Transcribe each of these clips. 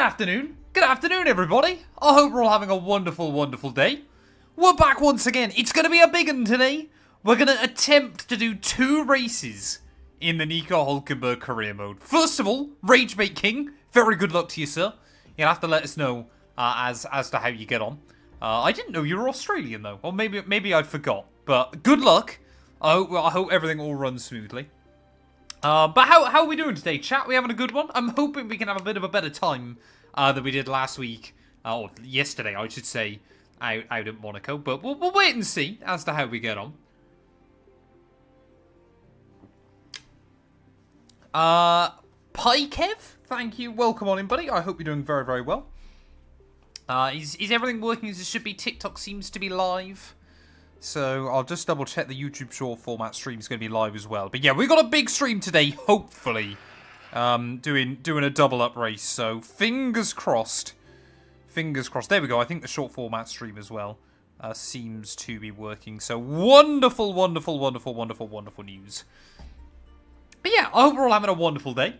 afternoon. Good afternoon, everybody. I hope we're all having a wonderful, wonderful day. We're back once again. It's going to be a big one today. We're going to attempt to do 2 races in the Nico Hülkenberg career mode. First of all, Ragebait King, very good luck to you, sir. You'll have to let us know as to how you get on. I didn't know you were Australian, though. Or maybe I forgot. But good luck. I hope everything all runs smoothly. But how are we doing today, chat? We having a good one? I'm hoping we can have a bit of a better time than we did last week. Or yesterday, I should say, out at Monaco. But we'll wait and see as to how we get on. Pykev, thank you. Welcome on in, buddy. I hope you're doing very, very well. Is everything working as it should be? TikTok seems to be live. So I'll just double check the YouTube short format stream is going to be live as well. But yeah, we've got a big stream today, hopefully. Doing a double up race. So fingers crossed. Fingers crossed. There we go. I think the short format stream as well seems to be working. So wonderful, wonderful, wonderful, wonderful, wonderful news. But yeah, I hope we're all having a wonderful day.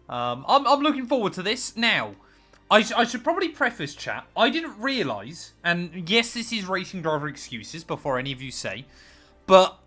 I'm looking forward to this. Now, I should probably preface, chat, I didn't realise, and yes, this is racing driver excuses before any of you say, but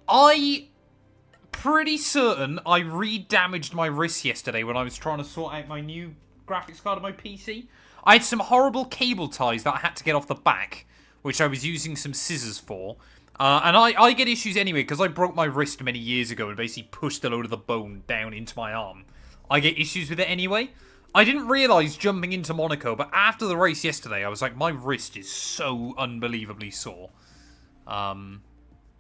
pretty certain I re-damaged my wrist yesterday when I was trying to sort out my new graphics card on my PC. I had some horrible cable ties that I had to get off the back, which I was using some scissors for. And I get issues anyway, because I broke my wrist many years ago and basically pushed a load of the bone down into my arm. I get issues with it anyway. I didn't realise jumping into Monaco, but after the race yesterday, I was like, my wrist is so unbelievably sore.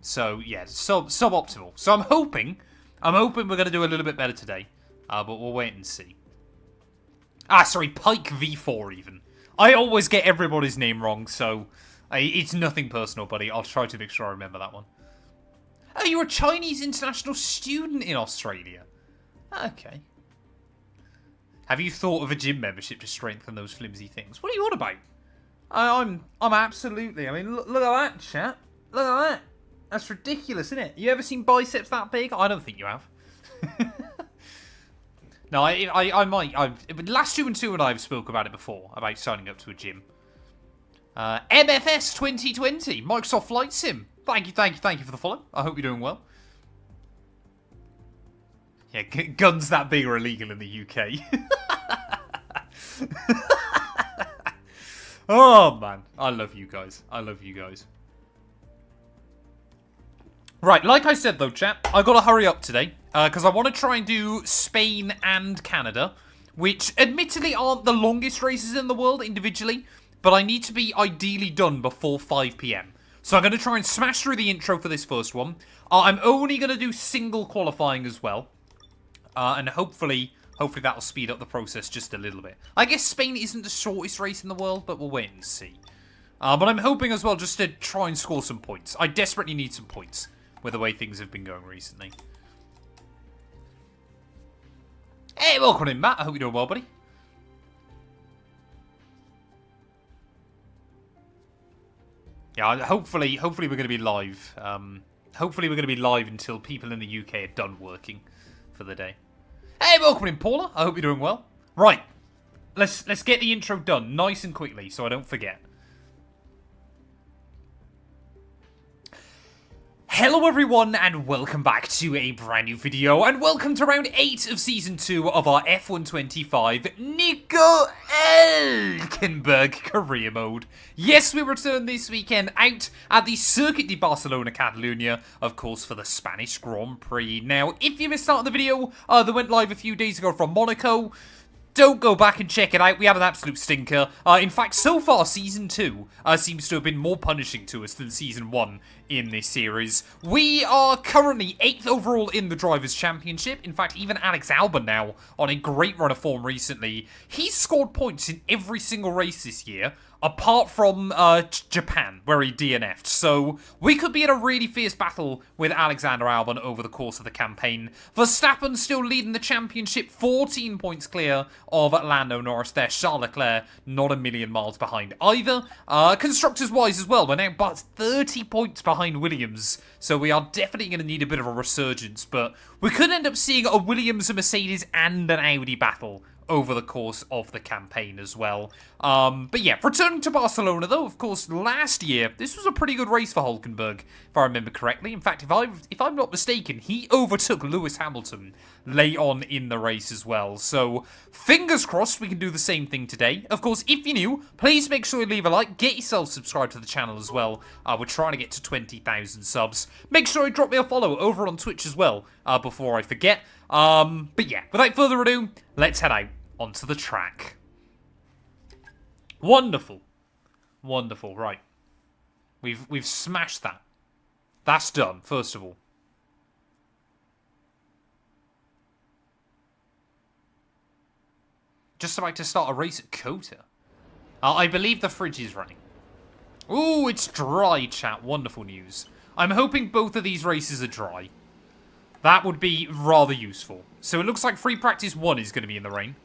So, yeah, suboptimal. So I'm hoping we're going to do a little bit better today. But we'll wait and see. Sorry, Pike V4 even. I always get everybody's name wrong, so it's nothing personal, buddy. I'll try to make sure I remember that one. Oh, you're a Chinese international student in Australia. Okay. Have you thought of a gym membership to strengthen those flimsy things? What are you on about? I'm absolutely... I mean, look at that, chat. Look at that. That's ridiculous, isn't it? You ever seen biceps that big? I don't think you have. No, I might. Matt212 and I have spoke about it before, about signing up to a gym. MFS 2020, Microsoft Flight Sim. Thank you for the follow. I hope you're doing well. Yeah, guns that big are illegal in the UK. Oh, man. I love you guys. I love you guys. Right, like I said, though, chat, I got to hurry up today. Because I want to try and do Spain and Canada, which admittedly aren't the longest races in the world individually, but I need to be ideally done before 5 PM. So I'm going to try and smash through the intro for this first one. I'm only going to do single qualifying as well. And hopefully that'll speed up the process just a little bit. I guess Spain isn't the shortest race in the world, but we'll wait and see. But I'm hoping as well just to try and score some points. I desperately need some points with the way things have been going recently. Hey, welcome in, Matt. I hope you're doing well, buddy. Yeah, hopefully we're going to be live. Hopefully we're going to be live until people in the UK are done working for the day. Hey, welcome in, Paula. I hope you're doing well. Right, let's get the intro done nice and quickly so I don't forget. Hello everyone and welcome back to a brand new video and welcome to round 8 of season 2 of our F125 Nico Hülkenberg career mode. Yes, we return this weekend out at the Circuit de Barcelona Catalunya, of course for the Spanish Grand Prix. Now, if you missed out on the video that went live a few days ago from Monaco, don't go back and check it out. We have an absolute stinker. In fact, so far, Season 2 seems to have been more punishing to us than Season 1 in this series. We are currently 8th overall in the Drivers' Championship. In fact, even Alex Albon now on a great run of form recently. He's scored points in every single race this year, apart from Japan, where he DNF'd. So we could be in a really fierce battle with Alexander Albon over the course of the campaign. Verstappen still leading the championship, 14 points clear of Lando Norris there. Charles Leclerc not a million miles behind either. Constructors-wise as well, we're now but 30 points behind Williams. So we are definitely going to need a bit of a resurgence. But we could end up seeing a Williams, a Mercedes and an Audi battle over the course of the campaign as well. But yeah, returning to Barcelona though, of course, last year, this was a pretty good race for Hulkenberg, if I remember correctly. In fact, if I'm not mistaken, he overtook Lewis Hamilton late on in the race as well. So, fingers crossed we can do the same thing today. Of course, if you're new, please make sure you leave a like, get yourself subscribed to the channel as well. We're trying to get to 20,000 subs. Make sure you drop me a follow over on Twitch as well, before I forget. But yeah, without further ado, let's head out onto the track. Wonderful. Wonderful, right. We've smashed that. That's done, first of all. Just about to start a race at Kota. I believe the fridge is running. Ooh, it's dry, chat. Wonderful news. I'm hoping both of these races are dry. That would be rather useful. So it looks like free practice 1 is going to be in the rain.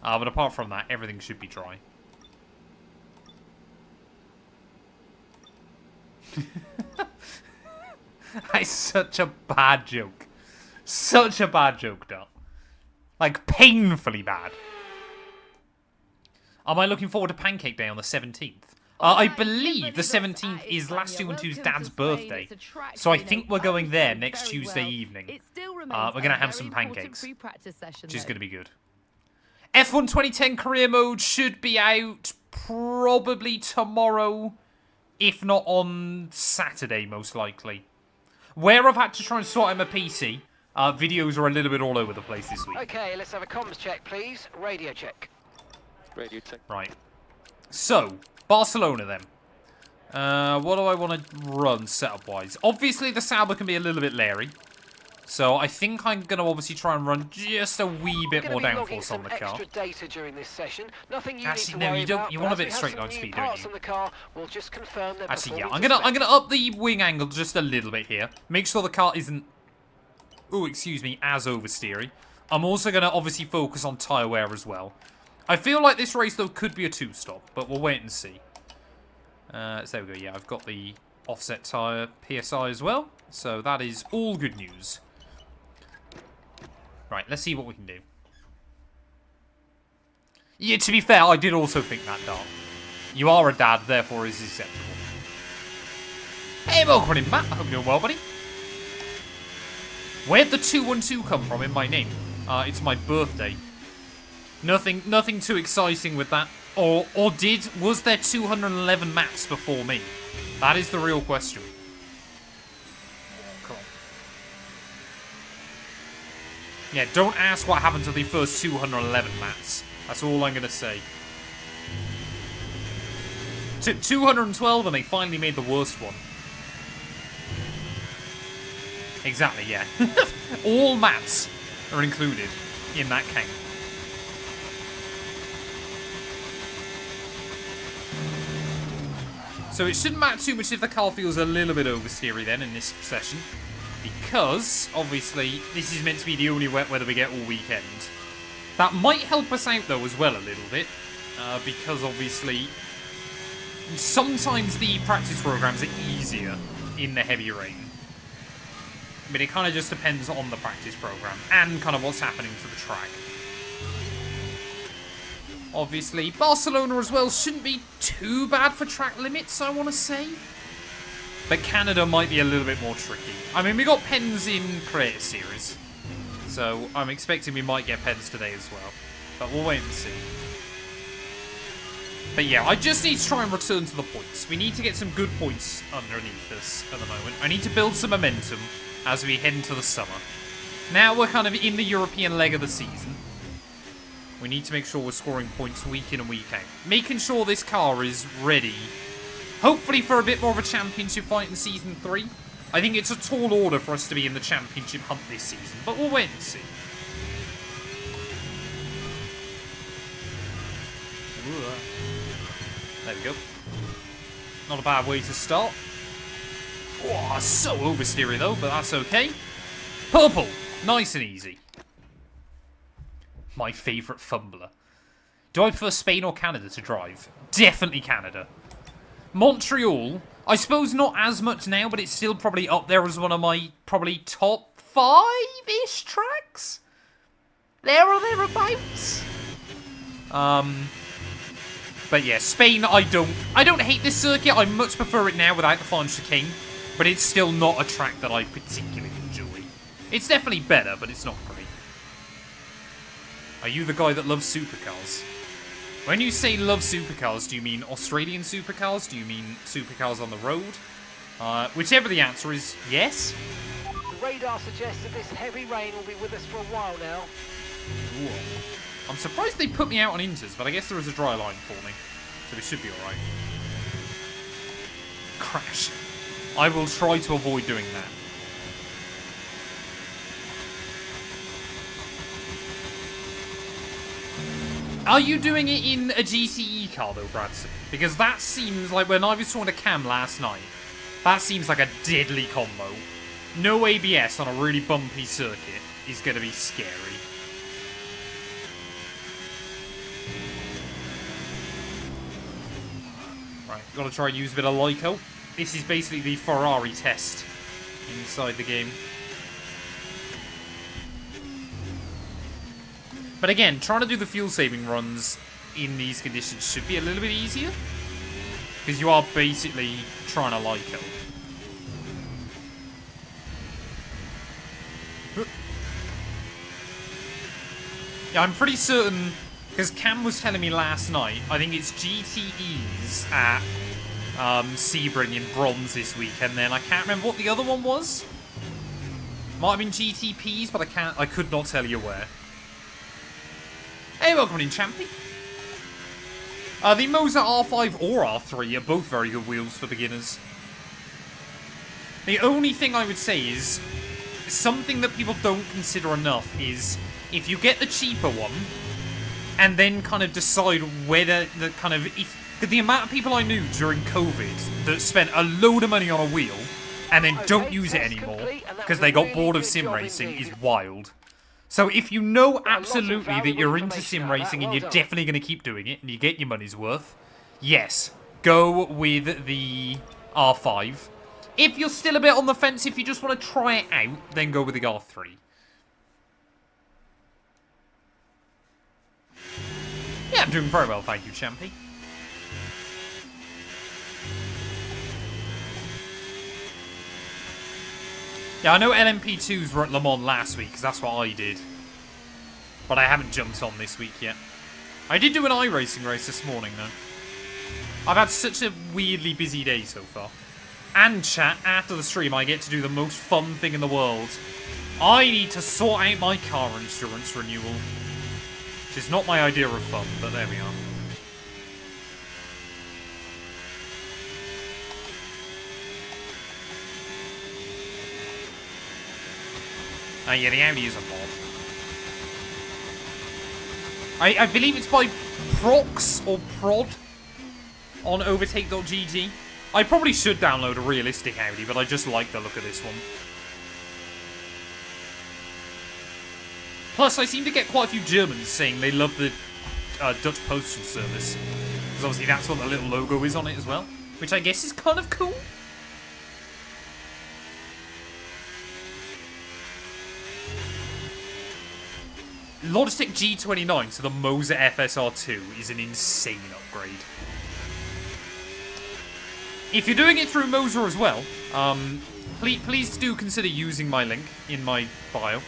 But apart from that, everything should be dry. That's such a bad joke. Such a bad joke, Dot. Like, painfully bad. Am I looking forward to Pancake Day on the 17th? I believe the 17th is Matt212's dad's birthday. So I think we're going there next Tuesday evening. We're going to have some pancakes, which is going to be good. F1 2010 career mode should be out probably tomorrow, if not on Saturday, most likely. Where I've had to try and sort out my PC, videos are a little bit all over the place this week. Okay, let's have a comms check, please. Radio check. Radio check. Right. So, Barcelona then. What do I want to run setup-wise? Obviously, the Sauber can be a little bit leery. So, I think I'm going to obviously try and run just a wee bit more downforce on the car. Data during this session. Nothing you Actually, need to no, worry you don't. about, You want a bit straight line speed, don't you? on the car, we'll just confirm that Actually, yeah. I'm gonna up the wing angle just a little bit here. Make sure the car isn't, as oversteery. I'm also gonna obviously focus on tyre wear as well. I feel like this race though could be a 2-stop, but we'll wait and see. So there we go. Yeah, I've got the offset tyre PSI as well, so that is all good news. Right, let's see what we can do. Yeah, to be fair, I did also think that, Dart. You are a dad, therefore is acceptable. Hey, welcome in, Matt. I hope you're doing well, buddy. Where'd the 212 come from in my name? It's my birthday. Nothing too exciting with that. Or was there 211 Matts before me? That is the real question. Cool. Yeah, don't ask what happened to the first 211 Matts. That's all I'm going to say. 212 and they finally made the worst one. Exactly, yeah. All Matts are included in that count. So it shouldn't matter too much if the car feels a little bit oversteery then in this session. Because, obviously, this is meant to be the only wet weather we get all weekend. That might help us out, though, as well a little bit. Because, obviously, sometimes the practice programs are easier in the heavy rain. But it kind of just depends on the practice program and kind of what's happening to the track. Obviously, Barcelona as well shouldn't be too bad for track limits, I want to say. But Canada might be a little bit more tricky. I mean, we got pens in Creator Series. So I'm expecting we might get pens today as well. But we'll wait and see. But yeah, I just need to try and return to the points. We need to get some good points underneath us at the moment. I need to build some momentum as we head into the summer. Now we're kind of in the European leg of the season. We need to make sure we're scoring points week in and week out. Making sure this car is ready, hopefully for a bit more of a championship fight in Season 3. I think it's a tall order for us to be in the championship hunt this season, but we'll wait and see. There we go. Not a bad way to start. Oh, so oversteery though, but that's okay. Purple, nice and easy. My favourite fumbler. Do I prefer Spain or Canada to drive? Definitely Canada. Montreal, I suppose not as much now, but it's still probably up there as one of my probably top 5-ish tracks. There or thereabouts. But yeah, Spain, I don't hate this circuit. I much prefer it now without the final chicane. But it's still not a track that I particularly enjoy. It's definitely better, but it's not great. Are you the guy that loves supercars? When you say love supercars, do you mean Australian supercars? Do you mean supercars on the road? Whichever the answer is, yes. The radar suggests that this heavy rain will be with us for a while now. Ooh. I'm surprised they put me out on inters, but I guess there is a dry line for me. So we should be alright. Crash. I will try to avoid doing that. Are you doing it in a GTE car though, Bradson? Because that seems like, when I was talking to Cam last night, that seems like a deadly combo. No ABS on a really bumpy circuit is going to be scary. Right, gotta try and use a bit of Lyco. This is basically the Ferrari test inside the game. But again, trying to do the fuel-saving runs in these conditions should be a little bit easier. Because you are basically trying to Lyco. Yeah, I'm pretty certain, because Cam was telling me last night, I think it's GTEs at Sebring in bronze this week, and then I can't remember what the other one was. Might have been GTPs, but I could not tell you where. Hey, welcome in, Champy. The Moza R5 or R3 are both very good wheels for beginners. The only thing I would say is, something that people don't consider enough is, if you get the cheaper one, and then kind of decide whether the kind of... Because the amount of people I knew during COVID that spent a load of money on a wheel, and then don't use it anymore, because they got bored of sim racing, is wild. So if you know absolutely that you're into sim racing and you're definitely going to keep doing it, and you get your money's worth, yes, go with the R5. If you're still a bit on the fence, if you just want to try it out, then go with the R3. Yeah, I'm doing very well, thank you, Champy. Yeah, I know LMP2s were at Le Mans last week, because that's what I did. But I haven't jumped on this week yet. I did do an iRacing race this morning, though. I've had such a weirdly busy day so far. And chat, after the stream, I get to do the most fun thing in the world. I need to sort out my car insurance renewal. Which is not my idea of fun, but there we are. Oh yeah, the Audi is a mod. I believe it's by Prox or Prod on overtake.gg. I probably should download a realistic Audi, but I just like the look of this one. Plus, I seem to get quite a few Germans saying they love the Dutch postal service. Because obviously that's what the little logo is on it as well. Which I guess is kind of cool. Logitech G29 to the Moza FSR2 is an insane upgrade. If you're doing it through Moza as well, please do consider using my link in my bio.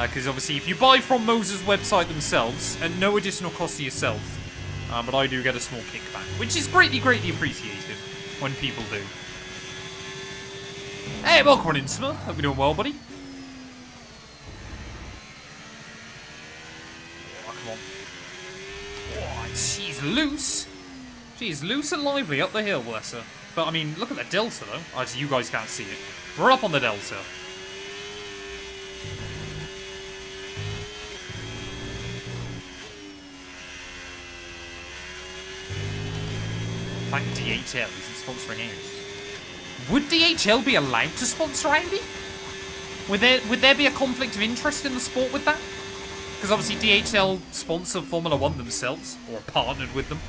Because obviously if you buy from Moza's website themselves, at no additional cost to yourself, but I do get a small kickback, which is greatly appreciated when people do. Hey, welcome in, Smurf. Hope you're doing well, buddy. She's loose. She's loose and lively up the hill, bless her. But, I mean, look at the delta, though. Actually, you guys can't see it. We're up on the delta. Thank DHL isn't sponsoring Audi. Would DHL be allowed to sponsor Audi? Would there be a conflict of interest in the sport with that? Because obviously DHL sponsor Formula 1 themselves, or partnered with them.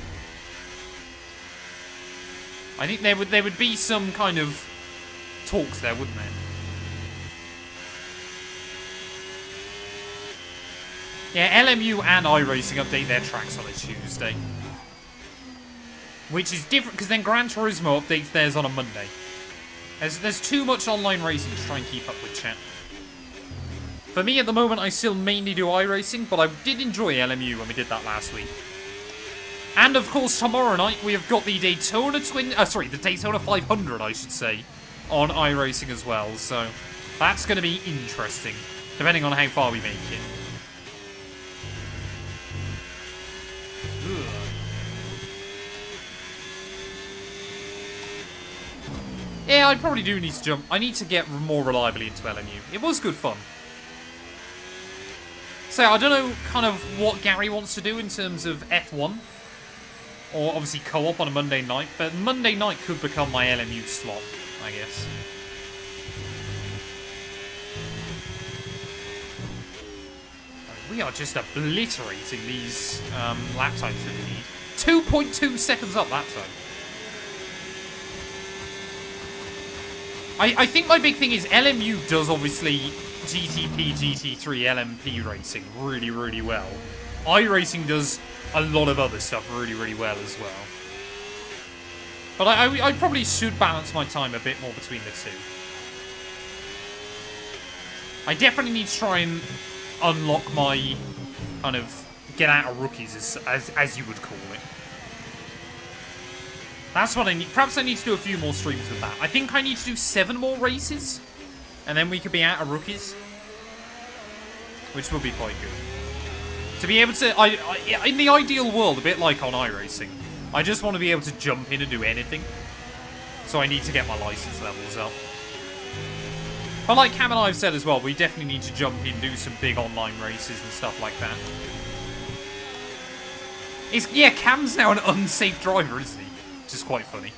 I think there would be some kind of talks there, wouldn't there? Yeah, LMU and iRacing update their tracks on a Tuesday. Which is different, because then Gran Turismo updates theirs on a Monday. There's too much online racing to try and keep up with, chat. For me, at the moment, I still mainly do iRacing, but I did enjoy LMU when we did that last week. And, of course, tomorrow night, we have got the Daytona the Daytona 500, I should say, on iRacing as well. So, that's going to be interesting, depending on how far we make it. Yeah, I probably do need to jump. I need to get more reliably into LMU. It was good fun. So, I don't know kind of what Gary wants to do in terms of F1. Or obviously co-op on a Monday night. But Monday night could become my LMU slot, I guess. We are just obliterating these lap times that we need. 2.2 seconds up that time. I think my big thing is LMU does obviously GTP, GT3, LMP racing really, really well. iRacing does a lot of other stuff really, really well as well. But I probably should balance my time a bit more between the two. I definitely need to try and unlock my kind of get out of rookies, as you would call it. That's what I need. Perhaps I need to do a few more streams with that. I think I need to do 7 more races, and then we could be out of rookies, which would be quite good. To be able to, in the ideal world, a bit like on iRacing, I just want to be able to jump in and do anything. So I need to get my license levels up. But like Cam and I have said as well, we definitely need to jump in, do some big online races and stuff like that. Yeah, Cam's now an unsafe driver, isn't he? Which is quite funny.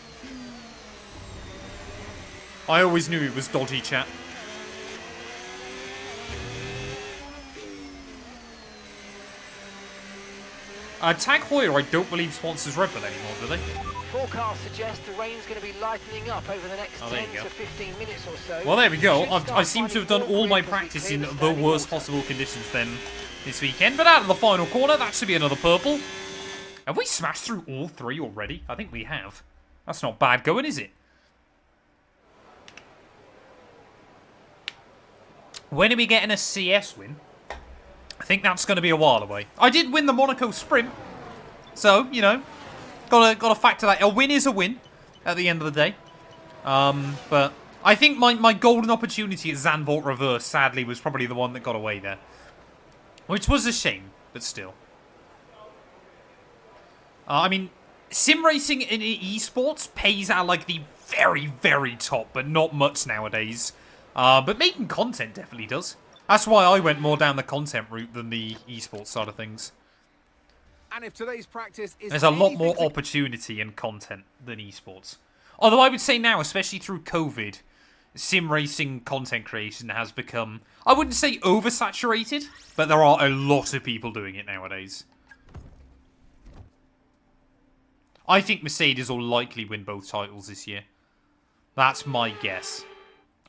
I always knew he was dodgy, chat. Tag Heuer, I don't believe sponsors Red Bull anymore, do they? Forecasts suggest the rain's going to be lightening up over the next 10 to 15 minutes or so. Well, there we go. I seem to have done all my practice in the worst possible conditions then this weekend. But out of the final corner, that should be another purple. Have we smashed through all 3 already? I think we have. That's not bad going, is it? When are we getting a CS win? I think that's going to be a while away. I did win the Monaco Sprint. So, you know, gotta factor that. A win is a win at the end of the day. But I think my golden opportunity at Zandvoort Reverse, sadly, was probably the one that got away there. Which was a shame, but still. I mean, sim racing in esports pays out like the very, very top, but not much nowadays. But making content definitely does. That's why I went more down the content route than the esports side of things. And if today's practice is There's a lot more opportunity in content than esports. Although I would say now, especially through COVID, sim racing content creation has become, I wouldn't say oversaturated, but there are a lot of people doing it nowadays. I think Mercedes will likely win both titles this year. That's my guess.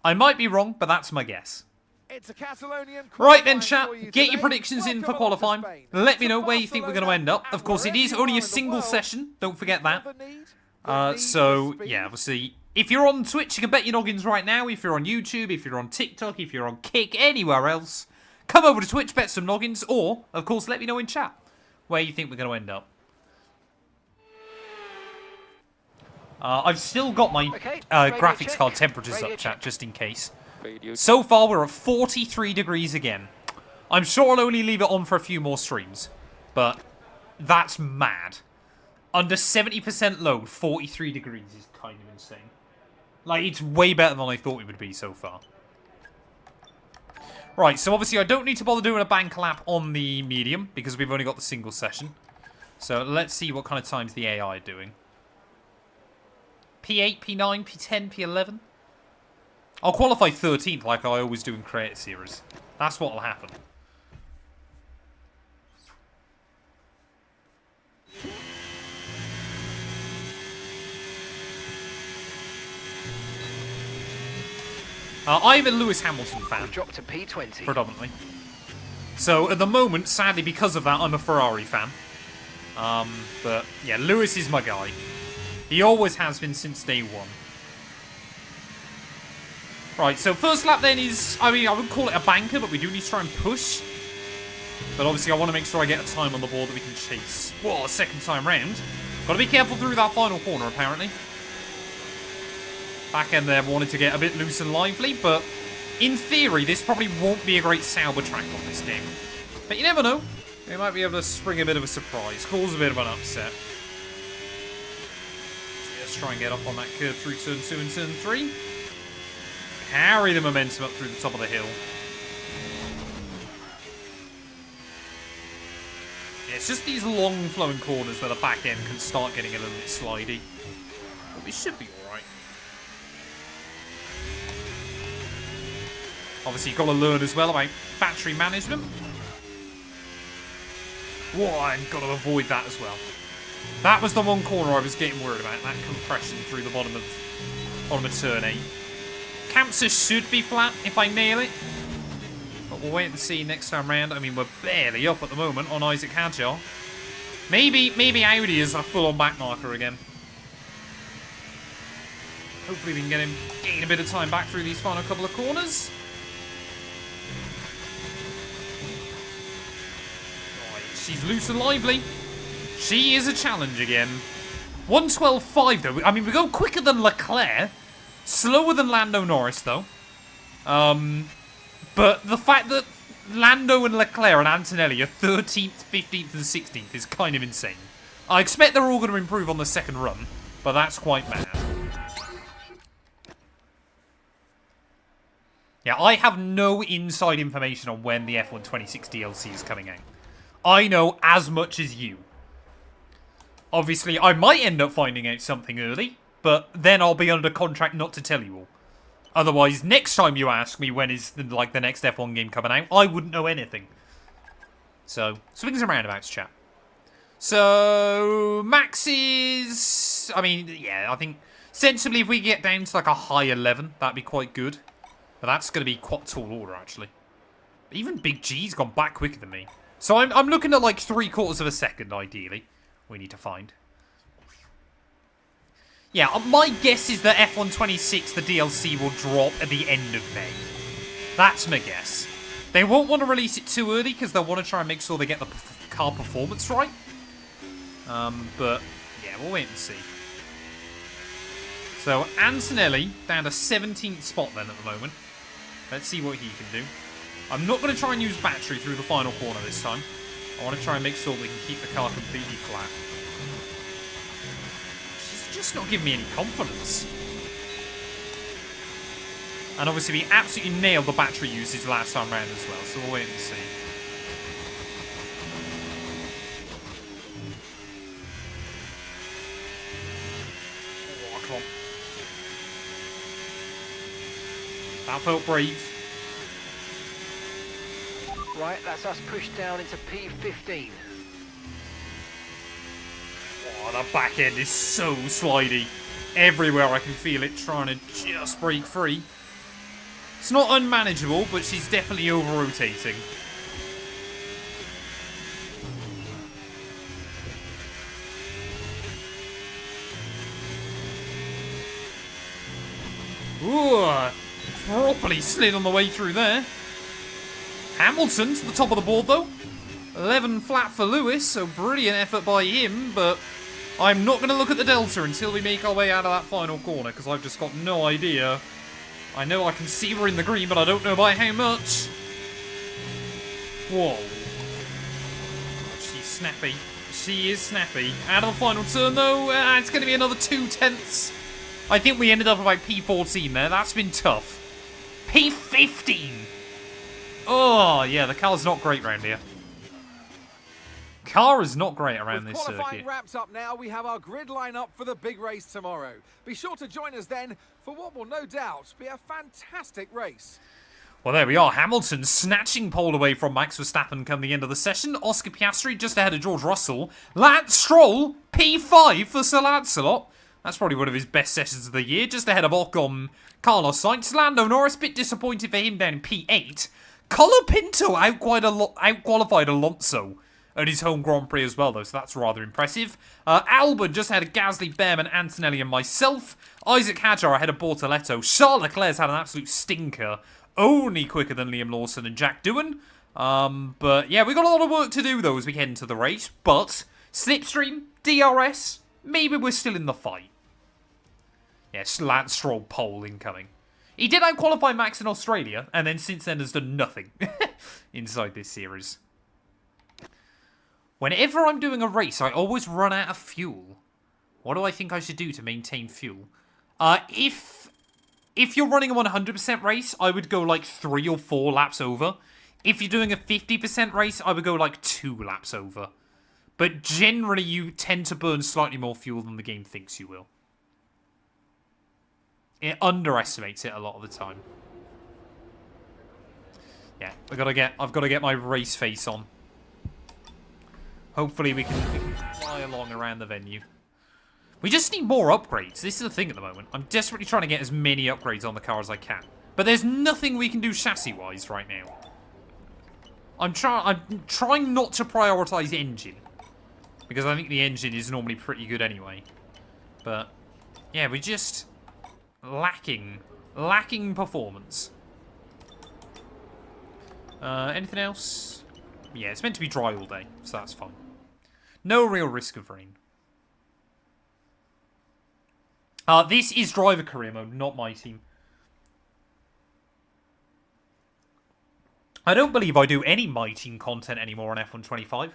I might be wrong, but that's my guess. It's a Catalonian right then, chat. Get your predictions in for qualifying. Let me know where you think we're going to end up. Of course, it is only a single session. Don't forget that. So, yeah, obviously, if you're on Twitch, you can bet your noggins right now. If you're on YouTube, if you're on TikTok, if you're on Kick, anywhere else, come over to Twitch, bet some noggins. Or, of course, let me know in chat where you think we're going to end up. I've still got my graphics card temperatures up, chat, just in case. So far, we're at 43 degrees again. I'm sure I'll only leave it on for a few more streams, but that's mad. Under 70% load, 43 degrees is kind of insane. Like, it's way better than I thought it would be so far. Right, so obviously I don't need to bother doing a bank lap on the medium, because we've only got the single session. So let's see what kind of times the AI are doing. P8, P9, P10, P11. I'll qualify 13th like I always do in Create Series. That's what will happen. I'm a Lewis Hamilton fan. Drop to P20. Predominantly. So at the moment, sadly, because of that, I'm a Ferrari fan. But yeah, Lewis is my guy. He always has been since day one. Right, so first lap then is, I mean, I wouldn't call it a banker, but we do need to try and push. But obviously I want to make sure I get a time on the board that we can chase. Whoa, a second time round. Got to be careful through that final corner, apparently. Back end there wanted to get a bit loose and lively, but in theory, this probably won't be a great Sauber track on this game. But you never know. They might be able to spring a bit of a surprise, cause a bit of an upset. Just try and get up on that curve through turn 2 and turn 3. Carry the momentum up through the top of the hill. Yeah, it's just these long flowing corners where the back end can start getting a little bit slidey. But we should be alright. Obviously, you've got to learn as well about battery management. Whoa, and got to avoid that as well. That was the one corner I was getting worried about, that compression through the bottom of turn 8. Campster should be flat if I nail it. But we'll wait and see next time round. I mean, we're barely up at the moment on Isaac Hadjar. Maybe Audi is a full-on backmarker again. Hopefully we can get him gain a bit of time back through these final couple of corners. Right, she's loose and lively. She is a challenge again. 112.5 though. I mean, we go quicker than Leclerc. Slower than Lando Norris, though. But the fact that Lando and Leclerc and Antonelli are 13th, 15th, and 16th is kind of insane. I expect they're all going to improve on the second run, but that's quite mad. Yeah, I have no inside information on when the F1 26 DLC is coming out. I know as much as you. Obviously, I might end up finding out something early. But then I'll be under contract not to tell you all. Otherwise, next time you ask me when is the next F1 game coming out, I wouldn't know anything. So, swings and roundabouts, chat. So, Max is... I mean, yeah, I think sensibly if we get down to like a high 11, that'd be quite good. But that's going to be quite tall order, actually. Even Big G's gone back quicker than me. So I'm looking at like 3/4 of a second, ideally. We need to find. Yeah, my guess is that F1 26, the DLC, will drop at the end of May. That's my guess. They won't want to release it too early because they'll want to try and make sure they get the car performance right. But, yeah, we'll wait and see. So, Antonelli down to 17th spot then at the moment. Let's see what he can do. I'm not going to try and use battery through the final corner this time. I want to try and make sure we can keep the car completely flat. Just not giving me any confidence. And obviously we absolutely nailed the battery usage last time round as well, so we'll wait and see. Oh, come on. That felt brave. Right, that's us pushed down into P15. Oh, the back end is so slidey. Everywhere I can feel it trying to just break free. It's not unmanageable, but she's definitely over-rotating. Ooh, properly slid on the way through there. Hamilton to the top of the board, though. 11 flat for Lewis, so brilliant effort by him, but I'm not going to look at the delta until we make our way out of that final corner, because I've just got no idea. I know I can see we're in the green, but I don't know by how much. Whoa. She's snappy. She is snappy. Out of the final turn, though, it's going to be another 2/10. I think we ended up about P14 there. That's been tough. P15! Oh, yeah, the car's not great round here. Car is not great around this circuit. Qualifying wrapped up now, we have our grid lineup for the big race tomorrow. Be sure to join us then for what will no doubt be a fantastic race. Well, there we are. Hamilton snatching pole away from Max Verstappen come the end of the session. Oscar Piastri just ahead of George Russell. Lance Stroll, P5 for Sir Lancelot. That's probably one of his best sessions of the year. Just ahead of Ocon, Carlos Sainz. Lando Norris, bit disappointed for him down in P8. Colapinto out-qualified Alonso at his home Grand Prix as well, though, so that's rather impressive. Albon just had Gasly, Behrman, Antonelli, and myself. Isaac Hadjar ahead of Bortoletto. Charles Leclerc's had an absolute stinker, only quicker than Liam Lawson and Jack Doohan. But yeah, we got a lot of work to do, though, as we head into the race. But Slipstream, DRS, maybe we're still in the fight. Yes, Lance Stroll pole incoming. He did out-qualify Max in Australia, and then since then has done nothing inside this series. Whenever I'm doing a race, I always run out of fuel. What do I think I should do to maintain fuel? If you're running a 100% race, I would go like 3 or 4 laps over. If you're doing a 50% race, I would go like 2 laps over. But generally, you tend to burn slightly more fuel than the game thinks you will. It underestimates it a lot of the time. Yeah, I've got to get my race face on. Hopefully we can fly along around the venue. We just need more upgrades. This is the thing at the moment. I'm desperately trying to get as many upgrades on the car as I can. But there's nothing we can do chassis-wise right now. I'm trying not to prioritize engine. Because I think the engine is normally pretty good anyway. But, yeah, we're just lacking performance. Anything else? Yeah, it's meant to be dry all day, so that's fine. No real risk of rain. This is driver career mode, not my team. I don't believe I do any My Team content anymore on F125.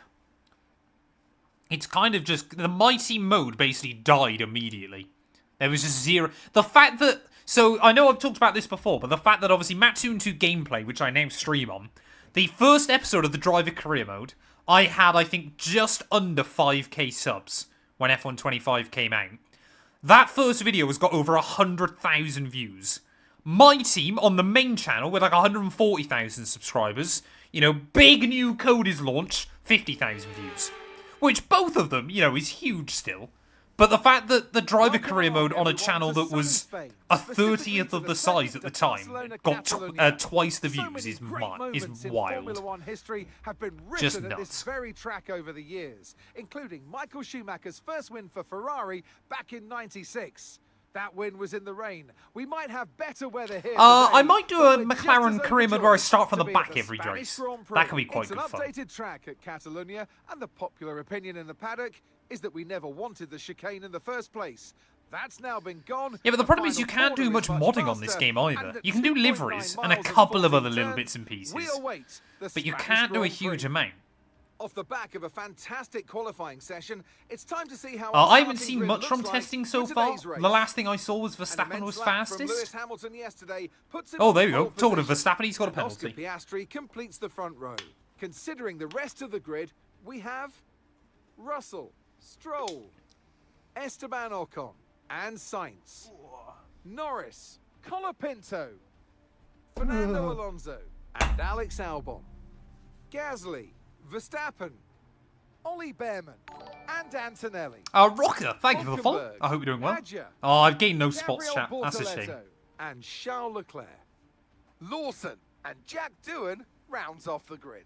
It's kind of just... The My Team mode basically died immediately. There was just zero... The fact that... So, I know I've talked about this before, but the fact that obviously Matt212 gameplay, which I now stream on, the first episode of the driver career mode, I had, I think, just under 5k subs when F125 came out. That first video has got over 100,000 views. My team on the main channel with like 140,000 subscribers, you know, big new code is launched, 50,000 views. Which both of them, you know, is huge still. But the fact that the driver career mode on a channel that was a 30th of the size at the time got twice the views is wild. Just nuts. This very track over the years, including Michael Schumacher's first win for Ferrari back in '96. That win was in the rain. We might have better weather here. I might do a McLaren career mode where I start from the back every race. That can be quite good fun. It's an updated track at Catalonia, and the popular opinion in the paddock is that we never wanted the chicane in the first place. That's now been gone. Yeah, but the problem is you can't do much modding on this game either. You can do liveries and a couple of other little bits and pieces. But you can't do a huge amount. Off the back of a fantastic qualifying session, it's time to see how I haven't seen much from testing so far. The last thing I saw was Verstappen was fastest. Oh, there we go. Talking of Verstappen, he's got a penalty. Piastri completes the front row. Considering the rest of the grid, we have Russell, Stroll, Esteban Ocon, and Sainz, Norris, Colapinto, Fernando Alonso, and Alex Albon, Gasly, Verstappen, Ollie Behrman, and Antonelli. Rocker, thank you for the follow. I hope you're doing well. Oh, I've gained no spots, chat. That's a shame. And Charles Leclerc. Lawson and Jack Doohan rounds off the grid.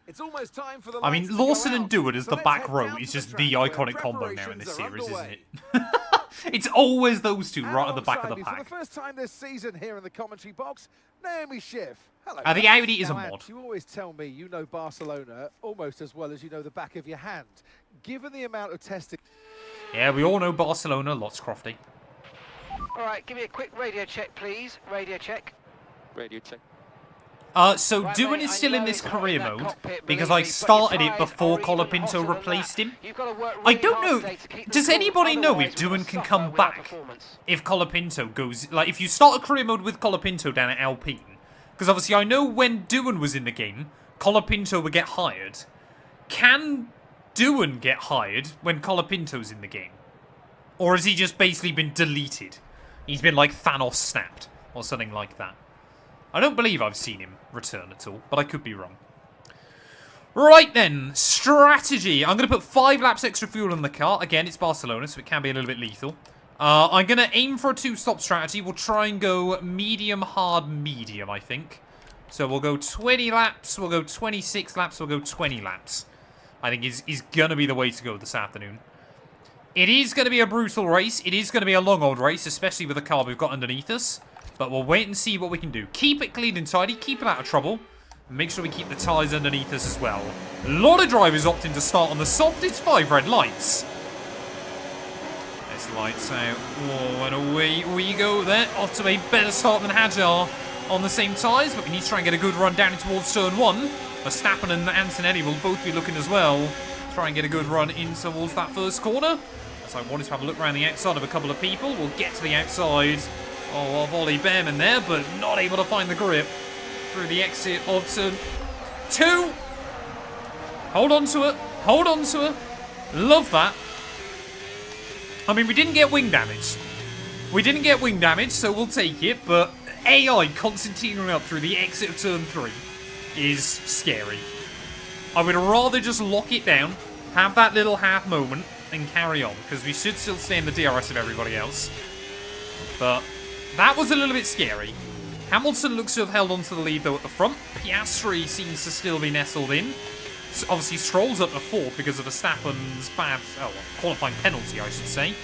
It's almost time for the I mean, Lawson and Doohan as the back row is just the iconic combo now in this series, isn't it? It's always those two right at the back of the pack. For the first time this season here in the commentary box, Naomi Schiff. Hello. The Audi is a mod. You always tell me you know Barcelona almost as well as you know the back of your hand. Given the amount of testing... Yeah, we all know Barcelona, lots Crofty. All right, give me a quick radio check, please. Radio check. Radio check. So right, Doohan is still in this career mode because I started it before Colapinto replaced him. I don't know. Does anybody know if Doohan can come back if Colapinto goes... Like, if you start a career mode with Colapinto down at Alpine... Because obviously I know when Doohan was in the game, Colapinto would get hired. Can Doohan get hired when Colapinto's in the game? Or has he just basically been deleted? He's been like Thanos snapped or something like that. I don't believe I've seen him return at all, but I could be wrong. Right then, strategy. I'm going to put 5 laps extra fuel in the car. Again, it's Barcelona, so it can be a little bit lethal. I'm going to aim for a 2-stop strategy. We'll try and go medium, hard, medium, I think. So we'll go 20 laps, we'll go 26 laps, we'll go 20 laps. I think is going to be the way to go this afternoon. It is going to be a brutal race. It is going to be a long old race, especially with the car we've got underneath us. But we'll wait and see what we can do. Keep it clean and tidy, keep it out of trouble. And make sure we keep the tyres underneath us as well. A lot of drivers opting to start on the soft. It's 5 red lights. There's lights out. Oh, and away we go there. Off to a better start than Hajar on the same tyres, but we need to try and get a good run down towards turn 1. Verstappen and Antonelli will both be looking as well. Try and get a good run in towards that first corner. So I wanted to have a look around the outside of a couple of people. We'll get to the outside of Ollie Behrman there, but not able to find the grip through the exit of turn 2. Hold on to it. Hold on to it. Love that. I mean, we didn't get wing damage. We didn't get wing damage, so we'll take it, but AI concertinaing up through the exit of turn 3 is scary. I would rather just lock it down, have that little half moment, and carry on, because we should still stay in the DRS of everybody else. But that was a little bit scary. Hamilton looks to have held on to the lead, though, at the front. Piastri seems to still be nestled in. So obviously, Stroll's up to 4th because of Verstappen's bad, qualifying penalty, I should say.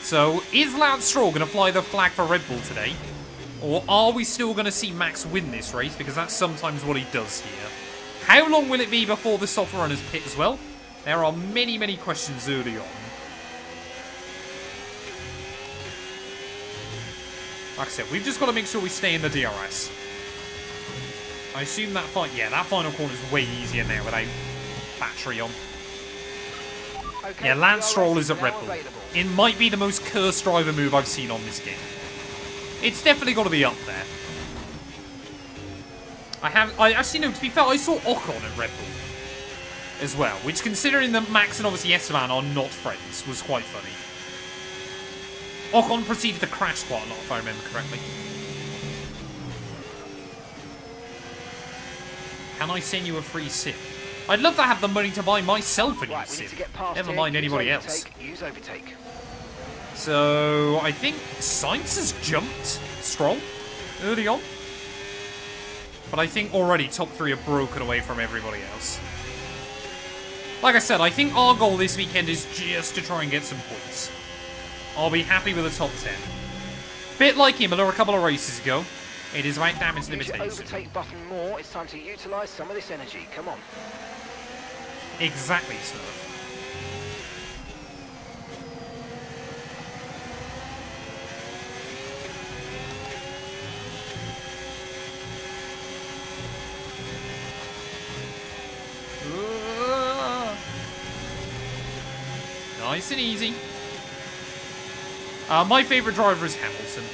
So, is Lance Stroll going to fly the flag for Red Bull today? Or are we still going to see Max win this race? Because that's sometimes what he does here. How long will it be before the soft runners pit as well? There are many, many questions early on. Like I said, we've just got to make sure we stay in the DRS. I assume that that final corner is way easier now without battery on. Okay, Yeah, Lance Stroll is at now Red Bull. available. It might be the most cursed driver move I've seen on this game. It's definitely got to be up there. I actually know, to be fair, I saw Ocon at Red Bull as well, which, considering that Max and obviously Esteban are not friends, was quite funny. Ocon proceeded to crash quite a lot, if I remember correctly. Can I send you a free sim? I'd love to have the money to buy myself a new Right, we sim. need to get past Never here. mind Use anybody else. overtake, use overtake. So, I think Sainz has jumped Stroll early on. But I think already top 3 are broken away from everybody else. Like I said, I think our goal this weekend is just to try and get some points. I'll be happy with the top 10. Bit like Imola a couple of races ago. It is about damage Use your limitation. overtake button more. It's time to utilise some of this energy. Come on. Exactly, Smurf. Nice and easy. My favourite driver is Hamilton.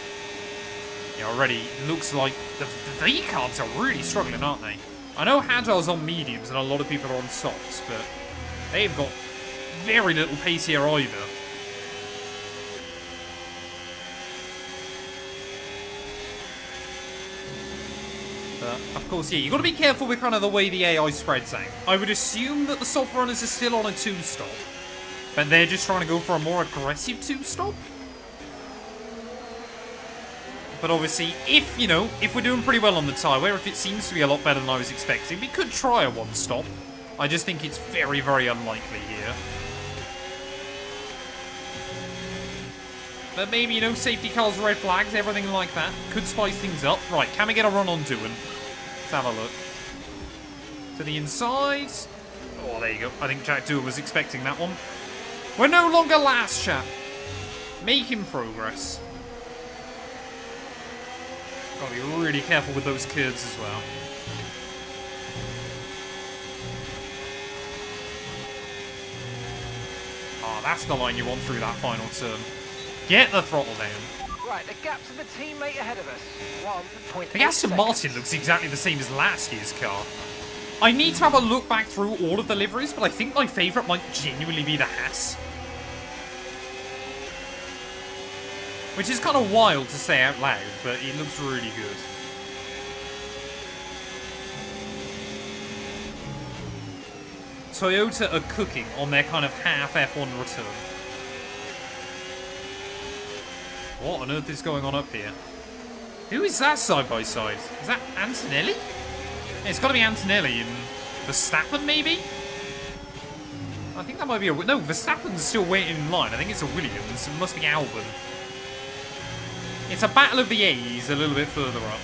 Yeah, already looks like the V-cards are really struggling, aren't they? I know Hajar's on mediums and a lot of people are on softs, but they've got very little pace here either. But, of course, yeah, you've got to be careful with kind of the way the AI spreads out. I would assume that the soft runners are still on a 2-stop, but they're just trying to go for a more aggressive 2-stop. But obviously, if we're doing pretty well on the tyre, if it seems to be a lot better than I was expecting, we could try a 1-stop. I just think it's very, very unlikely here. But maybe, safety cars, red flags, everything like that. Could spice things up. Right, can we get a run on Doohan? Let's have a look. To the inside. Oh, there you go. I think Jack Doohan was expecting that one. We're no longer last, chap. Making progress. Gotta be really careful with those curves as well. Oh, that's the line you want through that final turn. Get the throttle down. Right, the gap to the teammate ahead of us. 1.8 The Aston Martin looks exactly the same as last year's car. I need to have a look back through all of the liveries, but I think my favourite might genuinely be the Haas. Which is kind of wild to say out loud, but it looks really good. Toyota are cooking on their kind of half F1 return. What on earth is going on up here? Who is that side by side? Is that Antonelli? It's got to be Antonelli and Verstappen, maybe? I think that might be a... No, Verstappen's still waiting in line. I think it's a Williams. It must be Albon. It's a battle of the A's a little bit further up.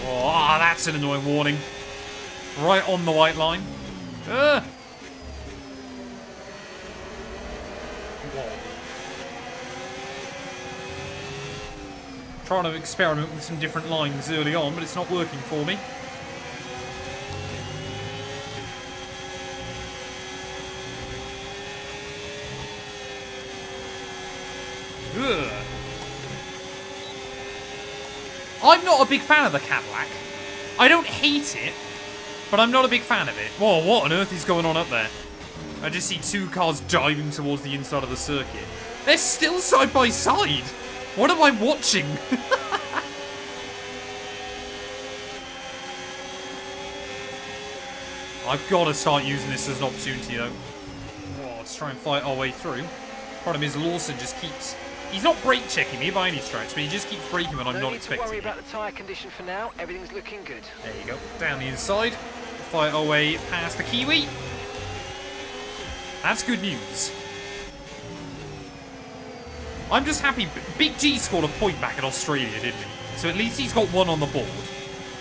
Oh, that's an annoying warning. Right on the white line. Whoa. Trying to experiment with some different lines early on, but it's not working for me. Ugh. I'm not a big fan of the Cadillac. I don't hate it, but I'm not a big fan of it. Whoa, what on earth is going on up there? I just see two cars diving towards the inside of the circuit. They're still side by side. What am I watching? I've got to start using this as an opportunity, though. Oh, let's try and fight our way through. Problem is, Lawson just keeps... He's not brake checking me by any stretch, but he just keeps braking when I'm not expecting it. Don't need to worry about the tyre condition for now. Everything's looking good. There you go. Down the inside. Fight our way past the Kiwi. That's good news. I'm just happy. Big G scored a point back in Australia, didn't he? So at least he's got one on the board.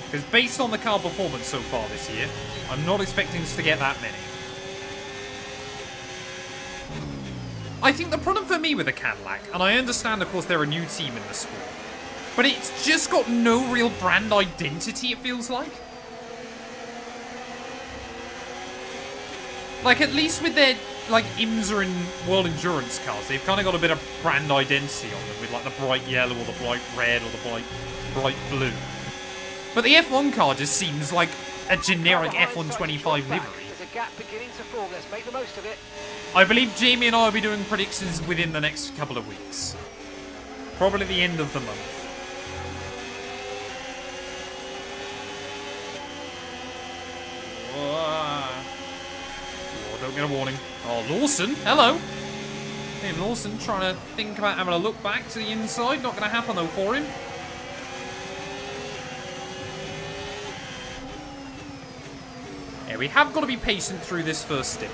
Because based on the car performance so far this year, I'm not expecting us to get that many. I think the problem for me with the Cadillac, and I understand, of course, they're a new team in the sport, but it's just got no real brand identity, it feels like. Like, at least with their, like, IMSA and World Endurance cars, they've kind of got a bit of brand identity on them, with, like, the bright yellow or the bright red or the bright blue. But the F1 car just seems like a generic F125 livery. There's a gap beginning to form. Let's make the most of it. I believe Jamie and I will be doing predictions within the next couple of weeks. Probably the end of the month. Oh, don't get a warning. Oh, Lawson, hello. Hey, Lawson, trying to think about having a look back to the inside. Not going to happen, though, for him. Yeah, we have got to be patient through this first stint.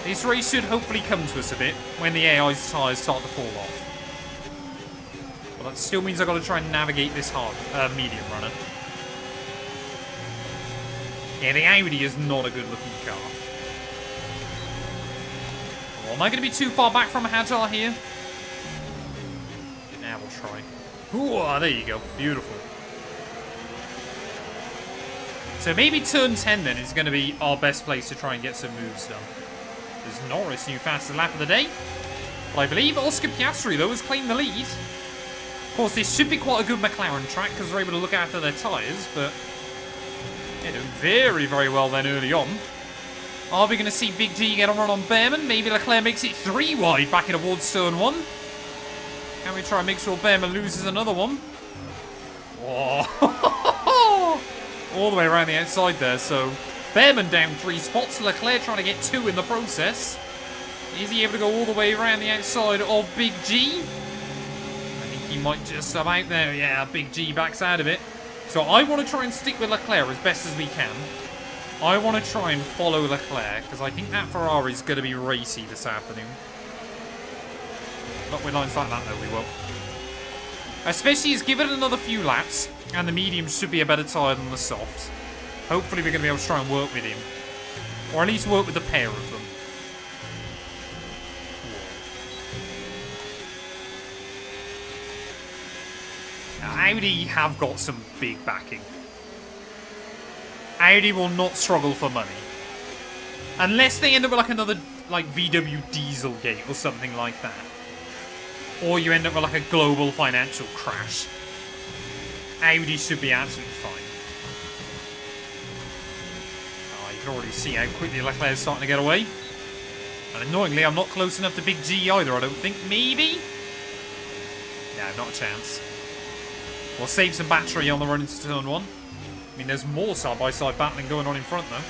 This race should hopefully come to us a bit when the AI's tyres start to fall off. But that still means I've got to try and navigate this hard medium runner. Yeah, the Audi is not a good looking car. Oh, am I going to be too far back from Hajar here? Now we'll try. Ooh, there you go. Beautiful. So maybe turn 10 then is going to be our best place to try and get some moves done. There's Norris, new fastest lap of the day. But I believe Oscar Piastri, though, has claimed the lead. Of course, this should be quite a good McLaren track because they're able to look after their tyres, but they're doing very, very well then early on. Are we going to see Big G get a run on Behrman? Maybe Leclerc makes it 3 wide back in towards turn 1. Can we try and make sure Behrman loses another one? Oh. All the way around the outside there, so Behrman down 3 spots, Leclerc trying to get 2 in the process. Is he able to go all the way around the outside of Big G? I think he might just about there. Yeah, Big G backs out of it. So I want to try and stick with Leclerc as best as we can. I want to try and follow Leclerc, because I think that Ferrari is going to be racy this afternoon. Not with lines like that, though, we will. Especially as give it another few laps, and the medium should be a better tyre than the soft. Hopefully we're going to be able to try and work with him. Or at least work with the pair of them. Now, Audi have got some big backing. Audi will not struggle for money. Unless they end up with like another like VW Dieselgate or something like that. Or you end up with like a global financial crash. Audi should be absolutely fine. Oh, you can already see how quickly Leclerc's starting to get away. And annoyingly, I'm not close enough to Big G either, I don't think. Maybe? No, not a chance. We'll save some battery on the run into turn 1. I mean, there's more side-by-side battling going on in front, though.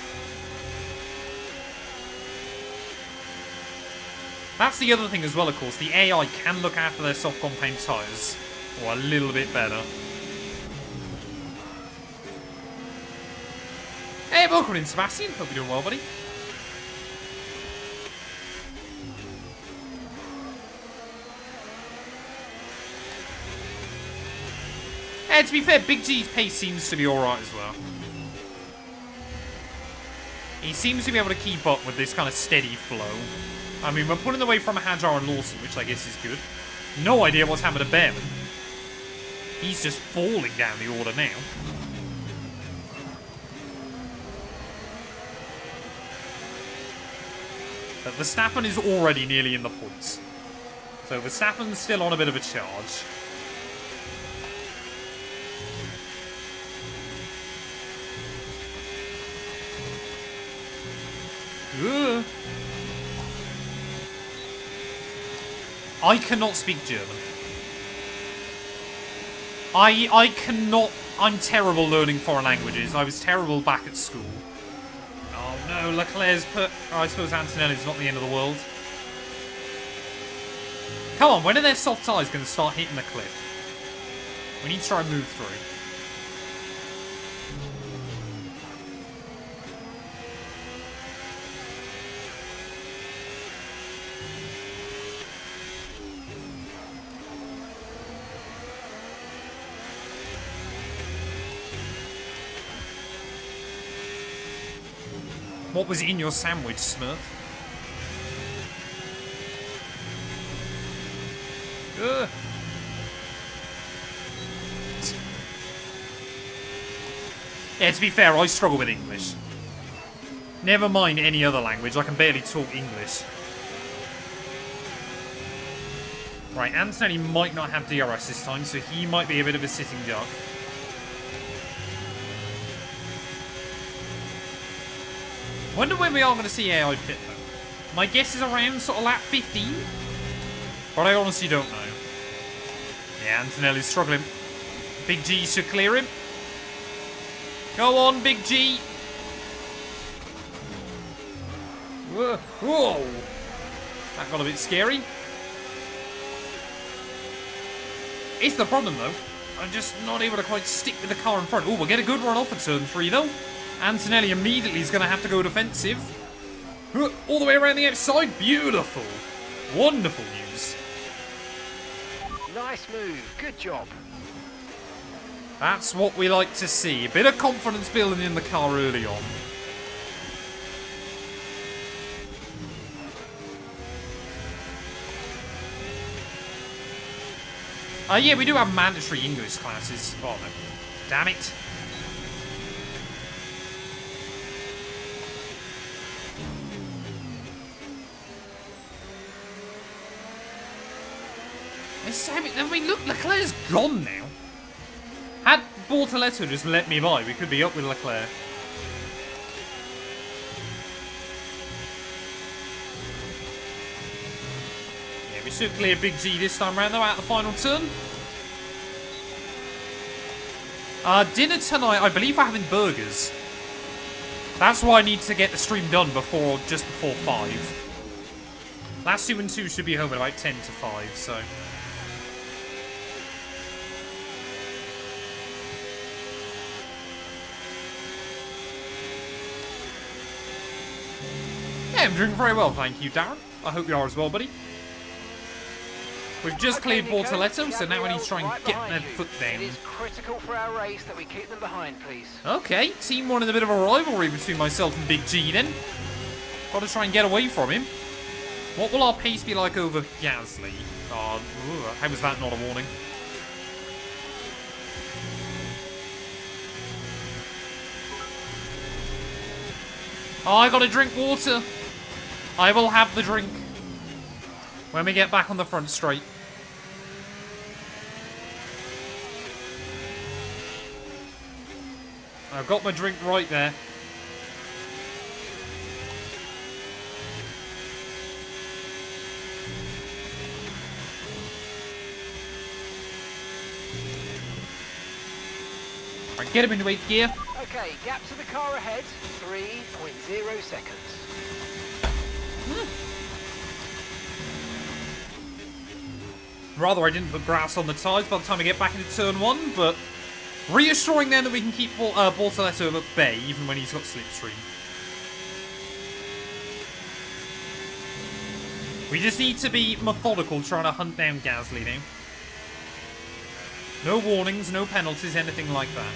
That's the other thing as well, of course. The AI can look after their soft compound tyres. Or a little bit better. Hey, welcome in, Sebastian. Hope you're doing well, buddy. Hey, to be fair, Big G's pace seems to be alright as well. He seems to be able to keep up with this kind of steady flow. I mean, we're pulling away from Hajar and Lawson, which I guess is good. No idea what's happened to Behrman. He's just falling down the order now. But Verstappen is already nearly in the points. So Verstappen's still on a bit of a charge. Ugh. I cannot speak German. I cannot. I'm terrible learning foreign languages. I was terrible back at school. Oh no, Leclerc's put. Oh, I suppose Antonelli's not the end of the world. Come on, when are their soft tyres going to start hitting the cliff? We need to try and move through. What was in your sandwich, Smurf? Ugh. Yeah, to be fair, I struggle with English. Never mind any other language, I can barely talk English. Right, Antonelli might not have DRS this time, so he might be a bit of a sitting duck. Wonder when we are going to see AI pit though. My guess is around sort of lap 15. But I honestly don't know. Yeah, Antonelli's struggling. Big G should clear him. Go on, Big G. Whoa. Whoa. That got a bit scary. It's the problem though. I'm just not able to quite stick with the car in front. Oh, we'll get a good run off at turn 3 though. Antonelli immediately is going to have to go defensive. All the way around the outside. Beautiful. Wonderful news. Nice move. Good job. That's what we like to see. A bit of confidence building in the car early on. Yeah, we do have mandatory English classes. Oh, no. Damn it. I mean, look, Leclerc's gone now. Had Bortoletto just let me by, we could be up with Leclerc. Yeah, we should clear Big G this time round, though, out the final turn. Dinner tonight, I believe we're having burgers. That's why I need to get the stream done just before 5. Last 2 and 2 should be home at about 10 to 5, so... Yeah, I'm doing very well, thank you, Darren. I hope you are as well, buddy. We've just cleared Bortoletto, so now I need to try and get their foot down. It is critical for our race that we keep them behind, please. Okay, Team 1 in a bit of a rivalry between myself and Big G then. Got to try and get away from him. What will our pace be like over Gasly? Oh, how was that not a warning? Oh, I gotta drink water. I will have the drink when we get back on the front straight. I've got my drink right there. Right, get him into 8th gear. Okay, gap to the car ahead, 3.0 seconds. Rather, I didn't put grass on the tyres by the time I get back into turn 1, but Reassuring then that we can keep Bortoletto at bay even when he's got slipstream. We just need to be methodical trying to hunt down Gasly now. No warnings, no penalties, anything like that.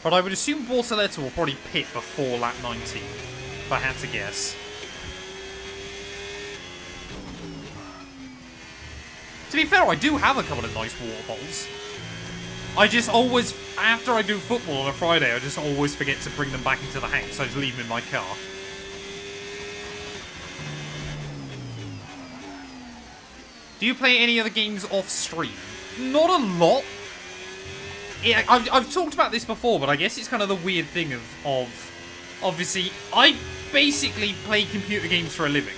But I would assume Bortoletto will probably pit before lap 19, if I had to guess. To be fair, I do have a couple of nice water bottles. I just always, after I do football on a Friday, I just always forget to bring them back into the house. I just leave them in my car. Do you play any other games off stream? Not a lot. Yeah, I've talked about this before, but I guess it's kind of the weird thing of obviously, I basically play computer games for a living.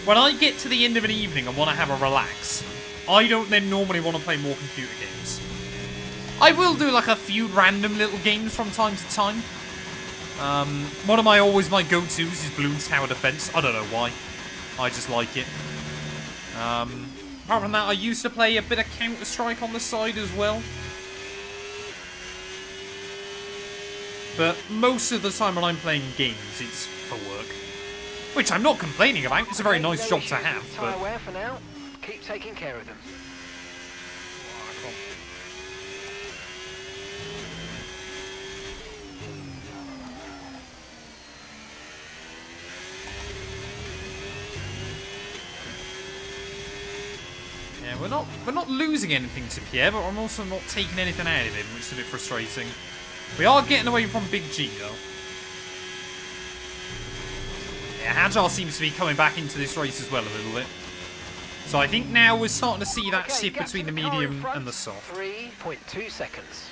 When I get to the end of an evening and want to have a relax, I don't then normally want to play more computer games. I will do like a few random little games from time to time. One of my go-tos is Bloons Tower Defense. I don't know why. I just like it. Apart from that, I used to play a bit of Counter-Strike on the side as well. But most of the time when I'm playing games, it's for work. Which I'm not complaining about. It's a very nice job to have. But Tyre wear for now. Keep taking care of them. yeah, we're not losing anything to Pierre, but I'm also not taking anything out of him, which is a bit frustrating. We are getting away from Big G, though. Yeah, Hajar seems to be coming back into this race as well a little bit. So I think now we're starting to see that shift between the medium and the soft. 3.2 seconds.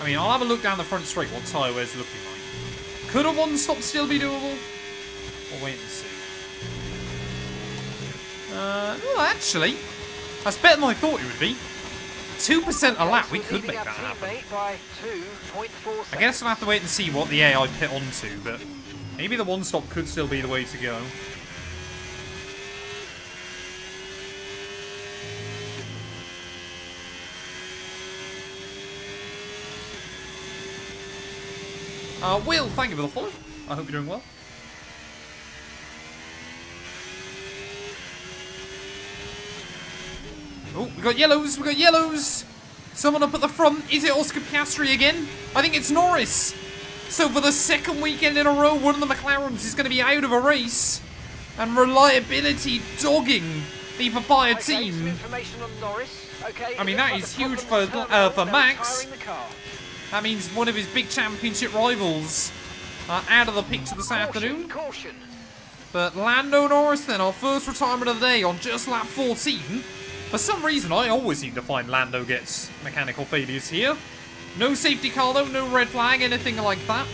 I mean, I'll have a look down the front straight what tyre wear's looking like. Could a one-stop still be doable? We'll wait and see. Well, actually, that's better than I thought it would be. 2% a lap, we could make that happen. I guess I'll have to wait and see what the AI pit onto, but maybe the one-stop could still be the way to go. Will, thank you for the follow. I hope you're doing well. Oh, we got yellows, we got yellows! Someone up at the front. Is it Oscar Piastri again? I think it's Norris. So for the second weekend in a row, one of the McLarens is going to be out of a race. And reliability dogging the Papaya team. Some information on Norris. Okay, I mean, that is huge for Max. That means one of his big championship rivals out of the picture this afternoon. Caution. But Lando Norris then, our first retirement of the day on just lap 14. For some reason, I always seem to find Lando gets mechanical failures here. No safety car though, no red flag, anything like that.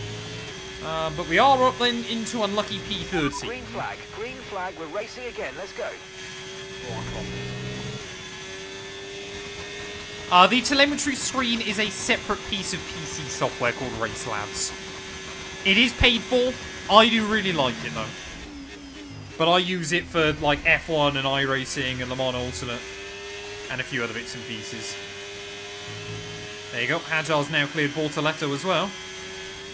But we are up then into unlucky P30. Green flag, we're racing again, let's go. The telemetry screen is a separate piece of PC software called Race Labs. It is paid for. I do really like it though. But I use it for like F1 and iRacing and Le Mans Ultimate. And a few other bits and pieces. There you go. Hajar's now cleared Bortoletto as well.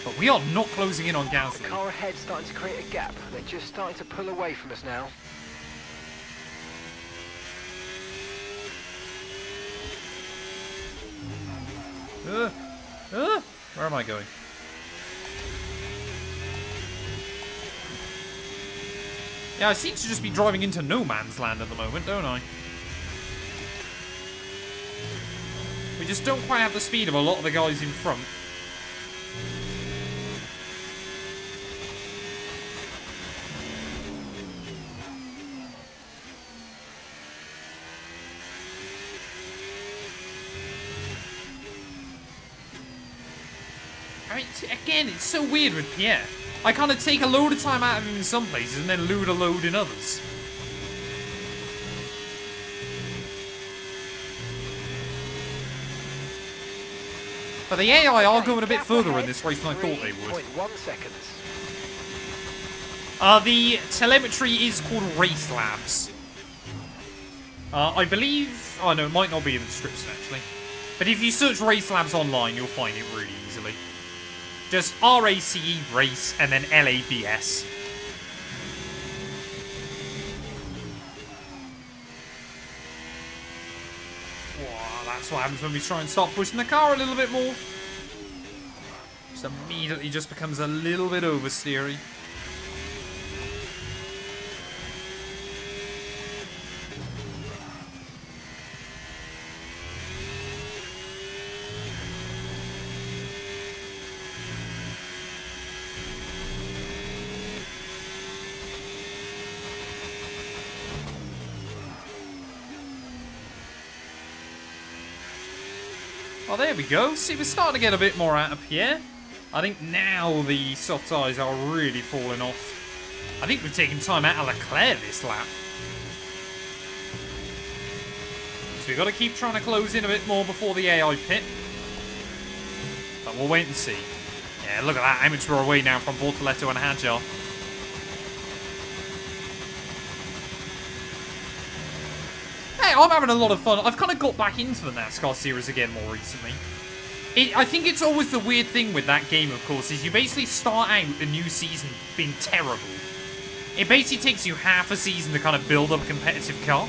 But we are not closing in on Gasly. The car ahead starting to create a gap. They're just starting to pull away from us now. Where am I going? Yeah, I seem to just be driving into no man's land at the moment, don't I? We just don't quite have the speed of a lot of the guys in front. I mean, again, it's so weird with Pierre. I kind of take a load of time out of him in some places and then lose a load in others. But the AI are going a bit further in this race than I thought they would. 3.1 seconds. The telemetry is called Race Labs. I believe... Oh, no, it might not be in the description, actually. But if you search Race Labs online, you'll find it really easily. Just RACE, race, and then LABS. Whoa, that's what happens when we try and start pushing the car a little bit more. Just immediately just becomes a little bit oversteery. Oh, there we go. See, we're starting to get a bit more out of Pierre. I think now the soft tyres are really falling off. I think we've taken time out of Leclerc this lap. So we've got to keep trying to close in a bit more before the AI pit. But we'll wait and see. Yeah, look at that. How much we're away now from Bortoletto and Hadjar. Hey, I'm having a lot of fun. I've kind of got back into the NASCAR series again more recently. I think it's always the weird thing with that game, of course, is you basically start out a new season being terrible. It basically takes you half a season to kind of build up a competitive car.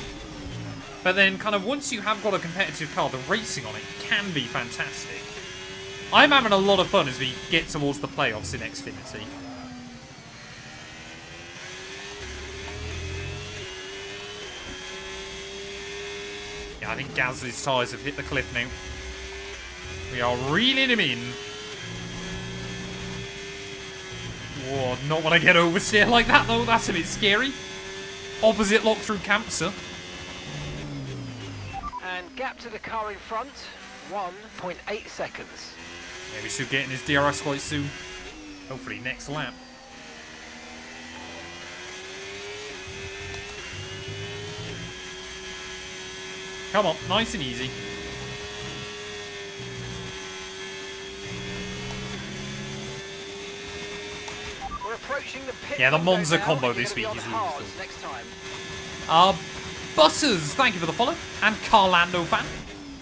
But then kind of once you have got a competitive car, the racing on it can be fantastic. I'm having a lot of fun as we get towards the playoffs in Xfinity. I think Gasly's tyres have hit the cliff now. We are reeling him in. Whoa, not when I get oversteer like that though, that's a bit scary. Opposite lock through Campser. And gap to the car in front, 1.8 seconds. Yeah, we should get in his DRS quite soon. Hopefully next lap. Come on, nice and easy. We're approaching the pit. Yeah, the Monza combo this week is lethal. Butters, thank you for the follow. And Carlando fan.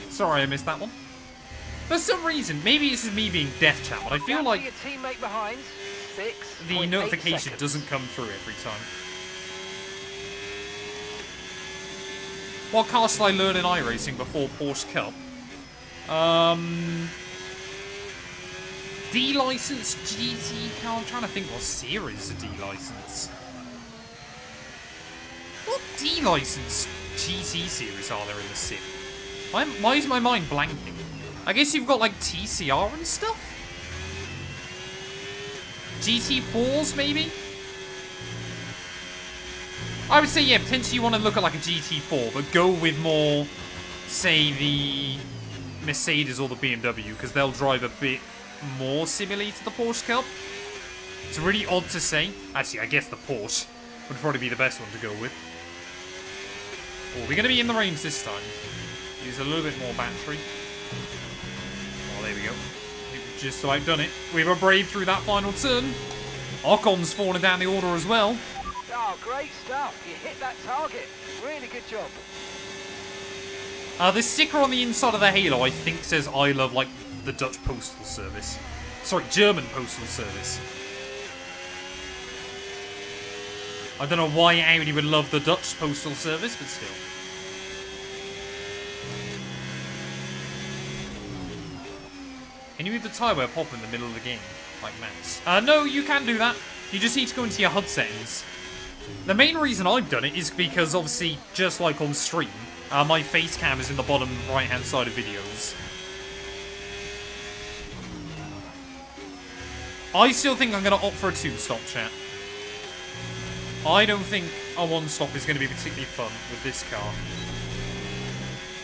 Sorry I missed that one. For some reason, maybe this is me being death chat, but I feel like your teammate behind, the notification doesn't come through every time. What car shall I learn in iRacing before Porsche Cup? D-license GT car? I'm trying to think what series of D-license. What D-license GT series are there in the sim? Why is my mind blanking? I guess you've got like TCR and stuff? GT4s maybe? I would say, yeah, potentially you want to look at like a GT4, but go with more, say, the Mercedes or the BMW, because they'll drive a bit more similarly to the Porsche Cup. It's really odd to say. Actually, I guess the Porsche would probably be the best one to go with. Oh, we're going to be in the range this time. Use a little bit more battery. Oh, there we go. We've just about done it. We were brave through that final turn. Ocon's falling down the order as well. Oh, great stuff. You hit that target. Really good job. The sticker on the inside of the halo, I think, says I love, like, the Dutch Postal Service. Sorry, German Postal Service. I don't know why Audi would love the Dutch Postal Service, but still. Can you move the tyre wear pop in the middle of the game? Like Matt's? No, you can do that. You just need to go into your HUD settings. The main reason I've done it is because, obviously, just like on stream, my face cam is in the bottom right-hand side of videos. I still think I'm going to opt for a 2-stop, chat. I don't think a 1-stop is going to be particularly fun with this car.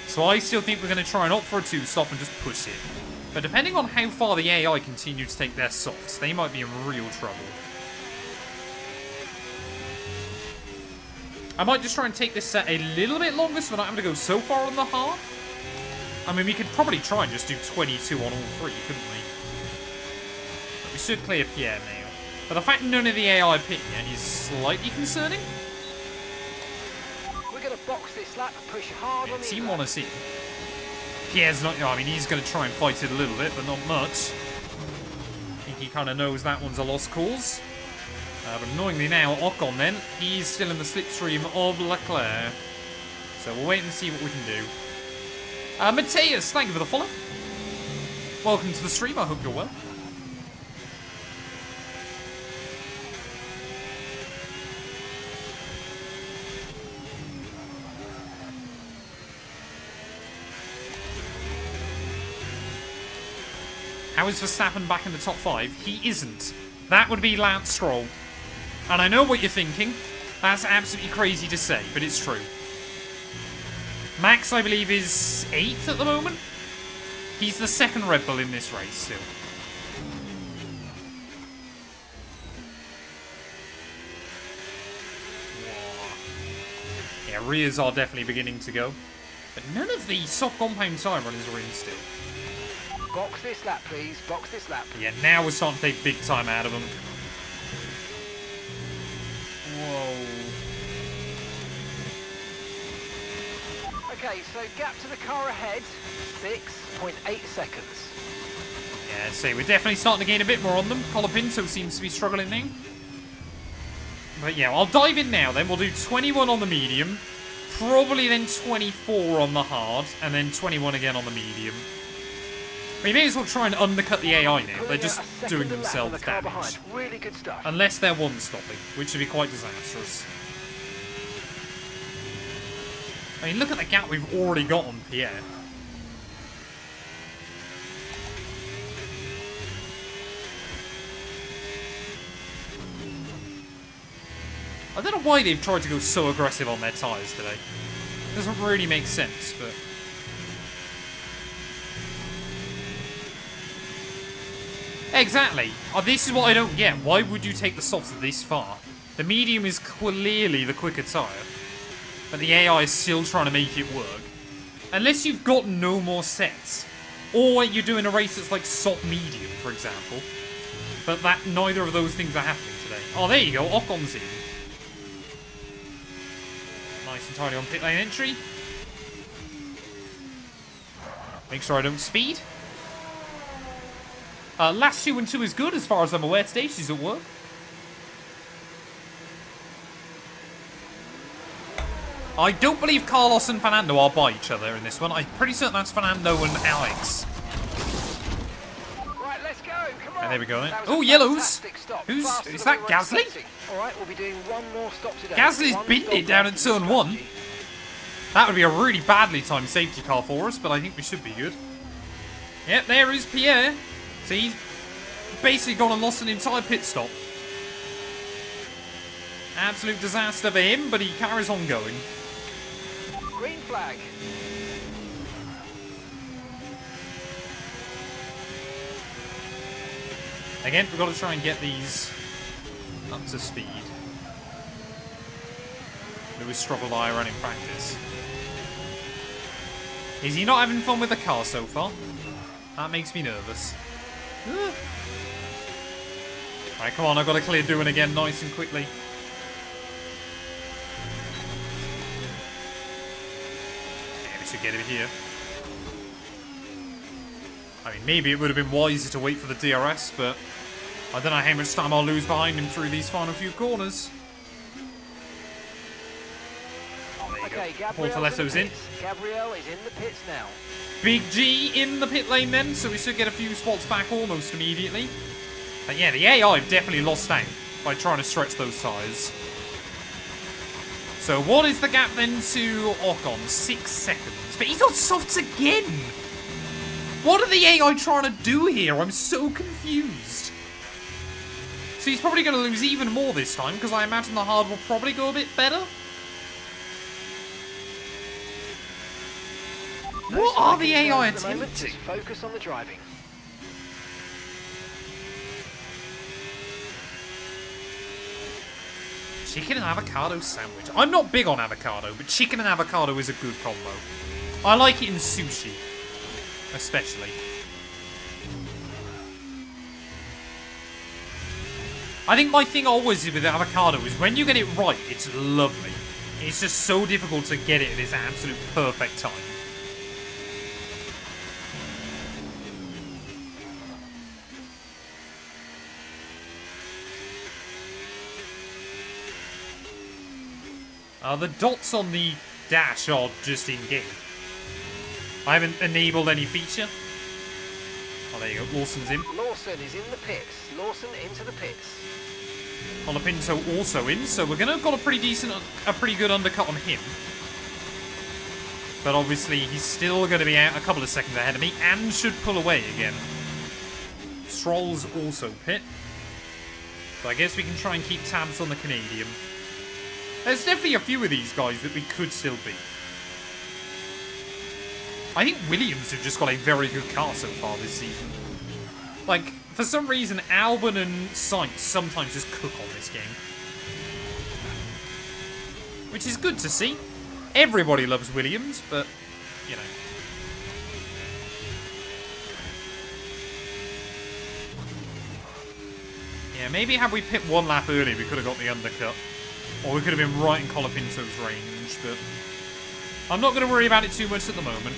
So I still think we're going to try and opt for a 2-stop and just push it. But depending on how far the AI continue to take their softs, they might be in real trouble. I might just try and take this set a little bit longer so we're not having to go so far on the hard. I mean, we could probably try and just do 22 on all three, couldn't we? But we should clear Pierre now. But the fact none of the AI pit yet is slightly concerning. We're going to box this lap and push hard on the Team inlet. want to see. Pierre's not, I mean, he's going to try and fight it a little bit, but not much. I think he kind of knows that one's a lost cause. But annoyingly now, Ocon then, he's still in the slipstream of Leclerc. So we'll wait and see what we can do. Mateus, thank you for the follow. Welcome to the stream, I hope you're well. How is Verstappen back in the top 5? He isn't. That would be Lance Stroll. And I know what you're thinking. That's absolutely crazy to say, but it's true. Max, I believe, is 8th at the moment. He's the second Red Bull in this race still. Yeah, rears are definitely beginning to go. But none of the soft compound tyre runners are in still. Box this lap, please. Box this lap. Yeah, now we're starting to take big time out of them. Whoa. Okay, so gap to the car ahead, 6.8 seconds. Yeah, so we're definitely starting to gain a bit more on them. Colapinto seems to be struggling now. But yeah, I'll dive in now then. We'll do 21 on the medium, probably then 24 on the hard, and then 21 again on the medium. We may as well try and undercut the AI now. They're just doing themselves damage. Really good stuff. Unless they're one-stopping, which would be quite disastrous. I mean, look at the gap we've already got on Pierre. I don't know why they've tried to go so aggressive on their tyres today. Doesn't really make sense, but... Exactly. This is what I don't get. Why would you take the softs this far? The medium is clearly the quicker tyre. But the AI is still trying to make it work. Unless you've got no more sets. Or you're doing a race that's like soft medium, for example. But that neither of those things are happening today. Oh, there you go. Ocon's in. Nice and tidy on pit lane entry. Make sure I don't speed. Last 2 and 2 is good as far as I'm aware today. She's at work. I don't believe Carlos and Fernando are by each other in this one. I'm pretty certain that's Fernando and Alex. Right, let's go. Come on. And there we go then. That was Oh, a yellows. fantastic stop. Who's... Faster Is than that we were Gasly? expecting. All right, we'll be doing one more stop today. Gasly's One binned stop it down at left. turn 1. That would be a really badly timed safety car for us, but I think we should be good. Yep, there is Pierre. So he's basically gone and lost an entire pit stop. Absolute disaster for him, but he carries on going. Green flag. Again, we've got to try and get these up to speed. Lewis struggled iron in practice. Is he not having fun with the car so far? That makes me nervous. Alright, come on, I've got to clear doing again nice and quickly. Yeah, we should get it here. I mean, maybe it would have been wiser to wait for the DRS, but I don't know how much time I'll lose behind him through these final few corners. Okay, Gabriel's in. Gabriel is in the pits now. Big G in the pit lane then, so we should get a few spots back almost immediately. But yeah, the AI have definitely lost out by trying to stretch those tyres. So what is the gap then to Ocon? 6 seconds. But he's on softs again! What are the AI trying to do here? I'm so confused. So he's probably going to lose even more this time, because I imagine the hard will probably go a bit better. What are the AI attempting? Focus on the driving. Chicken and avocado sandwich. I'm not big on avocado, but chicken and avocado is a good combo. I like it in sushi, especially. I think my thing always with avocado is when you get it right, it's lovely. It's just so difficult to get it at its absolute perfect time. The dots on the dash are just in-game. I haven't enabled any feature. Oh, there you go. Lawson's in. Lawson is in the pits. Lawson into the pits. Colapinto also in, so we're gonna have got a pretty good undercut on him. But obviously, he's still going to be out a couple of seconds ahead of me and should pull away again. Stroll's also pit. So I guess we can try and keep tabs on the Canadian. There's definitely a few of these guys that we could still beat. I think Williams have just got a very good car so far this season. Like, for some reason, Albon and Sainz sometimes just cook on this game. Which is good to see. Everybody loves Williams, but, you know. Yeah, maybe had we pit one lap early, we could have got the undercut. Or we could have been right in Colapinto's range, but I'm not going to worry about it too much at the moment.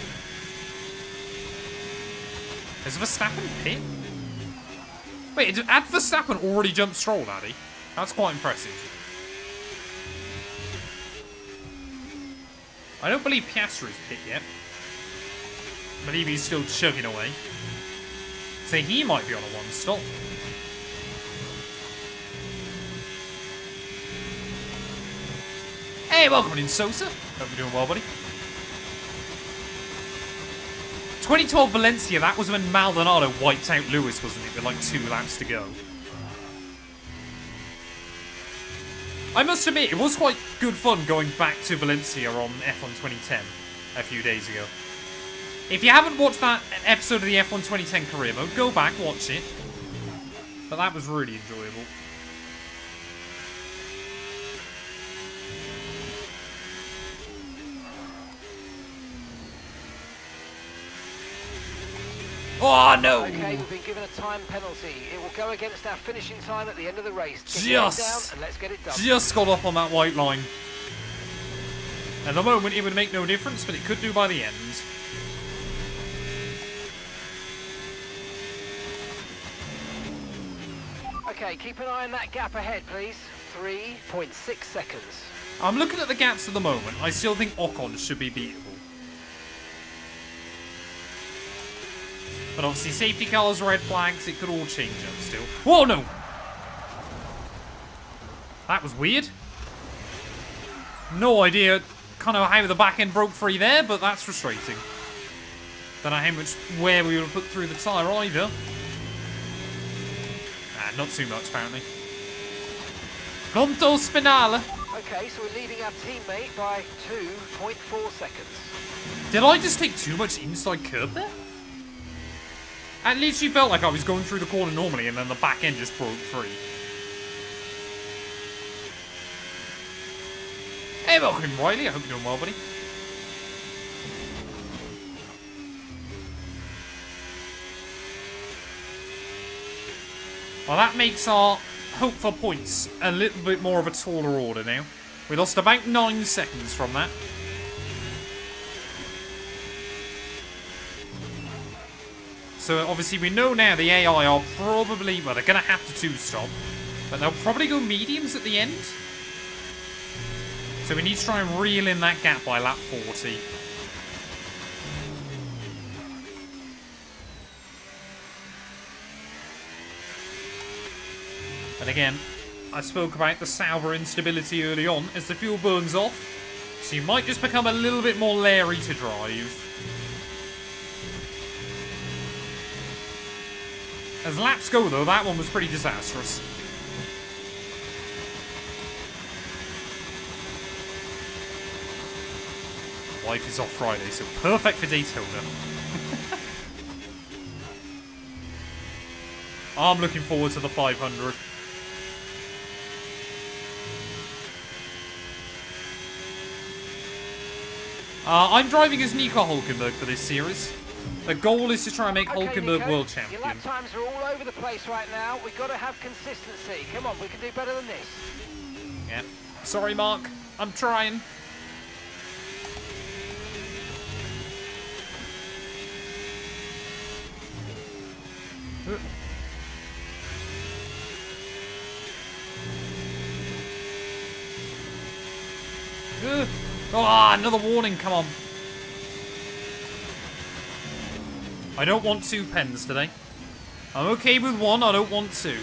Is Verstappen pit? Wait, had Verstappen already jumped Stroll, had he? That's quite impressive. I don't believe Piastri's pit yet. I believe he's still chugging away. So he might be on a one stop. Hey, welcome in, Sosa. Hope you're doing well, buddy. 2012 Valencia, that was when Maldonado wiped out Lewis, wasn't it? With like 2 laps to go. I must admit, it was quite good fun going back to Valencia on F1 2010 a few days ago. If you haven't watched that episode of the F1 2010 career mode, go back, watch it. But that was really enjoyable. Oh, no! Okay, we've been given a time penalty. It will go against our finishing time at the end of the race. Get Just down and let's get it done. Just got up on that white line. At the moment, it would make no difference, but it could do by the end. Okay, keep an eye on that gap ahead, please. 3.6 seconds. I'm looking at the gaps at the moment. I still think Ocon should be beatable. But obviously, safety cars, red flags, it could all change up still. Whoa, no! That was weird. No idea kind of how the back end broke free there, but that's frustrating. Don't know how much wear we would have put through the tyre either. Not too much, apparently. Conto Spinale. Okay, so we're leading our teammate by 2.4 seconds. Did I just take too much inside curb there? It literally felt like I was going through the corner normally and then the back end just broke free. Hey, welcome, Riley. I hope you're doing well, buddy. Well, that makes our hope for points a little bit more of a taller order now. We lost about 9 seconds from that. So obviously we know now the AI are probably, well, they're going to have to 2-stop. But they'll probably go mediums at the end. So we need to try and reel in that gap by lap 40. And again, I spoke about the Sauber instability early on as the fuel burns off. So you might just become a little bit more leery to drive. As laps go, though, that one was pretty disastrous. Life is off Friday, so perfect for Daytona. I'm looking forward to the 500. I'm driving as Nico Hulkenberg for this series. The goal is to try and make Hulkenberg Nico, world your champion. lap times are all over the place right now. We've got to have consistency. Come on, we can do better than this. Yeah. Sorry, Mark. I'm trying. Oh, another warning, come on. I don't want 2 pens today. I'm okay with 1, I don't want 2.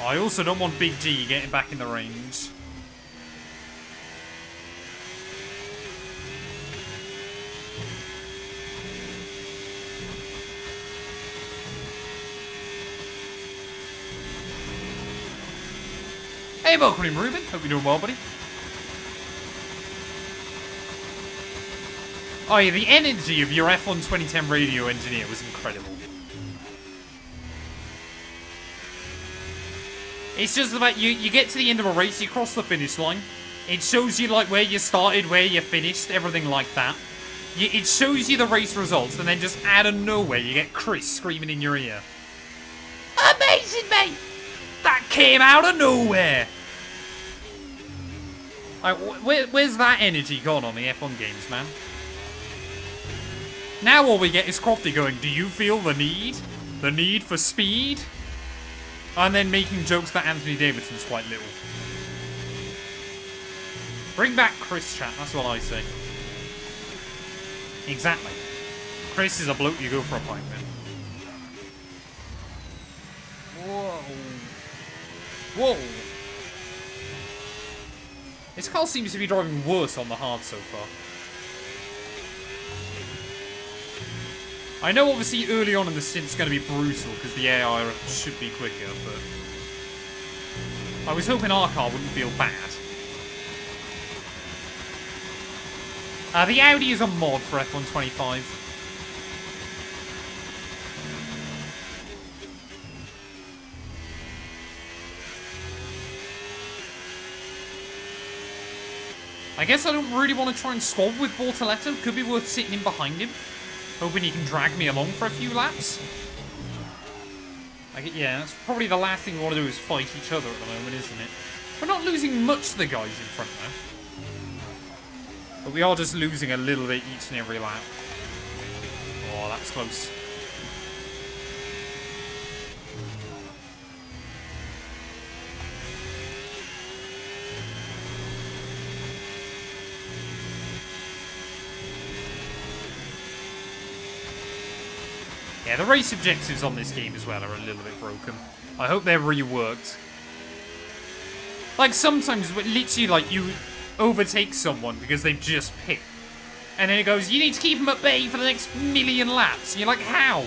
I also don't want Big G getting back in the range. Hey, welcome in, Ruben. Hope you're doing well, buddy. Oh yeah, the energy of your F1 2010 radio engineer was incredible. It's just about you get to the end of a race, you cross the finish line. It shows you like where you started, where you finished, everything like that. It shows you the race results, and then just out of nowhere you get Chris screaming in your ear. Amazing, mate! That came out of nowhere! Like, where's that energy gone on the F1 games, man? Now all we get is Crofty going, do you feel the need? The need for speed? And then making jokes that Anthony Davidson's quite little. Bring back Chris, chat, that's what I say. Exactly. Chris is a bloke you go for a pint with. Whoa. Whoa. This car seems to be driving worse on the hard so far. I know obviously early on in the stint's going to be brutal because the AI should be quicker, but I was hoping our car wouldn't feel bad. The Audi is a mod for F1 25. I guess I don't really want to try and squab with Bortoletto. Could be worth sitting in behind him. Hoping he can drag me along for a few laps. Yeah, that's probably the last thing we want to do is fight each other at the moment, isn't it? We're not losing much to the guys in front now. But we are just losing a little bit each and every lap. Oh, that's close. Yeah, the race objectives on this game as well are a little bit broken. I hope they're reworked. Like, sometimes, literally, like, you overtake someone because they've just pit. And then it goes, you need to keep them at bay for the next million laps. And you're like, how?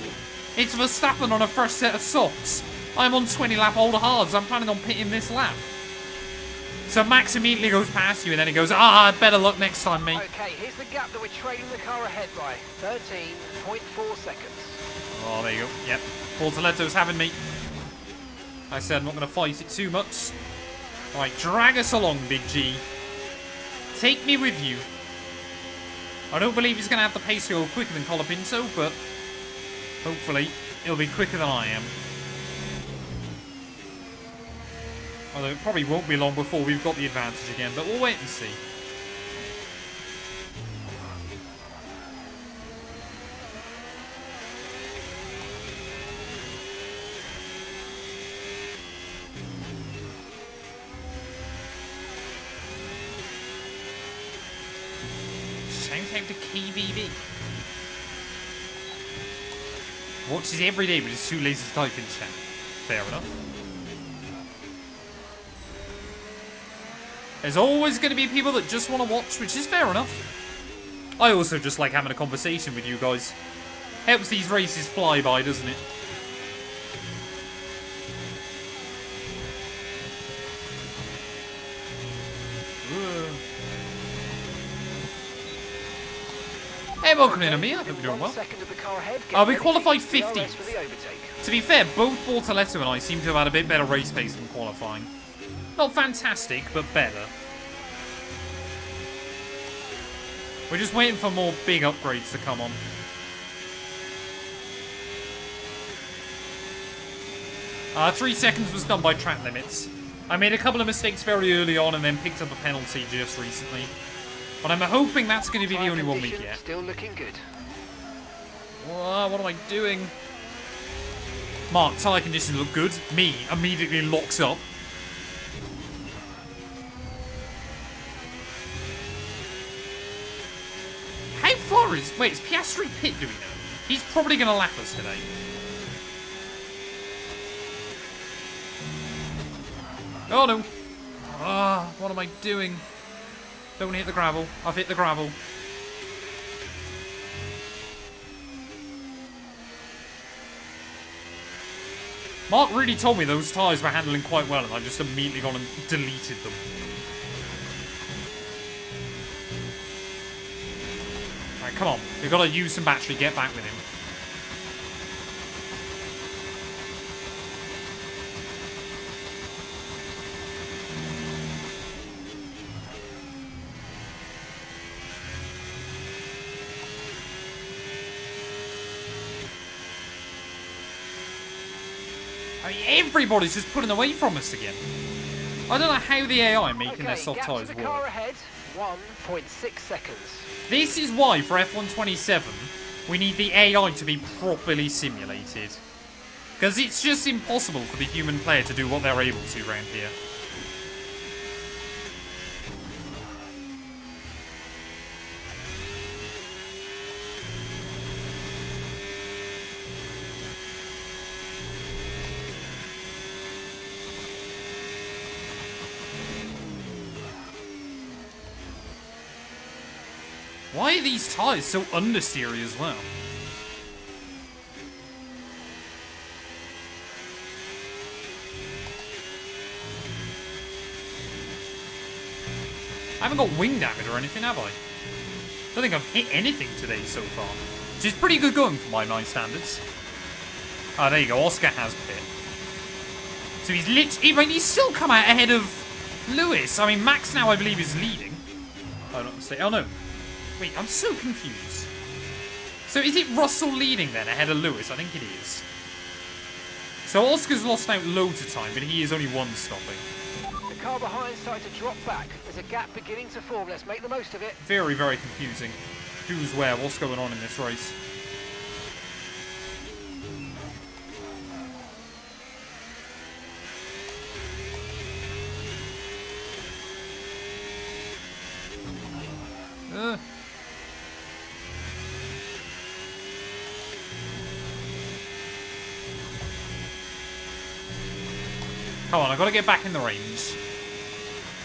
It's Verstappen on a fresh set of softs. I'm on 20 lap older hards. I'm planning on pitting this lap. So Max immediately goes past you and then he goes, better luck next time, mate. Okay, here's the gap that we're trailing the car ahead by. 13.4 seconds. Oh, there you go. Yep. Bortoletto's having me. I said I'm not going to fight it too much. Alright, drag us along, Big G. Take me with you. I don't believe he's going to have the pace to go quicker than Colapinto, but hopefully it'll be quicker than I am. Although it probably won't be long before we've got the advantage again, but we'll wait and see. Shout out to KVB. Watches every day, but is too lazy to type in chat. Fair enough. There's always going to be people that just want to watch, which is fair enough. I also just like having a conversation with you guys. Helps these races fly by, doesn't it? Hey, welcome in, Amir. Hope you're doing well. We qualified 15th. To be fair, both Bortoletto and I seem to have had a bit better race pace than qualifying. Not fantastic, but better. We're just waiting for more big upgrades to come on. 3 seconds was done by track limits. I made a couple of mistakes very early on and then picked up a penalty just recently. But I'm hoping that's going to be the only one we get. Still looking good. Whoa, what am I doing? Mark, tyre conditions look good. Me immediately locks up. How far is... Wait, is Piastri pit, do we know? He's probably going to lap us today. Oh no! Ah, what am I doing? Don't hit the gravel. I've hit the gravel. Mark really told me those tyres were handling quite well and I just immediately gone and deleted them. Alright, come on. We've got to use some battery, get back with him. I mean, everybody's just putting away from us again. I don't know how the AI are making their soft tyres work. Car ahead, 1.6 seconds. This is why, for F127, we need the AI to be properly simulated. Because it's just impossible for the human player to do what they're able to around here. Why are these tyres so understeery as well? I haven't got wing damage or anything, have I? Don't think I've hit anything today so far. Which is pretty good going for my standards. Ah, there you go. Oscar has pit. So he's literally... I mean, he's still come out ahead of Lewis. I mean, Max now, I believe, is leading. Oh, not mistake. Oh, no. Wait, I'm so confused. So is it Russell leading then ahead of Lewis? I think it is. So Oscar's lost out loads of time, but he is only one stopping. The car behind started to drop back. There's a gap beginning to form. Let's make the most of it. Very, very confusing. Who's where? What's going on in this race? Come on, I've got to get back in the range.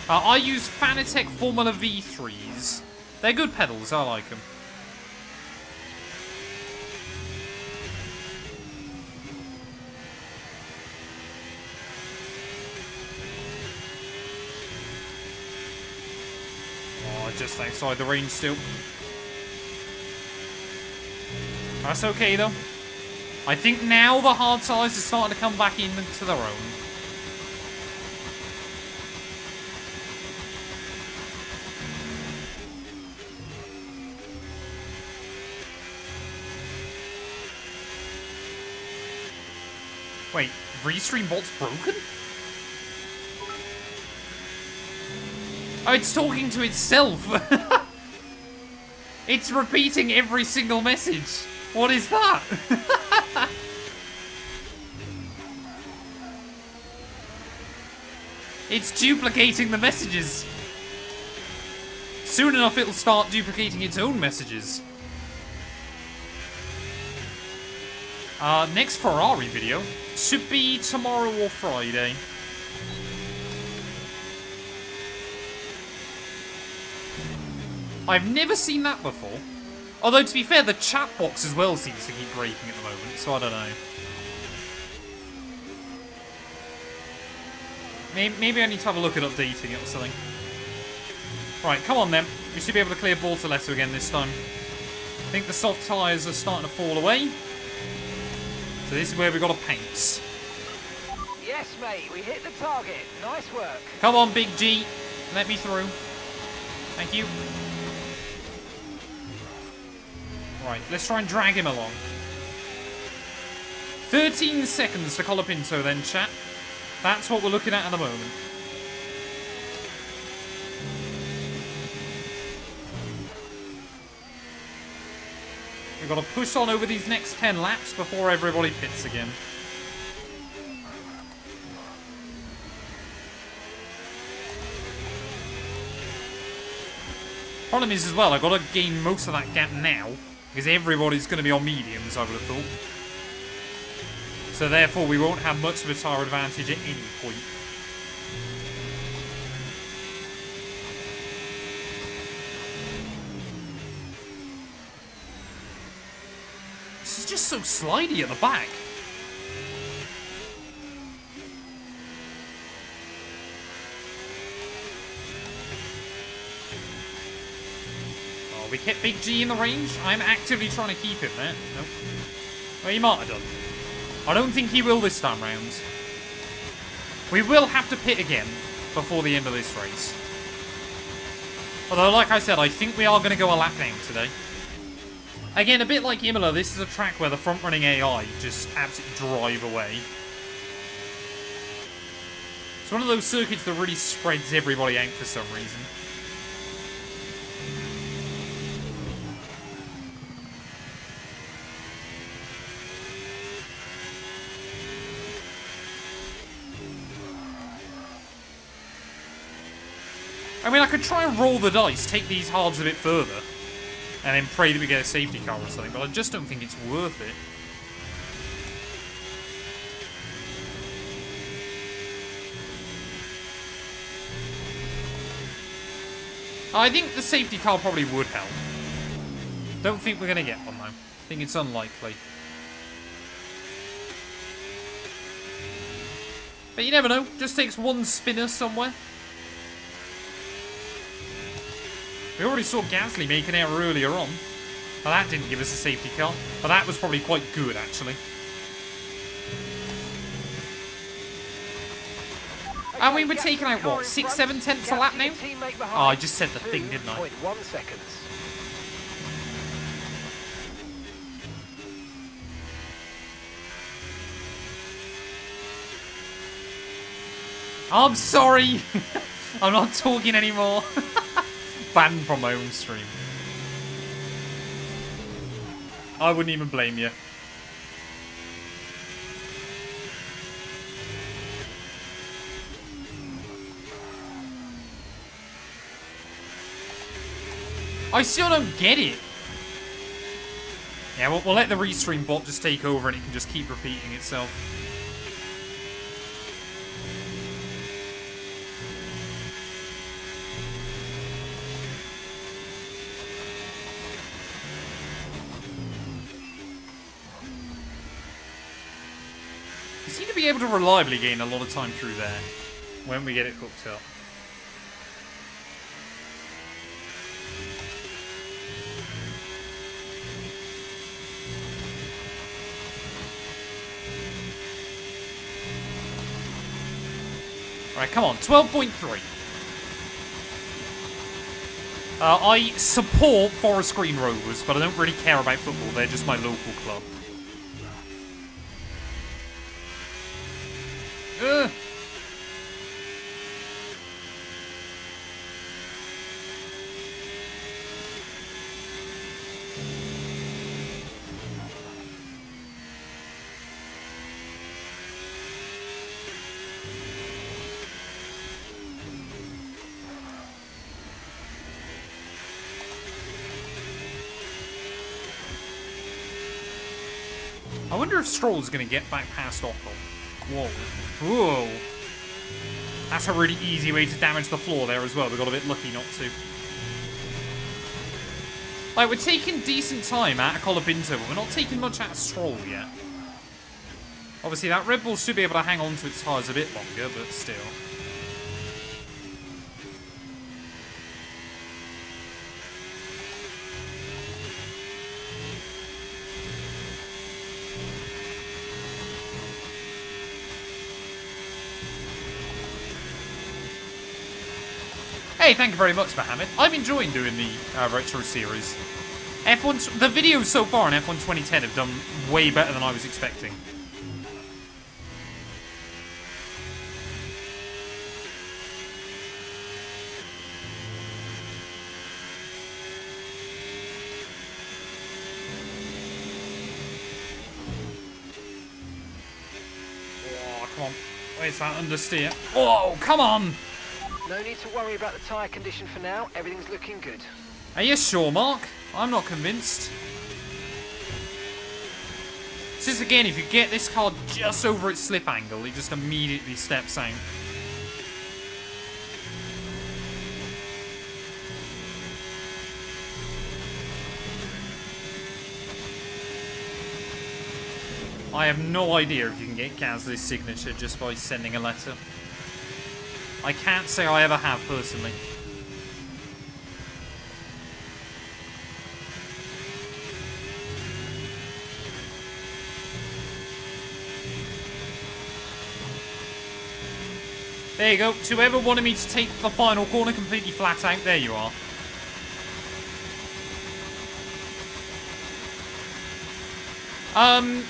I use Fanatec Formula V3s. They're good pedals, I like them. Oh, just outside the range still. That's okay though. I think now the hard tyres are starting to come back into their own. Wait, Restream bot's broken? Oh, it's talking to itself. It's repeating every single message. What is that? It's duplicating the messages. Soon enough, it'll start duplicating its own messages. Next Ferrari video should be tomorrow or Friday. I've never seen that before. Although, to be fair, the chat box as well seems to keep breaking at the moment, so I don't know. Maybe I need to have a look at updating it or something. Right, come on then. We should be able to clear Bortoleto again this time. I think the soft tyres are starting to fall away. So this is where we've got to paint. Yes, mate, we hit the target. Nice work. Come on, Big G. Let me through. Thank you. Right, let's try and drag him along. 13 seconds to Colapinto then, chat. That's what we're looking at the moment. We've got to push on over these next 10 laps before everybody pits again. Problem is as well, I've got to gain most of that gap now, because everybody's going to be on mediums, I would have thought. So therefore we won't have much of a tyre advantage at any point. This is just so slidey at the back. Oh, we kept Big G in the range. I'm actively trying to keep him there. Nope. Well, he might have done. I don't think he will this time round. We will have to pit again before the end of this race. Although, like I said, I think we are going to go a lap down today. Again, a bit like Imola, this is a track where the front-running AI just absolutely drive away. It's one of those circuits that really spreads everybody out for some reason. I mean, I could try and roll the dice, take these hards a bit further, and then pray that we get a safety car or something, but I just don't think it's worth it. I think the safety car probably would help. Don't think we're going to get one, though. I think it's unlikely. But you never know. Just takes one spinner somewhere. We already saw Gasly make an error earlier on. Well, that didn't give us a safety car. But that was probably quite good, actually. And we were taking out, what, 6, 7 tenths a lap now? Oh, I just said the thing, didn't I? 2.1 seconds. I'm sorry. I'm not talking anymore. Banned from my own stream. I wouldn't even blame you. I still don't get it. Yeah, we'll let the restream bot just take over and it can just keep repeating itself. We seem to be able to reliably gain a lot of time through there when we get it hooked up. Alright, come on, 12.3. I support Forest Green Rovers, but I don't really care about football. They're just my local club. Ugh. I wonder if Stroll's going to get back past Ocon. Whoa. Whoa. That's a really easy way to damage the floor there as well. We got a bit lucky not to. Like, we're taking decent time out of Colapinto, but we're not taking much out of Stroll yet. Obviously, that Red Bull should be able to hang on to its tyres a bit longer, but still. Hey, thank you very much, Mohammed. I'm enjoying doing the retro series. The videos so far on F1 2010 have done way better than I was expecting. Where's that understeer? Whoa, come on! No need to worry about the tyre condition for now. Everything's looking good. Are you sure, Mark? I'm not convinced. It's just, again, if you get this car just over its slip angle, it just immediately steps out. I have no idea if you can get Gasly's signature just by sending a letter. I can't say I ever have, personally. There you go. Whoever wanted me to take the final corner completely flat out, there you are.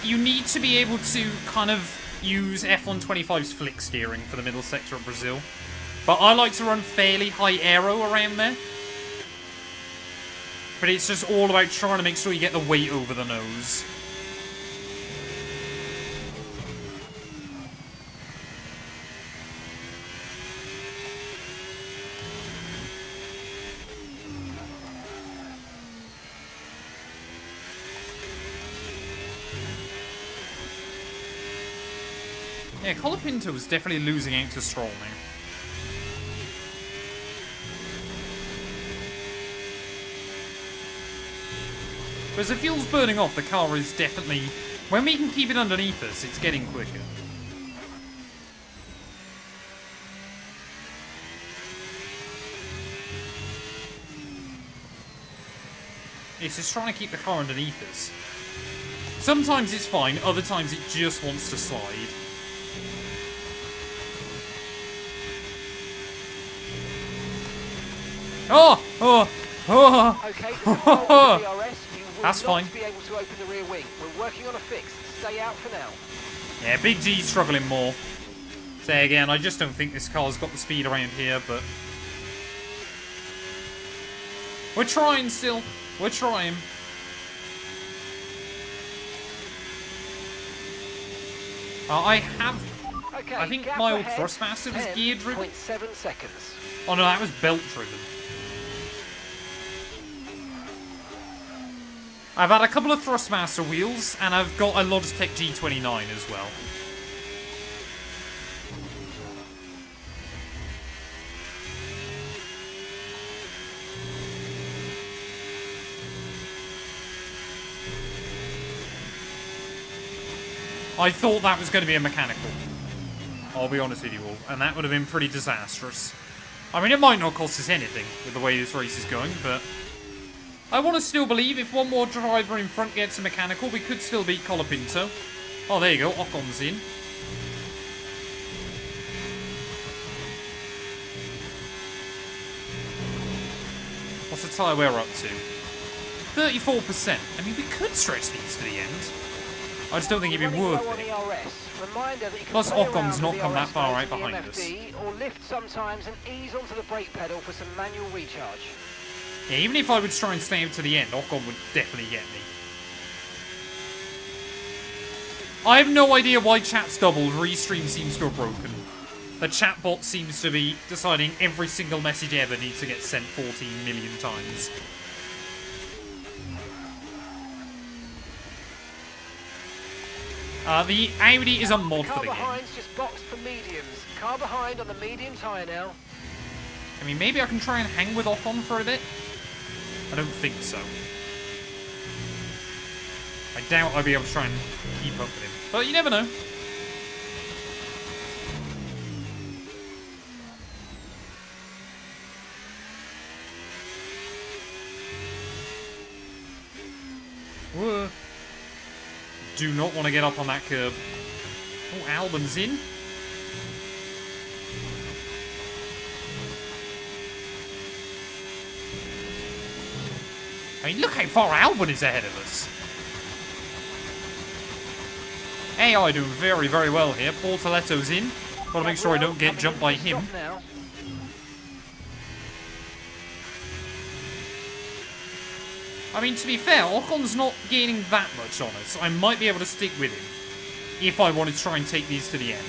You need to be able to kind of use F125's flick steering for the middle sector of Brazil. But I like to run fairly high aero around there. But it's just all about trying to make sure you get the weight over the nose. Yeah, Colapinto is definitely losing out to Stroll now. But as the fuel's burning off, the car is definitely... When we can keep it underneath us, it's getting quicker. It's just trying to keep the car underneath us. Sometimes it's fine, other times it just wants to slide. Oh! Oh! Oh! Okay, there's a fault with the DRS. You will That's not fine. be able to open the rear wing. We're working on a fix. Stay out for now. Yeah, Big G's struggling more. Say again, I just don't think this car's got the speed around here, but... We're trying still. We're trying. I have... Okay, I think gap my old ahead, Thrustmaster was gear driven. 10.7 seconds. Oh no, that was belt driven. I've had a couple of Thrustmaster wheels, and I've got a Logitech G29 as well. I thought that was going to be a mechanical. I'll be honest with you all. And that would have been pretty disastrous. I mean, it might not cost us anything with the way this race is going, but... I want to still believe if one more driver in front gets a mechanical, we could still beat Colapinto. Oh, there you go. Ocon's in. What's the tyre we're up to? 34%. I mean, we could stretch these to the end. I just don't think it'd be worth it. Plus, Ocon's not come that far out behind us. Or lift sometimes and ease onto the brake pedal for some manual recharge. Yeah, even if I would try and stay up to the end, Ocon would definitely get me. I have no idea why chat's doubled. Restream seems to have broken. The chatbot seems to be deciding every single message ever needs to get sent 14 million times. The Audi is a mod for the game. Car behind's just boxed for mediums. Car behind on the medium tyre now. I mean, maybe I can try and hang with Ocon for a bit. I don't think so. I doubt I'll be able to try and keep up with him. But you never know. Whoa. Do not want to get up on that curb. Oh, Albon's in. I mean, look how far Albon is ahead of us. AI doing very, very well here. Bortoletto's in. Got to make sure I don't get jumped by him. I mean, to be fair, Ocon's not gaining that much on us. I might be able to stick with him if I wanted to try and take these to the end.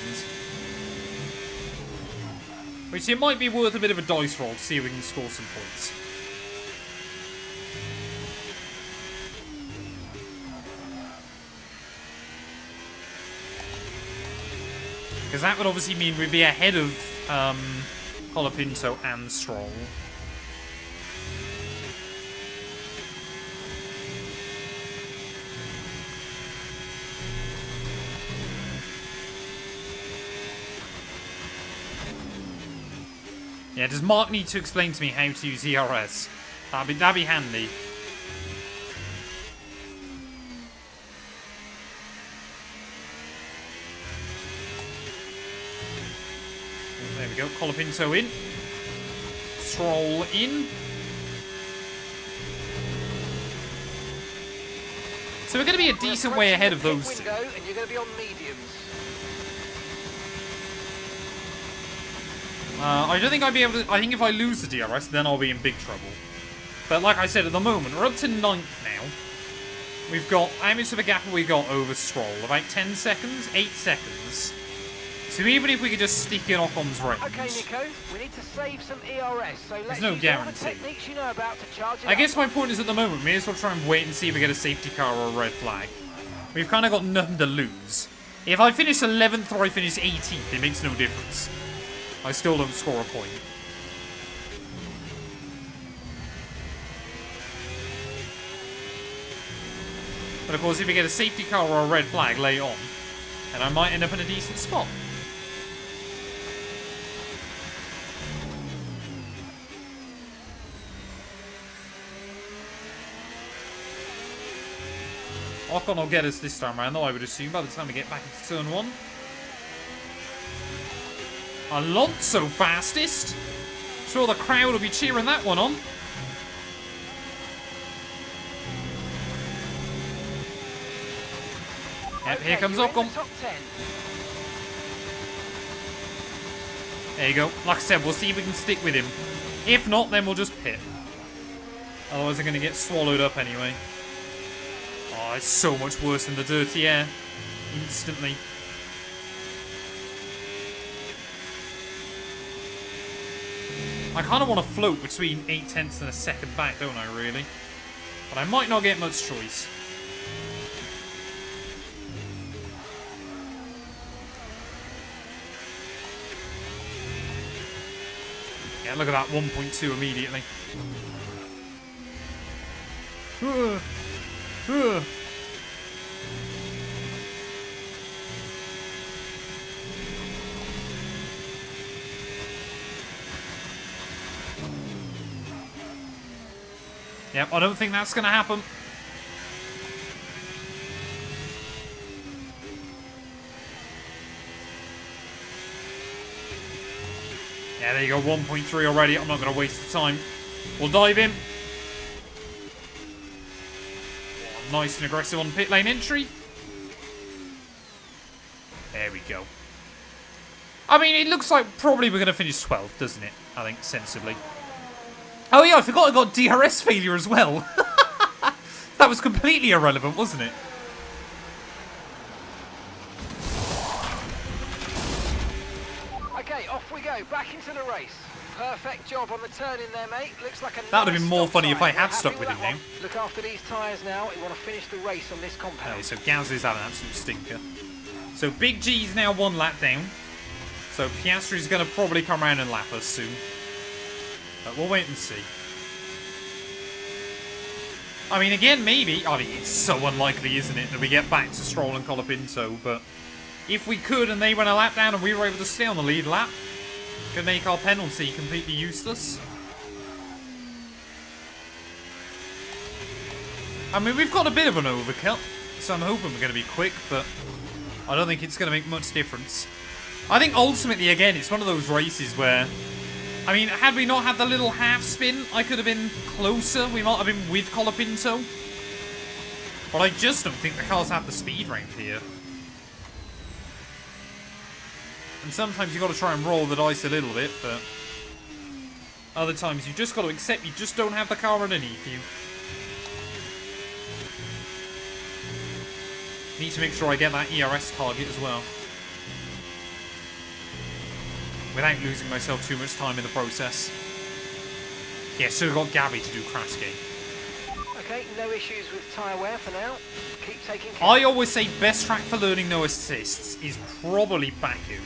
Which it might be worth a bit of a dice roll to see if we can score some points. Because that would obviously mean we'd be ahead of Colapinto and Stroll. Yeah, does Mark need to explain to me how to use ERS? That'd be handy. There we go, Colapinto in. Stroll in. So we're going to be a decent way ahead of those two. And you're going to be on mediums. I don't think I'd be able to... I think if I lose the DRS, then I'll be in big trouble. But like I said, at the moment, we're up to 9th now. We've got... How much of a gap have we got over Stroll? About 10 seconds? 8 seconds. So even if we could just stick in Ocon's range... Okay, Nico, we need to save some ERS, so let's no use guarantee. all the techniques you know about to charge it I guess up. my point is, at the moment, we may as well try and wait and see if we get a safety car or a red flag. We've kind of got nothing to lose. If I finish 11th or I finish 18th, it makes no difference. I still don't score a point. But of course, if we get a safety car or a red flag late on, then I might end up in a decent spot. Ocon will get us this time around, though, I would assume, by the time we get back into turn 1. Alonso fastest. Sure, the crowd will be cheering that one on. Yep, here comes Ocon. There you go. Like I said, we'll see if we can stick with him. If not, then we'll just pit. Otherwise, they're going to get swallowed up anyway. Oh, it's so much worse than the dirty air. Instantly. I kind of want to float between 8 tenths and a second back, don't I, really? But I might not get much choice. Yeah, look at that, 1.2 immediately. Yep, I don't think that's going to happen. Yeah, there you go, 1.3 already. I'm not going to waste the time. We'll dive in. Nice and aggressive on pit lane entry. There we go. I mean, it looks like probably we're going to finish 12th, doesn't it? I think, sensibly. Oh yeah, I forgot I got DRS failure as well. That was completely irrelevant, wasn't it? Okay, off we go, back into the race. Perfect job on the turn in there, mate. Looks like a That would have nice been more stop funny if time. I had We're stuck happy with him that now. one. Look after these tyres now. We want to finish the race on this compound. Okay, so Gaz is having an absolute stinker. So Big G's now 1 lap down. So Piastri's going to probably come around and lap us soon. But we'll wait and see. I mean, again, maybe... I mean, it's so unlikely, isn't it, that we get back to Stroll and Colapinto, but if we could and they went a lap down and we were able to stay on the lead lap, could make our penalty completely useless. I mean, we've got a bit of an overcut, so I'm hoping we're going to be quick, but I don't think it's going to make much difference. I think ultimately, again, it's one of those races where... I mean, had we not had the little half spin, I could have been closer. We might have been with Colapinto. But I just don't think the cars have the speed round here. And sometimes you've got to try and roll the dice a little bit, but other times you've just got to accept you just don't have the car underneath you. Need to make sure I get that ERS target as well. without losing myself too much time in the process. Yeah, should have got Gabby to do Crash Game. Okay, no issues with tyre wear for now. Keep taking care. I always say best track for learning no assists is probably Baku.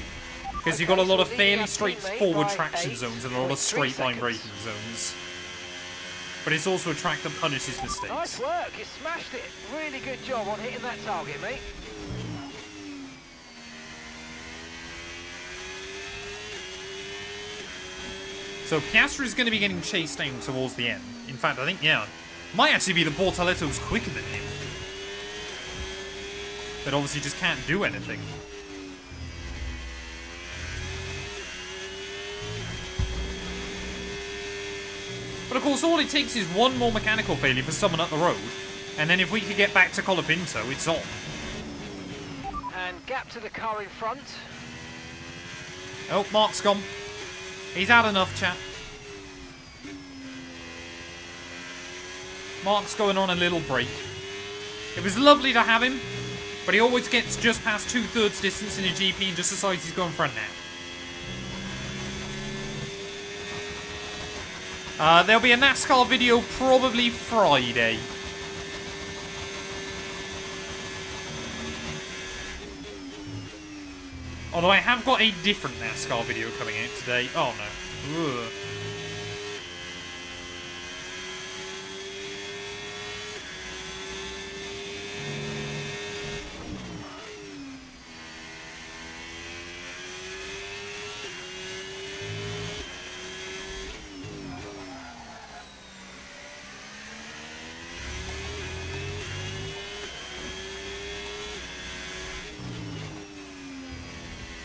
Because you've got a lot of fairly straightforward traction zones and a lot of straight line braking zones. But it's also a track that punishes mistakes. Nice work, you smashed it. Really good job on hitting that target, mate. So Piastri is going to be getting chased down towards the end. In fact, I think, yeah, might actually be the Bortoletto's quicker than him. But obviously just can't do anything. But of course, all it takes is one more mechanical failure for someone up the road. And then if we could get back to Colapinto, it's on. And gap to the car in front. Oh, Mark's gone. He's had enough, chat. Mark's going on a little break. It was lovely to have him, but he always gets just past 2/3 distance in a GP and just decides he's going for a nap. There'll be a NASCAR video probably Friday. Although I have got a different NASCAR video coming out today. Oh no. Ugh.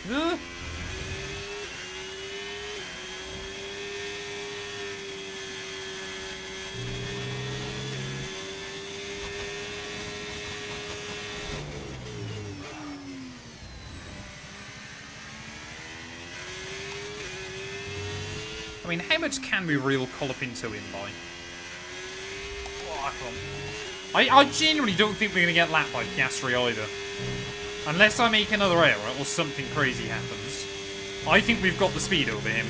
Ugh. I mean, how much can we reel Colapinto in by? Oh, I genuinely don't think we're going to get lapped by Piastri either. Unless I make another error or something crazy happens. I think we've got the speed over him.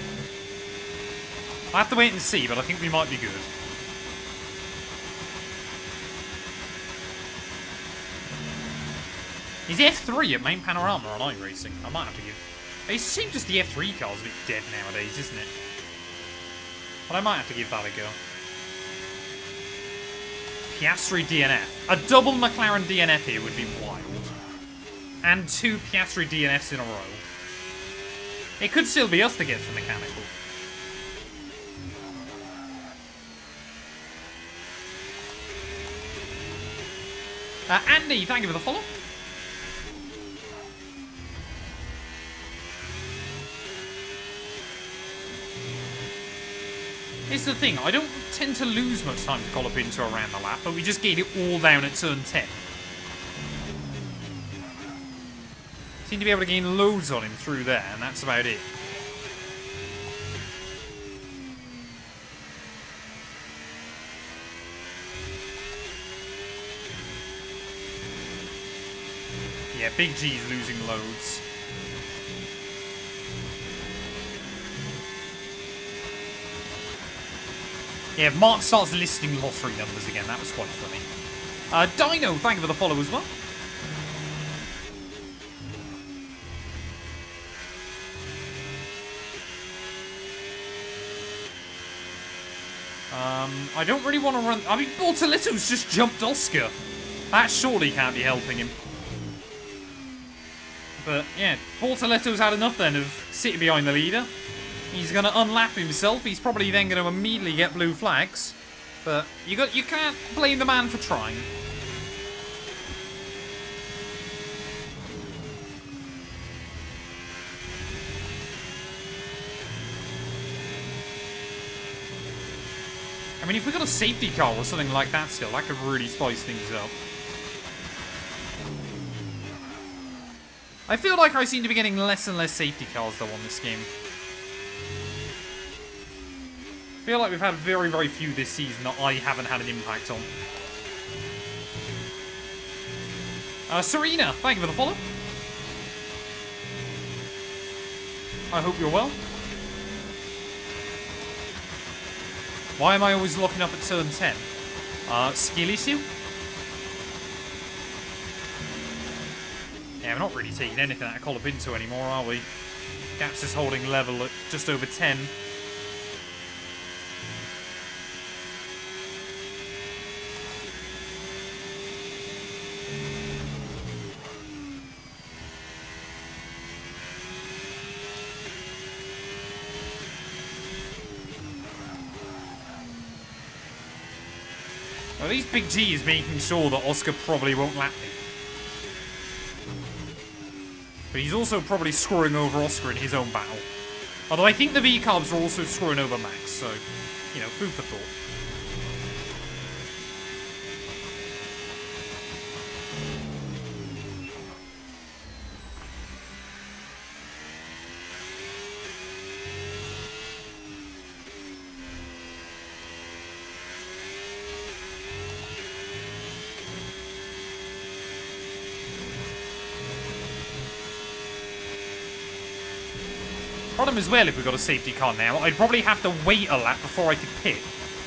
I have to wait and see, but I think we might be good. He's F3 at Main Panorama on iRacing. I might have to give... It seems just the F3 car's a bit dead nowadays, isn't it? But I might have to give that a go. Piastri DNF. A double McLaren DNF here would be wild. And 2 Piastri DNFs in a row. It could still be us that gets the mechanical. Andy, thank you for the follow. Here's the thing, I don't tend to lose much time to Colapinto around the lap, but we just get it all down at turn 10. Seem to be able to gain loads on him through there, and that's about it. Yeah, Big G's losing loads. Yeah, if Mark starts listing lottery numbers again, that was quite funny. Dino, thank you for the follow as well. I don't really want to run... I mean, Bortoletto's just jumped Oscar. That surely can't be helping him. But, yeah, Bortoletto's had enough then of sitting behind the leader. He's going to unlap himself. He's probably then going to immediately get blue flags. But you can't blame the man for trying. I mean, if we got a safety car or something like that still, that could really spice things up. I feel like I seem to be getting less and less safety cars, though, on this game. I feel like we've had very, very few this season that I haven't had an impact on. Serena, thank you for the follow. I hope you're well. Why am I always locking up at turn 10? Skill issue? Yeah, we're not really taking anything out of Colapinto anymore, are we? Gaps is holding level at just over 10. Well, at least Big G is making sure that Oscar probably won't lap me. But he's also probably screwing over Oscar in his own battle. Although I think the V-Carbs are also screwing over Max, so, you know, food for thought. Problem as well, if we got a safety car now, I'd probably have to wait a lap before I could pit.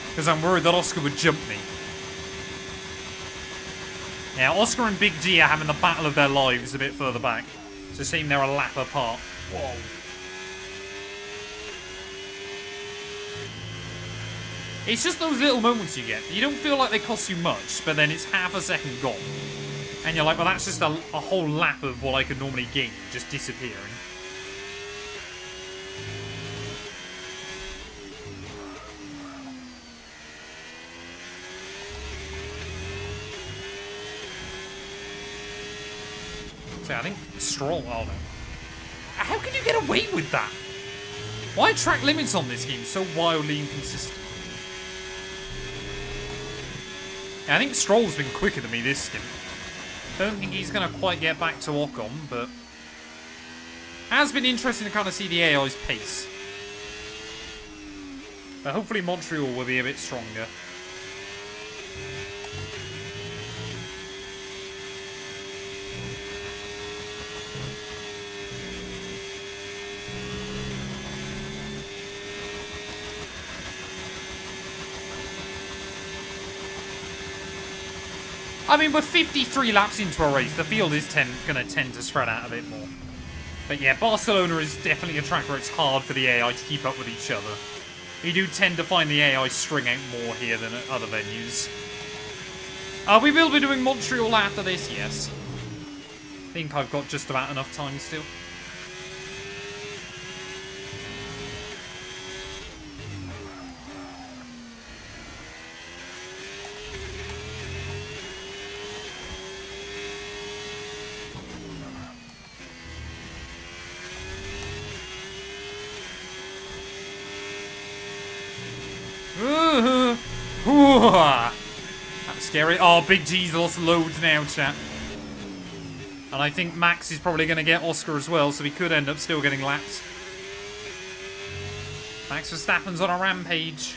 Because I'm worried that Oscar would jump me. Yeah, Oscar and Big G are having the battle of their lives a bit further back. It's a shame they're a lap apart. Whoa. It's just those little moments you get. You don't feel like they cost you much, but then it's half a second gone. And you're like, well, that's just a whole lap of what I could normally gain just disappearing. I think Stroll, oh no. How can you get away with that? Why are track limits on this game so wildly inconsistent? Yeah, I think Stroll's been quicker than me this stint. Don't think he's going to quite get back to Ocon, but has been interesting to kind of see the AI's pace. But hopefully Montreal will be a bit stronger. I mean, we're 53 laps into a race. The field is going to tend to spread out a bit more. But yeah, Barcelona is definitely a track where it's hard for the AI to keep up with each other. You do tend to find the AI string out more here than at other venues. We will be doing Montreal after this, yes. I think I've got just about enough time still. That's scary. Oh, Big G's lost loads now, chat. And I think Max is probably going to get Oscar as well, so he could end up still getting lapped. Max Verstappen's on a rampage.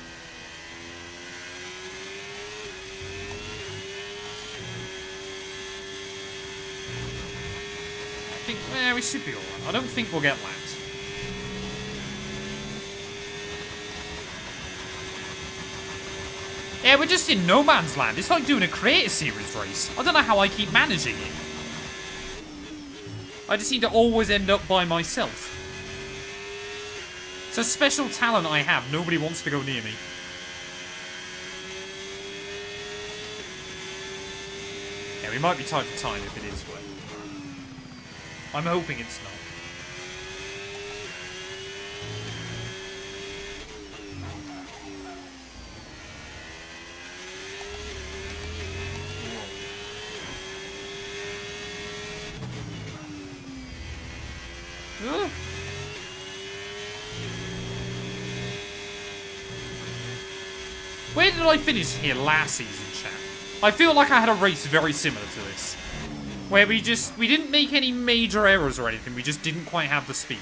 I think, well, we should be alright. I don't think we'll get lapped. Yeah, we're just in no man's land. It's like doing a Creator Series race. I don't know how I keep managing it. I just seem to always end up by myself. It's a special talent I have. Nobody wants to go near me. Yeah, we might be tied for time if it is, but I'm hoping it's not. Where did I finish here last season, chat? I feel like I had a race very similar to this. Where we didn't make any major errors or anything, we just didn't quite have the speed.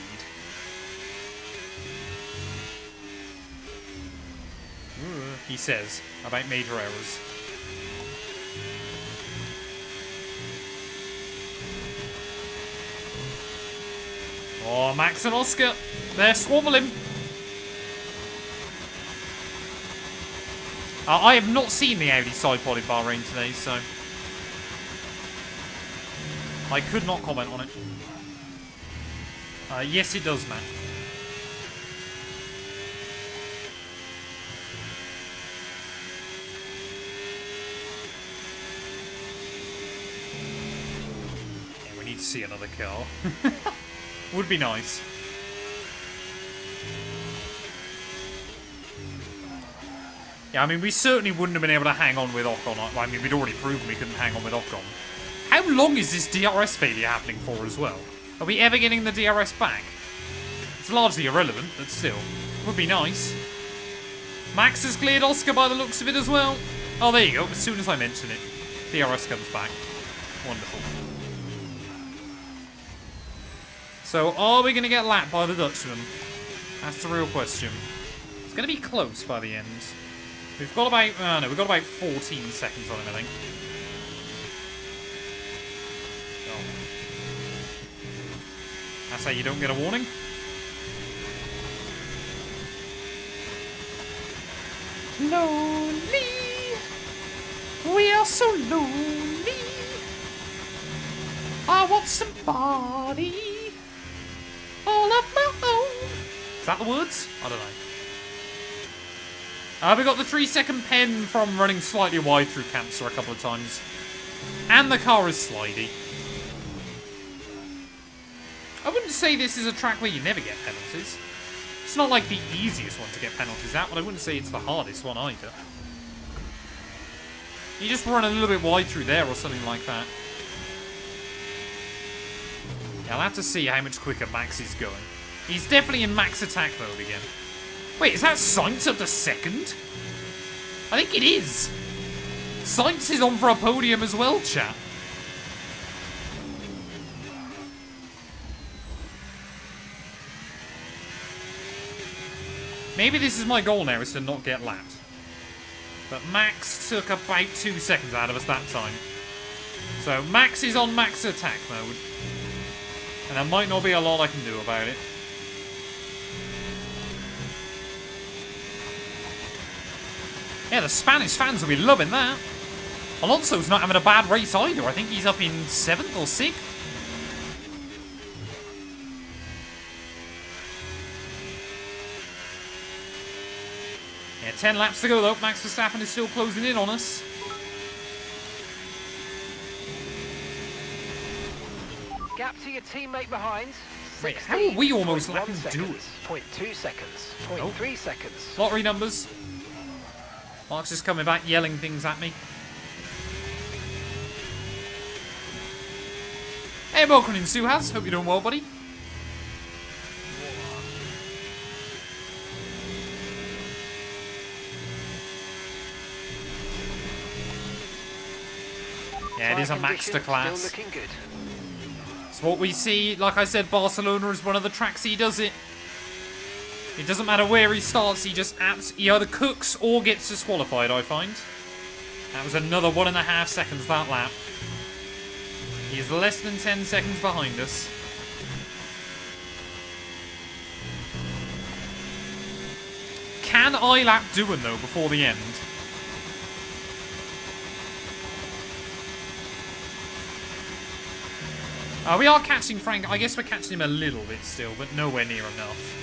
He says, about major errors. Oh, Max and Oscar. They're squabbling. I have not seen the Audi side pod in Bahrain today, so I could not comment on it. Yes, it does, Matt. Yeah, we need to see another car. Would be nice. Yeah, I mean, we certainly wouldn't have been able to hang on with Ocon. I mean, we'd already proven we couldn't hang on with Ocon. How long is this DRS failure happening for as well? Are we ever getting the DRS back? It's largely irrelevant, but still. Would be nice. Max has cleared Oscar by the looks of it as well. Oh, there you go. As soon as I mention it, DRS comes back. Wonderful. So, are we going to get lapped by the Dutchman? That's the real question. It's going to be close by the end. We've got about, no, we've got about 14 seconds on him, I think. Oh. That's how you don't get a warning. Lonely. We are so lonely. I want somebody all of my own. Is that the words? I don't know. We got the 3-second pen from running slightly wide through cancer a couple of times. And the car is slidey. I wouldn't say this is a track where you never get penalties. It's not like the easiest one to get penalties at, but I wouldn't say it's the hardest one either. You just run a little bit wide through there or something like that. Yeah, I'll have to see how much quicker Max is going. He's definitely in max attack mode again. Wait, is that Sainz up to second? I think it is. Sainz is on for a podium as well, chat. Maybe this is my goal now, is to not get lapped. But Max took about 2 seconds out of us that time. So Max is on max attack mode. And there might not be a lot I can do about it. Yeah, the Spanish fans will be loving that. Alonso's not having a bad race either. I think he's up in 7th or 6th. Yeah, 10 laps to go though. Max Verstappen is still closing in on us. Gap to your teammate behind. Wait, how are we almost lapping Dewey? 0.2 seconds. 0.3 seconds. Lottery numbers. Mark's just coming back yelling things at me. Hey, welcome in, Suhas. Hope you're doing well, buddy. Yeah, it is a masterclass. Still looking good. It's what we see. Like I said, Barcelona is one of the tracks he does it. It doesn't matter where he starts, he either cooks or gets disqualified, I find. That was another 1.5 seconds that lap. He's less than 10 seconds behind us. Can I lap Doohan though before the end? We are catching Frank. I guess we're catching him a little bit still, but nowhere near enough.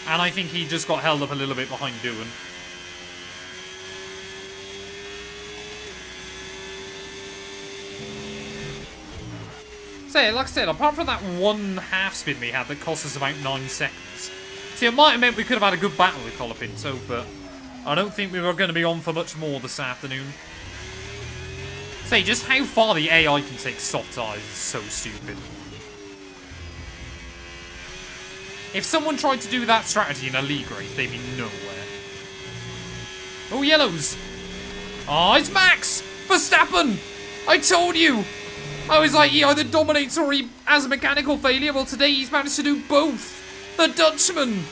And I think he just got held up a little bit behind Doohan. So, like I said, apart from that one half spin we had that cost us about 9 seconds. See, it might have meant we could have had a good battle with Colapinto, but I don't think we were going to be on for much more this afternoon. Say, just how far the AI can take soft tires is so stupid. If someone tried to do that strategy in a league race, they'd be nowhere. Oh, yellows. Oh, it's Max Verstappen. I told you. I was like, he either dominates or he has a mechanical failure. Well, today he's managed to do both. The Dutchman.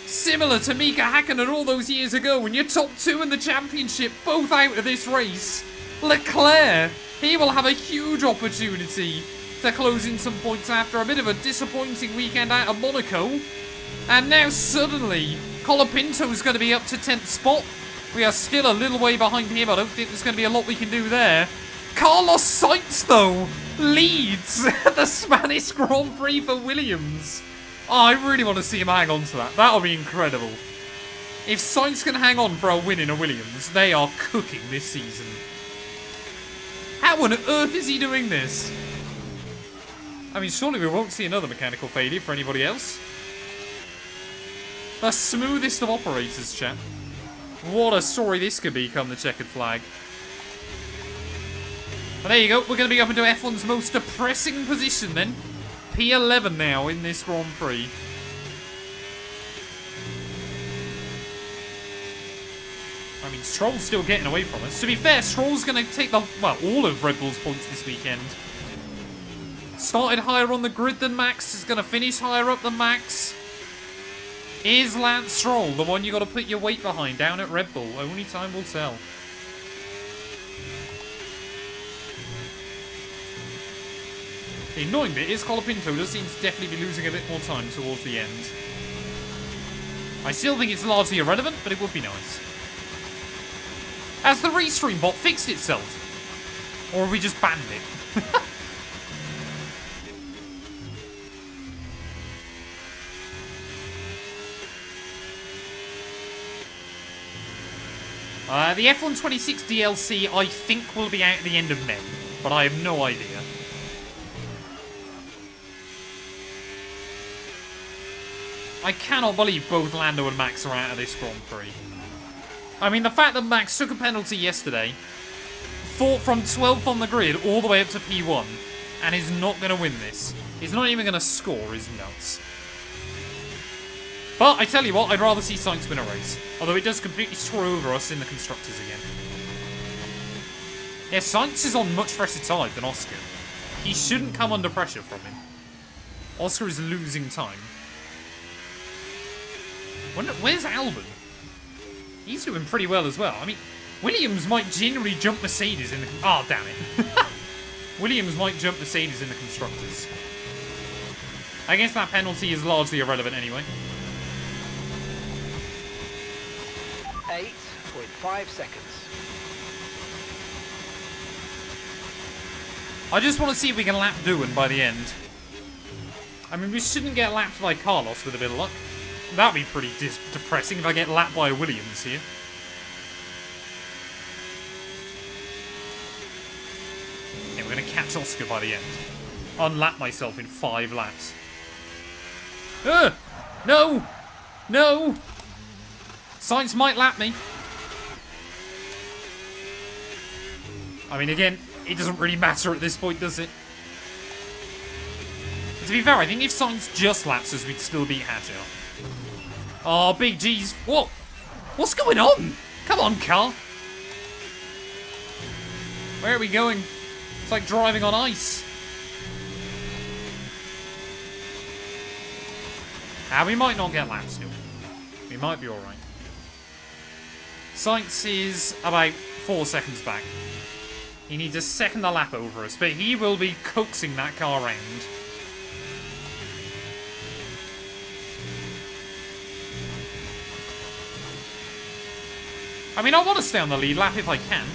Similar to Mika Hakkinen all those years ago when you're top 2 in the championship, both out of this race. Leclerc, he will have a huge opportunity to close in some points after a bit of a disappointing weekend out of Monaco. And now suddenly, Colapinto's going to be up to 10th spot. We are still a little way behind him. I don't think there's going to be a lot we can do there. Carlos Sainz, though, leads the Spanish Grand Prix for Williams. Oh, I really want to see him hang on to that. That'll be incredible. If Sainz can hang on for a win in a Williams, they are cooking this season. How on earth is he doing this? I mean, surely we won't see another mechanical failure for anybody else. The smoothest of operators, chat. What a story this could be come the checkered flag. But there you go. We're going to be up into F1's most depressing position then. P11 now in this Grand Prix. I mean, Stroll's still getting away from us. To be fair, Stroll's going to take all of Red Bull's points this weekend. Started higher on the grid than Max. Is going to finish higher up than Max. Is Lance Stroll the one you got to put your weight behind down at Red Bull? Only time will tell. The annoying bit is Colapinto does seem to definitely be losing a bit more time towards the end. I still think it's largely irrelevant, but it would be nice. Has the restream bot fixed itself? Or have we just banned it? The F126 DLC, I think, will be out at the end of May, but I have no idea. I cannot believe both Lando and Max are out of this Grand Prix. I mean, the fact that Max took a penalty yesterday, fought from 12th on the grid all the way up to P1, and is not going to win this. He's not even going to score, is nuts. But I tell you what, I'd rather see Sainz win a race. Although it does completely screw over us in the Constructors again. Yeah, Sainz is on much fresher time than Oscar. He shouldn't come under pressure from him. Oscar is losing time. Where's Albon? He's doing pretty well as well. I mean, Williams might generally jump Mercedes in the... Oh, damn it. Williams might jump Mercedes in the Constructors. I guess that penalty is largely irrelevant anyway. 8.5 seconds. I just want to see if we can lap Doohan by the end. I mean, we shouldn't get lapped by Carlos with a bit of luck. That'd be pretty depressing if I get lapped by Williams here. Okay, we're going to catch Oscar by the end. Unlap myself in 5 laps. No! No! Sainz might lap me. I mean, again, it doesn't really matter at this point, does it? To be fair, I think if Sainz just laps us, we'd still beat Hadjar. Oh, big G's. What? What's going on? Come on, car. Where are we going? It's like driving on ice. We might not get lapped still. We might be alright. Sainz is about 4 seconds back. He needs a second a lap over us, but he will be coaxing that car round. I mean, I want to stay on the lead lap if I can.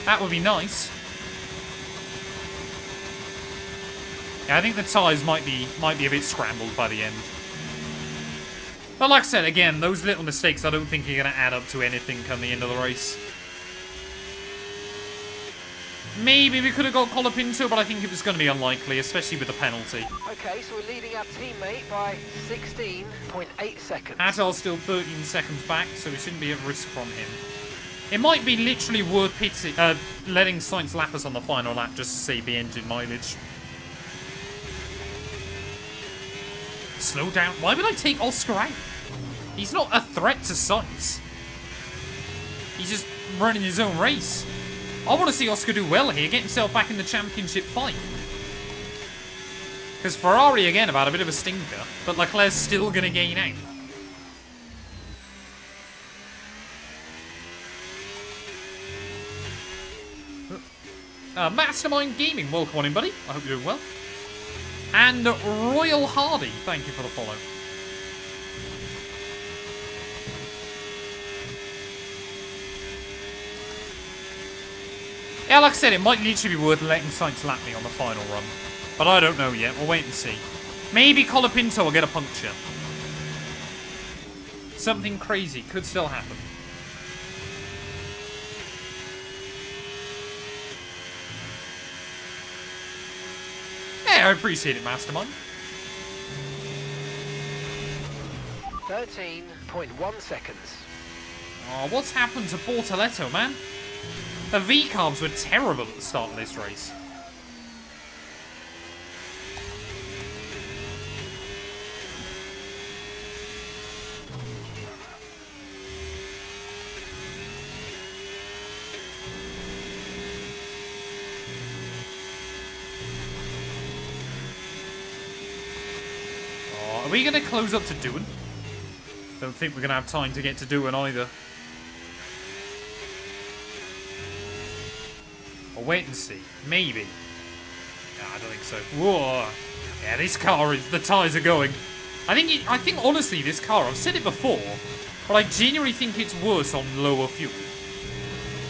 That would be nice. Yeah, I think the tyres might be a bit scrambled by the end. But like I said, again, those little mistakes I don't think are going to add up to anything come the end of the race. Maybe we could have got Colapinto, but I think it was going to be unlikely, especially with the penalty. Okay, so we're leading our teammate by 16.8 seconds. Hadjar's still 13 seconds back, so we shouldn't be at risk from him. It might be literally worth letting Sainz lap us on the final lap just to save the engine mileage. Slow down. Why would I take Oscar out? He's not a threat to Sainz. He's just running his own race. I want to see Oscar do well here, get himself back in the championship fight. Because Ferrari, again, have had a bit of a stinker, but Leclerc's still going to gain out. Mastermind Gaming, welcome on in, buddy. I hope you're doing well. And Royal Hardy, thank you for the follow. Yeah, like I said, it might literally be worth letting Sainz lap me on the final run. But I don't know yet. We'll wait and see. Maybe Colapinto will get a puncture. Something crazy could still happen. Yeah, I appreciate it, Mastermind. 13.1 seconds. Oh, what's happened to Bortoletto, man? The V-carbs were terrible at the start of this race. Oh, are we going to close up to Doohan? Don't think we're going to have time to get to Doohan either. I'll wait and see. Maybe. No, I don't think so. Whoa. Yeah, this car is... The tyres are going. I think honestly, this car, I've said it before, but I genuinely think it's worse on lower fuel.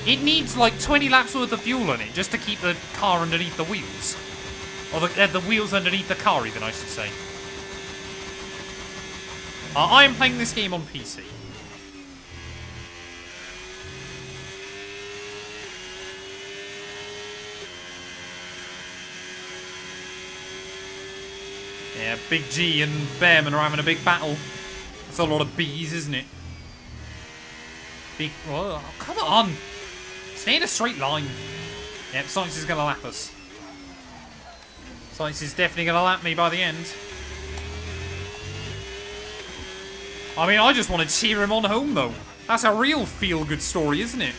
It needs like 20 laps worth of fuel in it just to keep the car underneath the wheels. Or the wheels underneath the car, even, I should say. I am playing this game on PC. Yeah, Big G and Bearman are having a big battle. That's a lot of B's, isn't it? Big... Oh, come on! Stay in a straight line. Yep, Sainz is going to lap us. Sainz is definitely going to lap me by the end. I mean, I just want to cheer him on home, though. That's a real feel-good story, isn't it?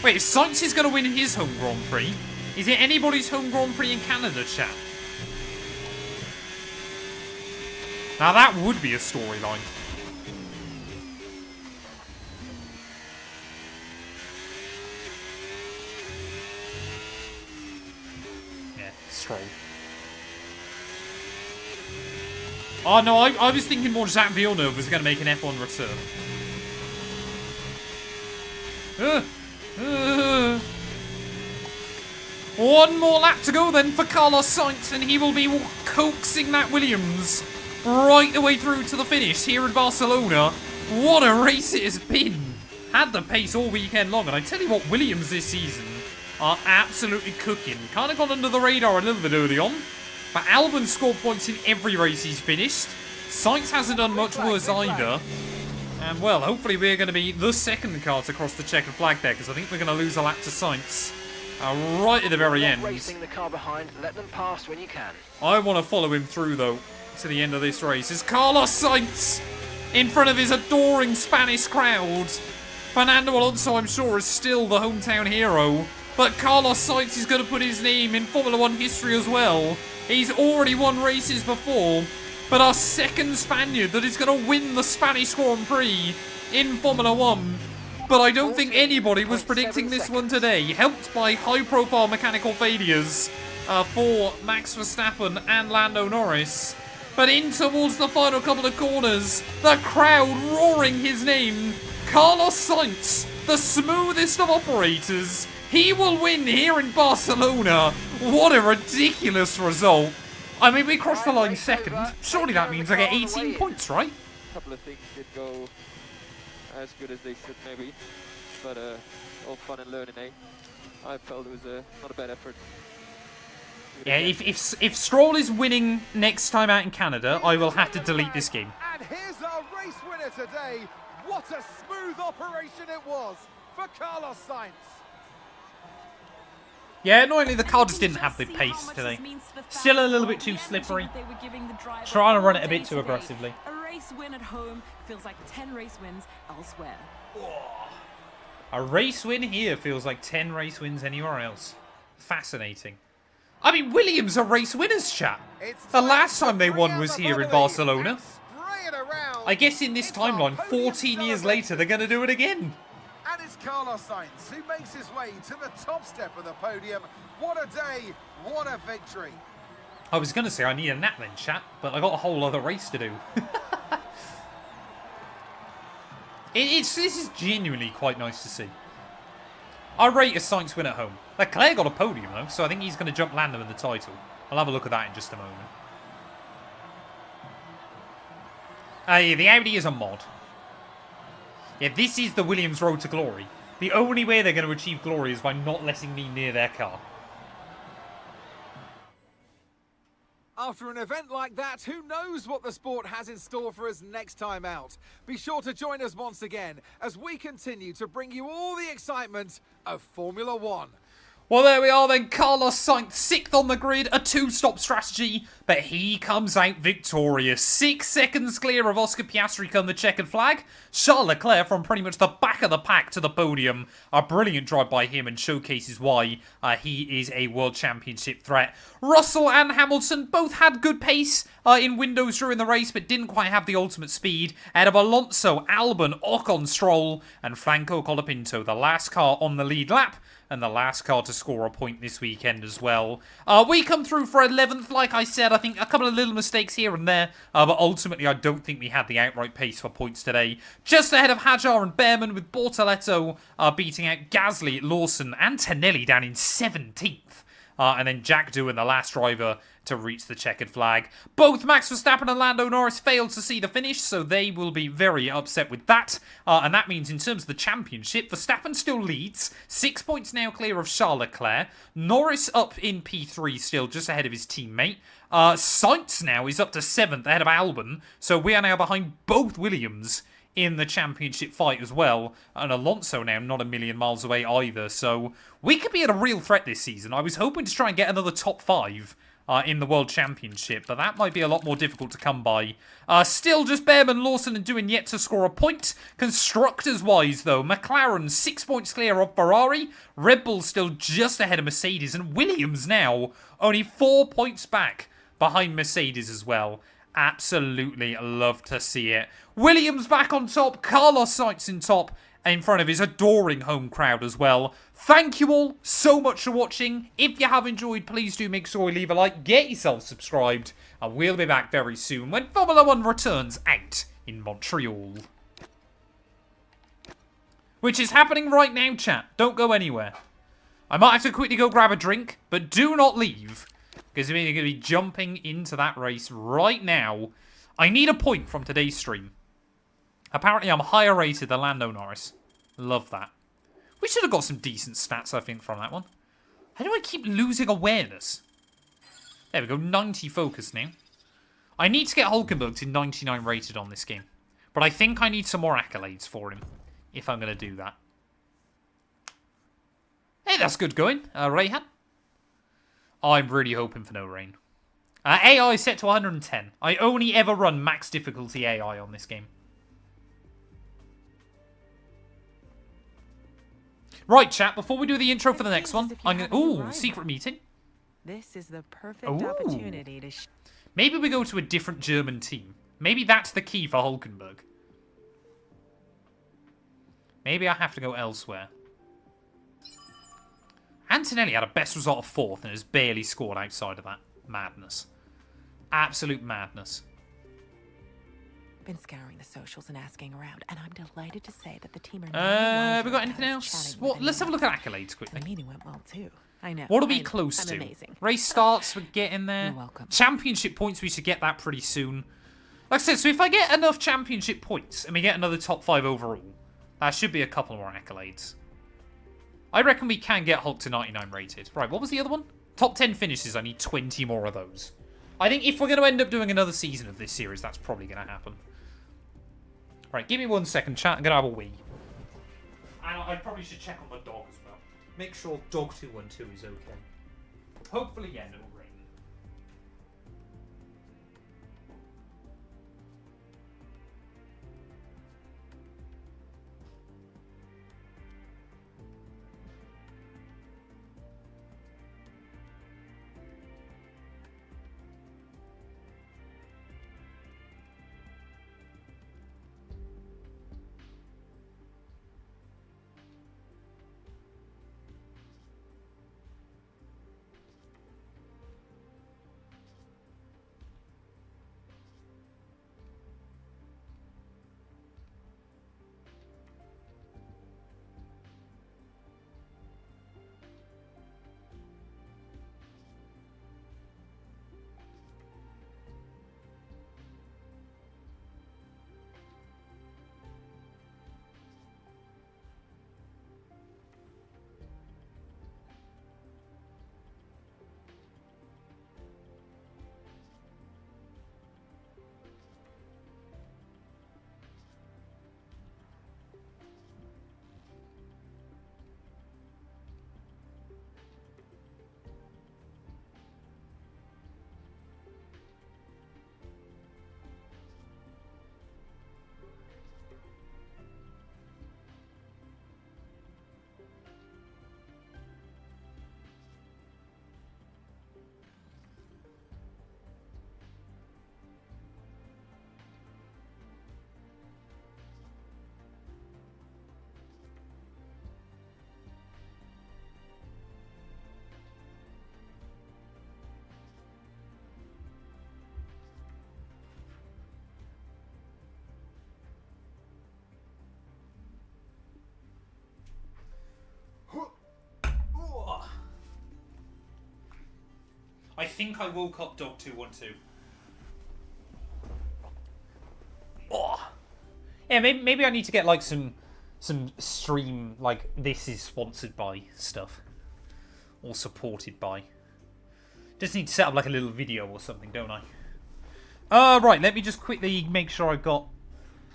Wait, if Sainz is going to win his home Grand Prix, is it anybody's home Grand Prix in Canada, chat? Now that would be a storyline. Yeah, Stroll. Oh no, I was thinking more Jacques Villeneuve was going to make an F1 return. One more lap to go then for Carlos Sainz, and he will be coaxing that Williams right the way through to the finish here in Barcelona. What a race it has been. Had the pace all weekend long, and I tell you what, Williams this season are absolutely cooking. Kind of gone under the radar a little bit early on, but Albon scored points in every race he's finished. Sainz hasn't done much worse either. And well, hopefully we're going to be the second car to cross the checkered flag there, because I think we're going to lose a lap to Sainz right at the very end. Racing the car behind, let them pass when you can. I want to follow him through though to the end of this race. Is Carlos Sainz in front of his adoring Spanish crowd. Fernando Alonso, I'm sure, is still the hometown hero, but Carlos Sainz is going to put his name in Formula 1 history as well. He's already won races before, but our second Spaniard that is going to win the Spanish Grand Prix in Formula 1. But I don't think anybody was predicting this one today, helped by high-profile mechanical failures for Max Verstappen and Lando Norris. But in towards the final couple of corners, the crowd roaring his name. Carlos Sainz, the smoothest of operators. He will win here in Barcelona. What a ridiculous result. I mean, we crossed the line second. Surely that means I get 18 points, right? A couple of things did go as good as they should, maybe. But all fun and learning, eh? I felt it was not a bad effort. Yeah, if Stroll is winning next time out in Canada, I will have to delete this game. And here's our race winner today. What a smooth operation it was for Carlos Sainz. Yeah, annoyingly the car just didn't have the pace today. Still a little bit too slippery. Trying to run it a bit too aggressively. A race win at home feels like 10 race wins elsewhere. A race win here feels like 10 race wins anywhere else. Fascinating. I mean, Williams are race winners, chat. The last time they won was here in Barcelona. I guess in this timeline, 14 years later, they're going to do it again. And it's Carlos Sainz, who makes his way to the top step of the podium. What a day, what a victory. I was going to say I need a nap then, chat, but I got a whole other race to do. This is genuinely quite nice to see. I rate a Sainz win at home. Leclerc got a podium though, so I think he's going to jump Lando in the title. I'll have a look at that in just a moment. Yeah, the Audi is a mod. Yeah, this is the Williams road to glory. The only way they're going to achieve glory is by not letting me near their car. After an event like that, who knows what the sport has in store for us next time out? Be sure to join us once again as we continue to bring you all the excitement of Formula One. Well, there we are then. Carlos Sainz, 6th on the grid, a 2-stop strategy, but he comes out victorious. 6 seconds clear of Oscar Piastri come the checkered flag. Charles Leclerc from pretty much the back of the pack to the podium. A brilliant drive by him and showcases why he is a World Championship threat. Russell and Hamilton both had good pace in windows during the race, but didn't quite have the ultimate speed. Ahead of Alonso, Albon, Ocon, Stroll, and Franco Colapinto, the last car on the lead lap. And the last car to score a point this weekend as well. We come through for 11th, like I said. I think a couple of little mistakes here and there. But ultimately, I don't think we had the outright pace for points today. Just ahead of Hajar and Behrman, with Bortoletto beating out Gasly, Lawson, and Tonelli down in 17th. And then Jack Doohan, the last driver to reach the checkered flag. Both Max Verstappen and Lando Norris failed to see the finish, so they will be very upset with that. And that means in terms of the championship, Verstappen still leads. 6 points now clear of Charles Leclerc. Norris up in P3 still, just ahead of his teammate. Sainz now is up to 7th, ahead of Albon. So we are now behind both Williams in the championship fight as well. And Alonso now not a million miles away either. So we could be at a real threat this season. I was hoping to try and get another top 5 in the World Championship, but that might be a lot more difficult to come by. Still just Behrman, Lawson and Doohan yet to score a point. Constructors-wise, though, McLaren 6 points clear of Ferrari. Red Bull still just ahead of Mercedes, and Williams now only 4 points back behind Mercedes as well. Absolutely love to see it. Williams back on top, Carlos Sainz in top, in front of his adoring home crowd as well. Thank you all so much for watching. If you have enjoyed, please do make sure you leave a like, get yourself subscribed, and we'll be back very soon when Formula One returns out in Montreal. Which is happening right now, chat. Don't go anywhere. I might have to quickly go grab a drink, but do not leave, because we're going to be jumping into that race right now. I need a point from today's stream. Apparently, I'm higher rated than Lando Norris. Love that. We should have got some decent stats, I think, from that one. How do I keep losing awareness? There we go, 90 focus now. I need to get Hulkenberg to 99 rated on this game. But I think I need some more accolades for him, if I'm going to do that. Hey, that's good going. Rayhan? I'm really hoping for no rain. AI set to 110. I only ever run max difficulty AI on this game. Right, chat, before we do the intro for the next one, I'm going to... Ooh, secret meeting. This is the perfect opportunity to... Maybe we go to a different German team. Maybe that's the key for Hulkenberg. Maybe I have to go elsewhere. Antonelli had a best result of 4th and has barely scored outside of that. Madness. Absolute madness. Been scouring the socials and asking around, and I'm delighted to say that the team are have we got anything else? What? Let's have a look at accolades quickly. The meeting went well too. I know. What are we close I'm to? amazing. Race starts, we're getting there. You're welcome. Championship points, we should get that pretty soon. Like I said, so if I get enough championship points and we get another top 5 overall, that should be a couple more accolades. I reckon we can get Hulk to 99 rated. Right, what was the other one? Top 10 finishes, I need 20 more of those. I think if we're going to end up doing another season of this series, that's probably going to happen. Right, give me 1 second, chat. I'm going to have a wee. And I probably should check on the dog as well. Make sure dog 212 is okay. Hopefully, yeah, no rain. I think I woke up Dog212. Oh. Yeah, maybe I need to get like some stream, like, this is sponsored by stuff. Or supported by. Just need to set up like a little video or something, don't I? Right, let me just quickly make sure I've got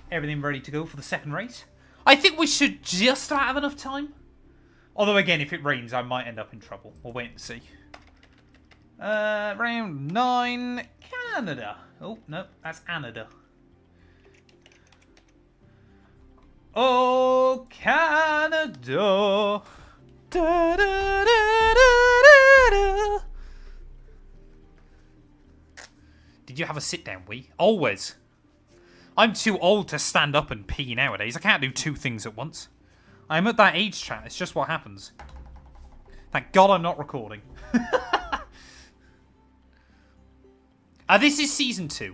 everything ready to go for the second race. I think we should just about have enough time. Although, again, if it rains, I might end up in trouble. We'll wait and see. Round 9, Canada. Oh, no, that's Canada. Oh, Canada. Da, da, da, da, da. Did you have a sit-down wee? Always. I'm too old to stand up and pee nowadays. I can't do two things at once. I'm at that age, chat. It's just what happens. Thank God I'm not recording. This is season 2.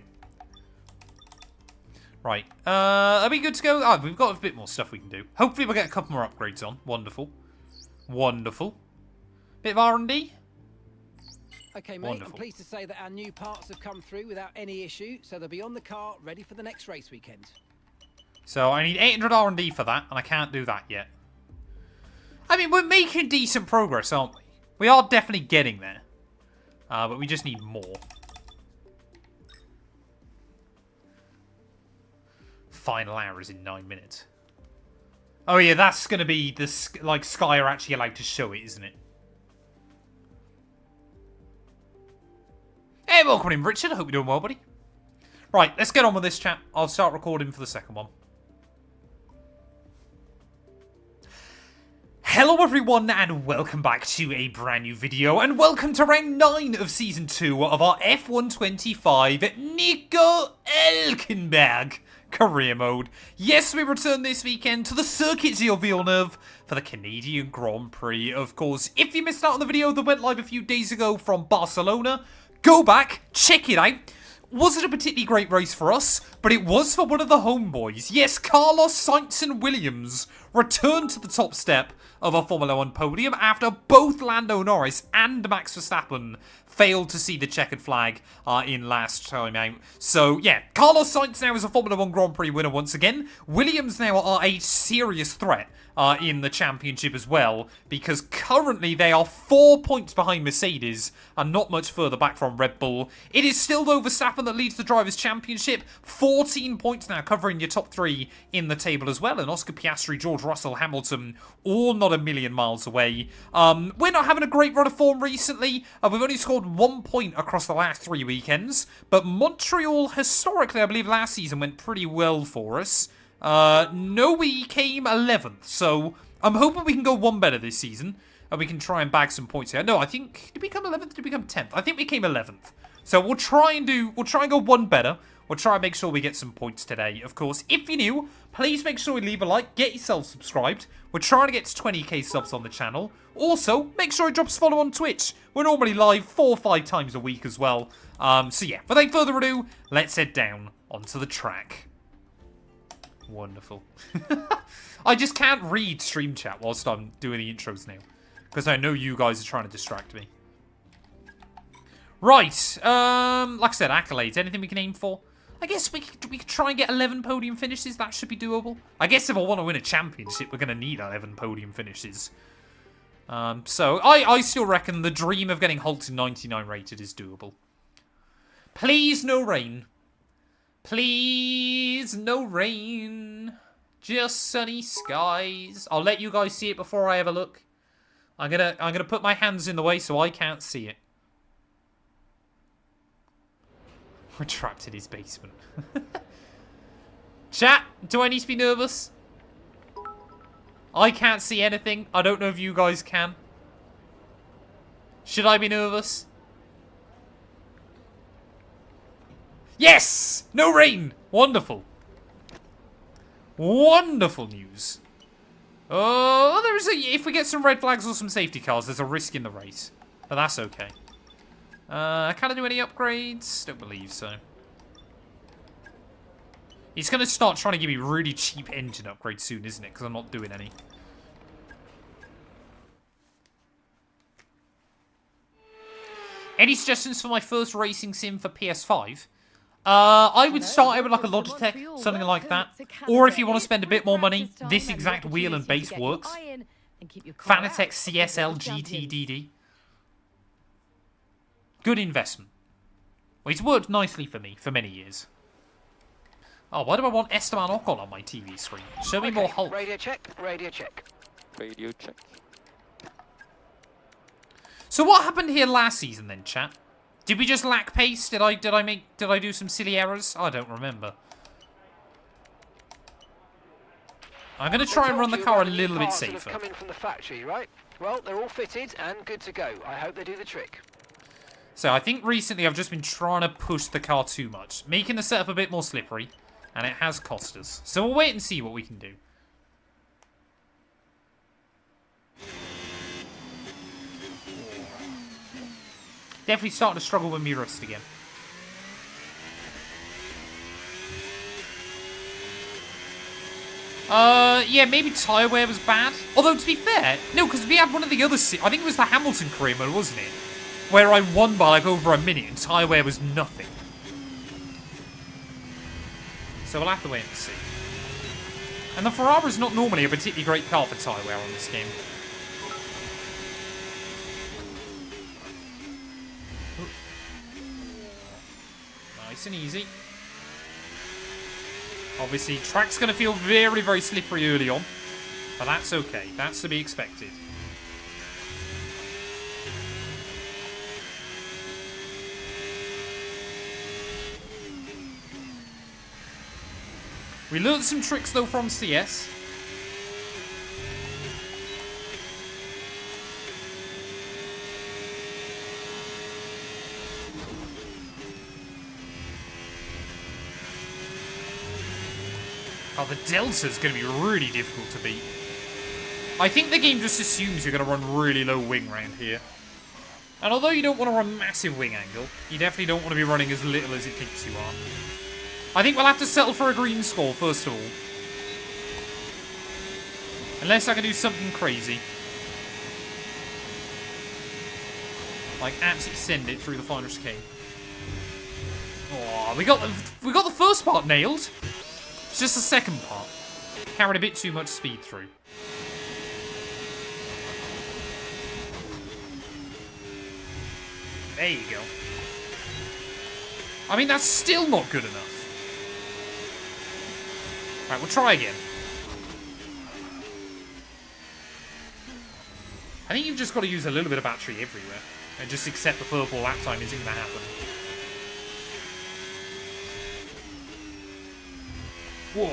Right. Are we good to go? Oh, we've got a bit more stuff we can do. Hopefully we'll get a couple more upgrades on. Wonderful. Wonderful. Bit of R&D. Okay, mate, Wonderful. I'm pleased to say that our new parts have come through without any issue, so they'll be on the car, ready for the next race weekend. So I need 800 R&D for that, and I can't do that yet. I mean, we're making decent progress, aren't we? We are definitely getting there. But we just need more. Final hour is in 9 minutes. Oh yeah, that's going to be the, like, Sky are actually allowed to show it, isn't it? Hey, welcome in, Richard. I hope you're doing well, buddy. Right, let's get on with this, chat. I'll start recording for the second one. Hello everyone, and welcome back to a brand new video, and welcome to round 9 of season 2 of our F125 Nico Hülkenberg career mode. Yes, we return this weekend to the Circuit of Villeneuve for the Canadian Grand Prix, of course. If you missed out on the video that went live a few days ago from Barcelona, go back, check it out. Wasn't a particularly great race for us, but it was for one of the homeboys. Yes, Carlos Sainz and Williams returned to the top step of a Formula 1 podium after both Lando Norris and Max Verstappen failed to see the checkered flag in last time out. So, yeah, Carlos Sainz now is a Formula 1 Grand Prix winner once again. Williams now are a serious threat in the championship as well, because currently they are 4 points behind Mercedes and not much further back from Red Bull. It is still though Verstappen that leads the Drivers' Championship, 14 points now covering your top 3 in the table as well, and Oscar Piastri, George Russell, Hamilton, all not a million miles away. We're not having a great run of form recently. We've only scored 1 point across the last 3 weekends, but Montreal, historically, I believe last season went pretty well for us. No, we came 11th, so I'm hoping we can go one better this season, and we can try and bag some points here. No, I think, did we come 11th? Did we come 10th? I think we came 11th. So we'll try and go one better. We'll try and make sure we get some points today, of course. If you're new, please make sure you leave a like, get yourself subscribed. We're trying to get to 20k subs on the channel. Also, make sure you drop us a follow on Twitch. We're normally live 4 or 5 times a week as well. So yeah, without further ado, let's head down onto the track. Wonderful. I just can't read stream chat whilst I'm doing the intros now, because I know you guys are trying to distract me. Right, like I said, accolades. Anything we can aim for? I guess we could try and get 11 podium finishes. That should be doable. I guess if I want to win a championship, we're going to need 11 podium finishes. So I still reckon the dream of getting Hulk to 99 rated is doable. Please, no rain. Please, no rain. Just sunny skies. I'll let you guys see it before I have a look. I'm gonna put my hands in the way so I can't see it. We're trapped in his basement. Chat, do I need to be nervous? I can't see anything. I don't know if you guys can. Should I be nervous? Yes! No rain! Wonderful. Wonderful news. Oh, if we get some red flags or some safety cars, there's a risk in the race. But that's okay. Can I do any upgrades? Don't believe so. He's going to start trying to give me really cheap engine upgrades soon, isn't it? Because I'm not doing any. Any suggestions for my first racing sim for PS5? I would start out with like a Logitech, something like that. Or if you want to spend a bit more money, this exact wheel and base works. Fanatec CSL GTDD. Good investment. Well, it's worked nicely for me for many years. Oh, why do I want Esteban Ocon on my TV screen? Show me more Hulk. Radio check, radio check. Radio check. So what happened here last season then, chat? Did we just lack pace? Did I do some silly errors? I don't remember. I'm gonna try and run the car a little bit safer. Coming from the factory, right? Well, they're all fitted and good to go. I hope they do the trick. So I think recently I've just been trying to push the car too much, making the setup a bit more slippery, and it has cost us. So we'll wait and see what we can do. Definitely starting to struggle with me rust again. Yeah, maybe tyre wear was bad. Although, to be fair, no, because we had one of the other... I think it was the Hamilton career mode, wasn't it? Where I won by, like, over a minute and tyre wear was nothing. So we'll have to wait and see. And the Ferrari's not normally a particularly great car for tyre wear on this game. Nice and easy. Obviously, track's going to feel very, very slippery early on. But that's okay. That's to be expected. We learned some tricks, though, from CS. Oh, the Delta's going to be really difficult to beat. I think the game just assumes you're going to run really low wing round here. And although you don't want to run massive wing angle, you definitely don't want to be running as little as it thinks you are. I think we'll have to settle for a green score, first of all. Unless I can do something crazy. Like, absolutely send it through the final chicane. Oh, we got the first part nailed. It's just the second part. Carried a bit too much speed through. There you go. I mean, that's still not good enough. Right, we'll try again. I think you've just got to use a little bit of battery everywhere. And just accept the purple lap time isn't going to happen. Whoa.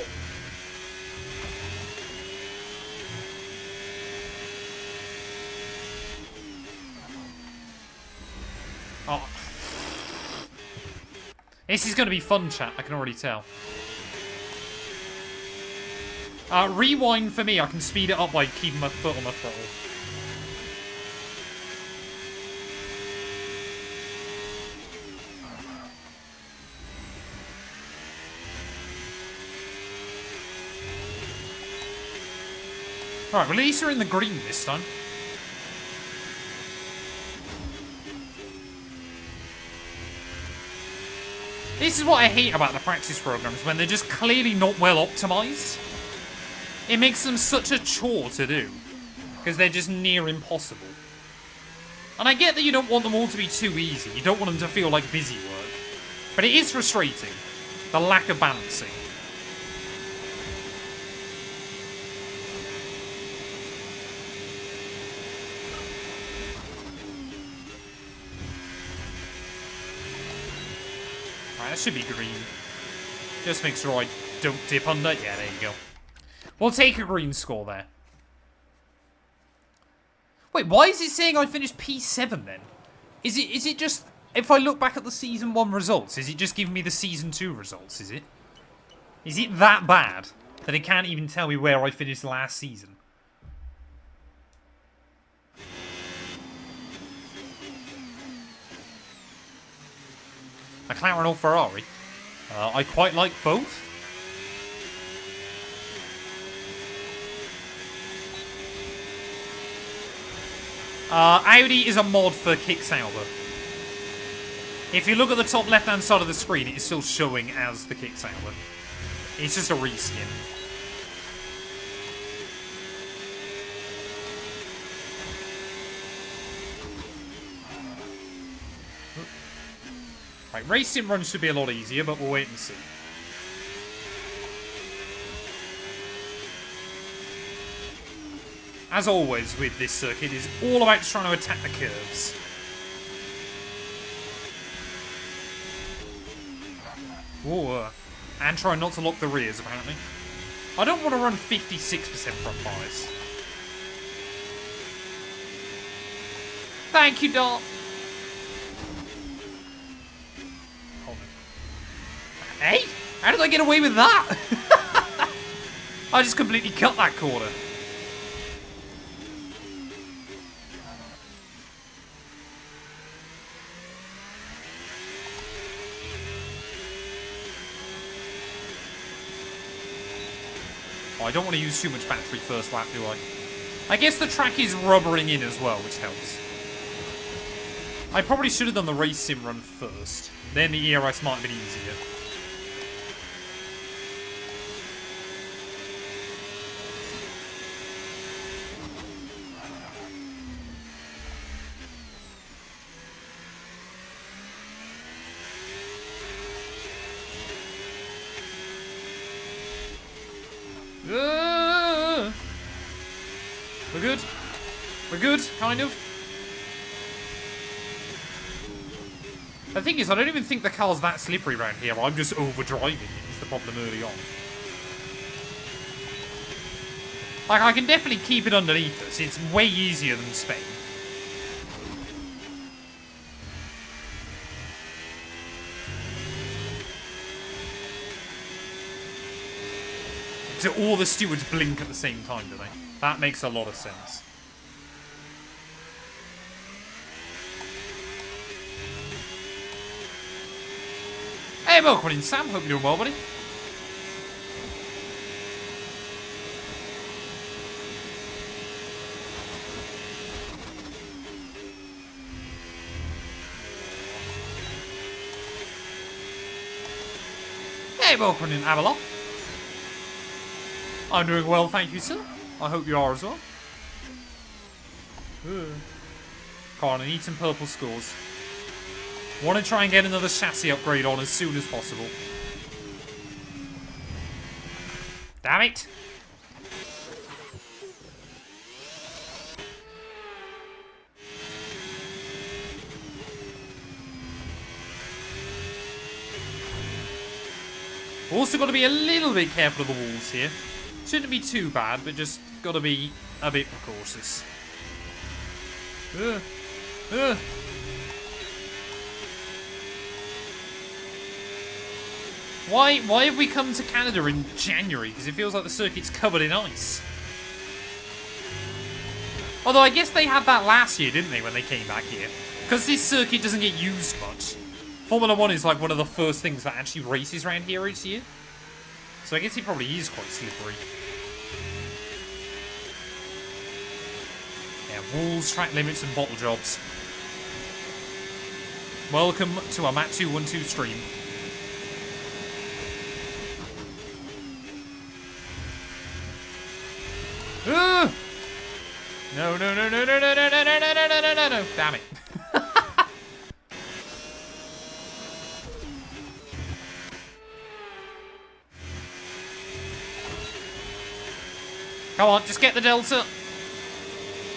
Oh. This is going to be fun, chat. I can already tell. Rewind for me. I can speed it up by keeping my foot on the throttle. Alright, well, at least we're in the green this time. This is what I hate about the practice programs, when they're just clearly not well optimized. It makes them such a chore to do, because they're just near impossible. And I get that you don't want them all to be too easy, you don't want them to feel like busy work. But it is frustrating, the lack of balancing. That should be green. Just make sure I don't dip under. Yeah, there you go. We'll take a green score there. Wait, why is it saying I finished P7 then? Is it just... If I look back at the Season 1 results, is it just giving me the Season 2 results, is it? Is it that bad that it can't even tell me where I finished last season? McLaren or Ferrari? I quite like both. Audi is a mod for Kick Sauber. If you look at the top left-hand side of the screen, it is still showing as the kicksounder. It's just a reskin. Right, race sim runs should be a lot easier, but we'll wait and see. As always with this circuit, it's all about trying to attack the curves. Whoa. And try not to lock the rears, apparently. I don't want to run 56% front bias. Thank you, Dot. Hold on. Hey? How did I get away with that? I just completely cut that corner. Oh, I don't want to use too much battery first lap, do I? I guess the track is rubbering in as well, which helps. I probably should have done the race sim run first. Then the ERS might have been easier. We're good. We're good, kind of. The thing is, I don't even think the car's that slippery around here. I'm just overdriving it, is the problem early on. Like, I can definitely keep it underneath us. It's way easier than Spain. So all the stewards blink at the same time, do they? That makes a lot of sense. Hey, welcome in, Sam. Hope you're doing well, buddy. Hey, welcome in, Avalon. I'm doing well, thank you, sir. I hope you are as well. Come on, I need some purple scores. Want to try and get another chassis upgrade on as soon as possible. Damn it! Also got to be a little bit careful of the walls here. Shouldn't be too bad, but just got to be a bit precautious. Why have we come to Canada in January? Because it feels like the circuit's covered in ice. Although I guess they had that last year, didn't they, when they came back here? Because this circuit doesn't get used much. Formula 1 is like one of the first things that actually races around here each year. So I guess it probably is quite slippery. Yeah, walls, track limits, and bottle jobs. Welcome to our Matt212 stream. No, no, no, no, no, no, no, no, no, no, no, no, no, no, damn it. Come on, just get the Delta.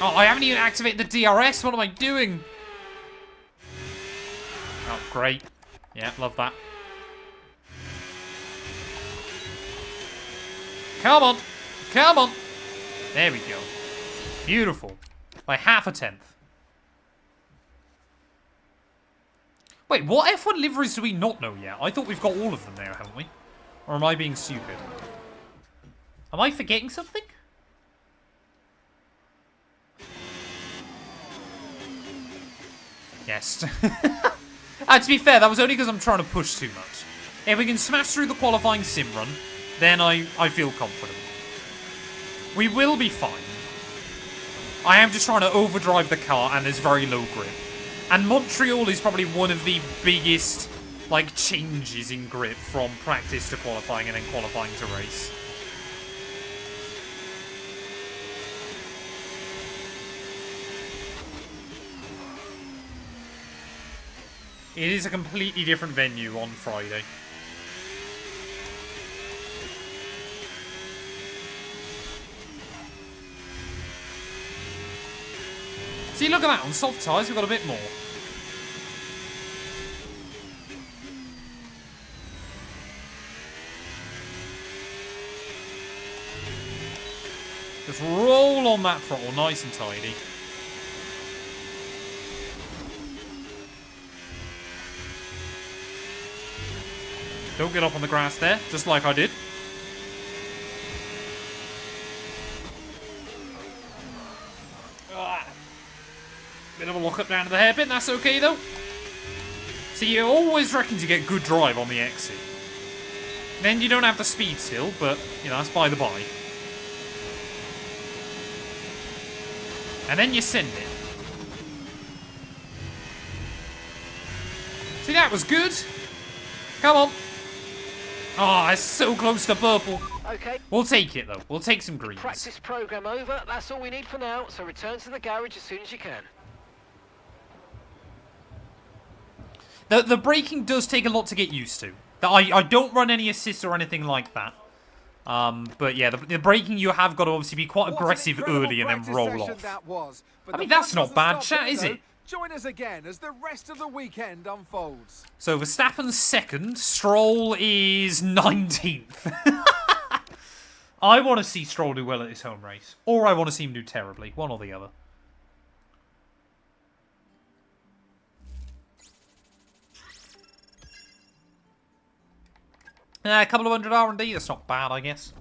Oh, I haven't even activated the DRS. What am I doing? Oh, great. Yeah, love that. Come on. Come on. There we go. Beautiful. By half a tenth. Wait, what F1 liveries do we not know yet? I thought we've got all of them there, haven't we? Or am I being stupid? Am I forgetting something? Yes. To be fair, that was only because I'm trying to push too much. If we can smash through the qualifying sim run, then I feel confident. We will be fine. I am just trying to overdrive the car, and there's very low grip. And Montreal is probably one of the biggest, like, changes in grip from practice to qualifying and then qualifying to race. It is a completely different venue on Friday. See, look at that. On soft tyres, we've got a bit more. Just roll on that throttle, nice and tidy. Don't get up on the grass there, just like I did. Bit of a lock up down to the hairpin, that's okay though. See, you always reckon you get good drive on the exit. Then you don't have the speed still, but, you know, that's by the by. And then you send it. See, that was good. Come on. Oh, it's so close to purple. Okay. We'll take it, though. We'll take some greens. Practice program over. That's all we need for now. So return to the garage as soon as you can. The braking does take a lot to get used to. I don't run any assists or anything like that. But yeah, the braking, you have got to obviously be quite aggressive early and then roll off. I mean, that's not bad chat, is it? Join us again as the rest of the weekend unfolds. So Verstappen's second, Stroll is 19th. I want to see Stroll do well at his home race. Or I want to see him do terribly. One or the other. A couple of hundred R&D, that's not bad, I guess.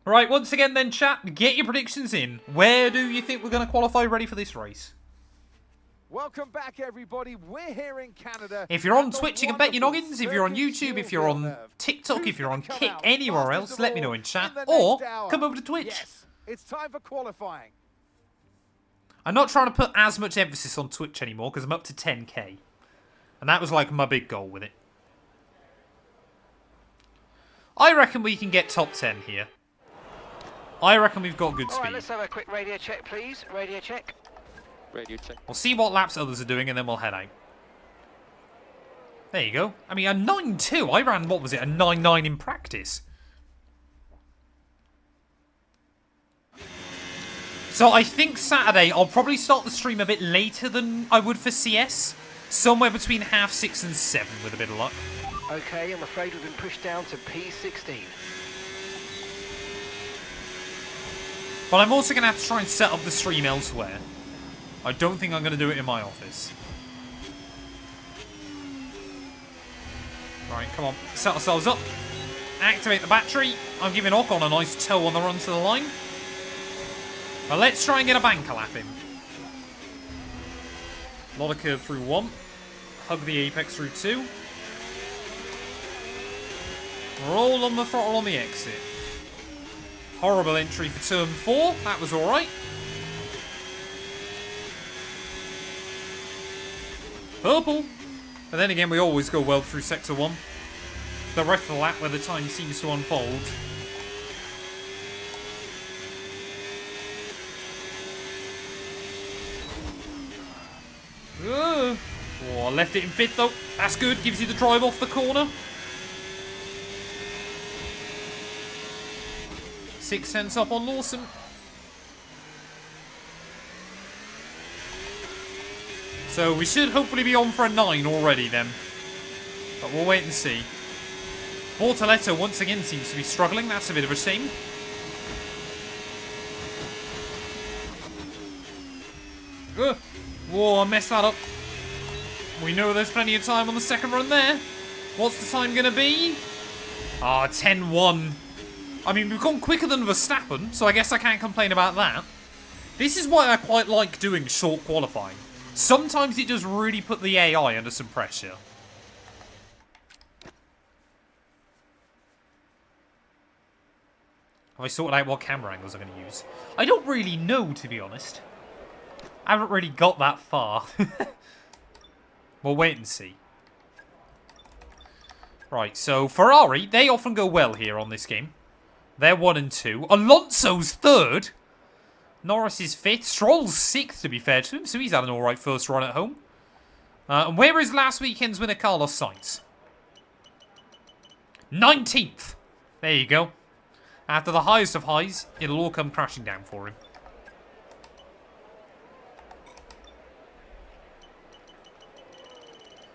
Right, once again then, chat, get your predictions in. Where do you think we're going to qualify ready for this race? Welcome back, everybody. We're here in Canada. If you're on Twitch, you can bet your noggins. If you're on YouTube, if you're on TikTok, if you're on Kick, anywhere else, let me know in chat. Or come over to Twitch. Yes, it's time for qualifying. I'm not trying to put as much emphasis on Twitch anymore because I'm up to 10k. And that was like my big goal with it. I reckon we can get top 10 here. I reckon we've got good speed. Alright, let's have a quick radio check, please. Radio check. Radio check. We'll see what laps others are doing and then we'll head out. There you go. I mean, a 9.2. I ran, what was it, a 9.9 in practice. So I think Saturday I'll probably start the stream a bit later than I would for CS. Somewhere between 6:30 and 7 with a bit of luck. Okay, I'm afraid we've been pushed down to P16. But I'm also going to have to try and set up the stream elsewhere. I don't think I'm going to do it in my office. Right, come on. Set ourselves up. Activate the battery. I'm giving Ocon a nice toe on the run to the line. But let's try and get a banker lap in. A lot of curve through 1. Hug the apex through 2. Roll on the throttle on the exit. Horrible entry for turn 4. That was alright. Purple. But then again, we always go well through sector 1. The rest of the lap where the time seems to unfold. Oh, I left it in 5th though. That's good. Gives you the drive off the corner. 6 cents up on Lawson. So we should hopefully be on for a 9 already then. But we'll wait and see. Bortoletto once again seems to be struggling. That's a bit of a shame. Ugh. Whoa, I messed that up. We know there's plenty of time on the second run there. What's the time going to be? Ah, 10-1. I mean, we've gone quicker than Verstappen, so I guess I can't complain about that. This is why I quite like doing short qualifying. Sometimes it does really put the AI under some pressure. Have I sorted out what camera angles I'm going to use? I don't really know, to be honest. I haven't really got that far. We'll wait and see. Right, so Ferrari, they often go well here on this game. They're 1 and 2. Alonso's 3rd. Norris is 5th. Stroll's 6th, to be fair to him, so he's had an alright first run at home. And where is last weekend's winner, Carlos Sainz? 19th. There you go. After the highest of highs, it'll all come crashing down for him.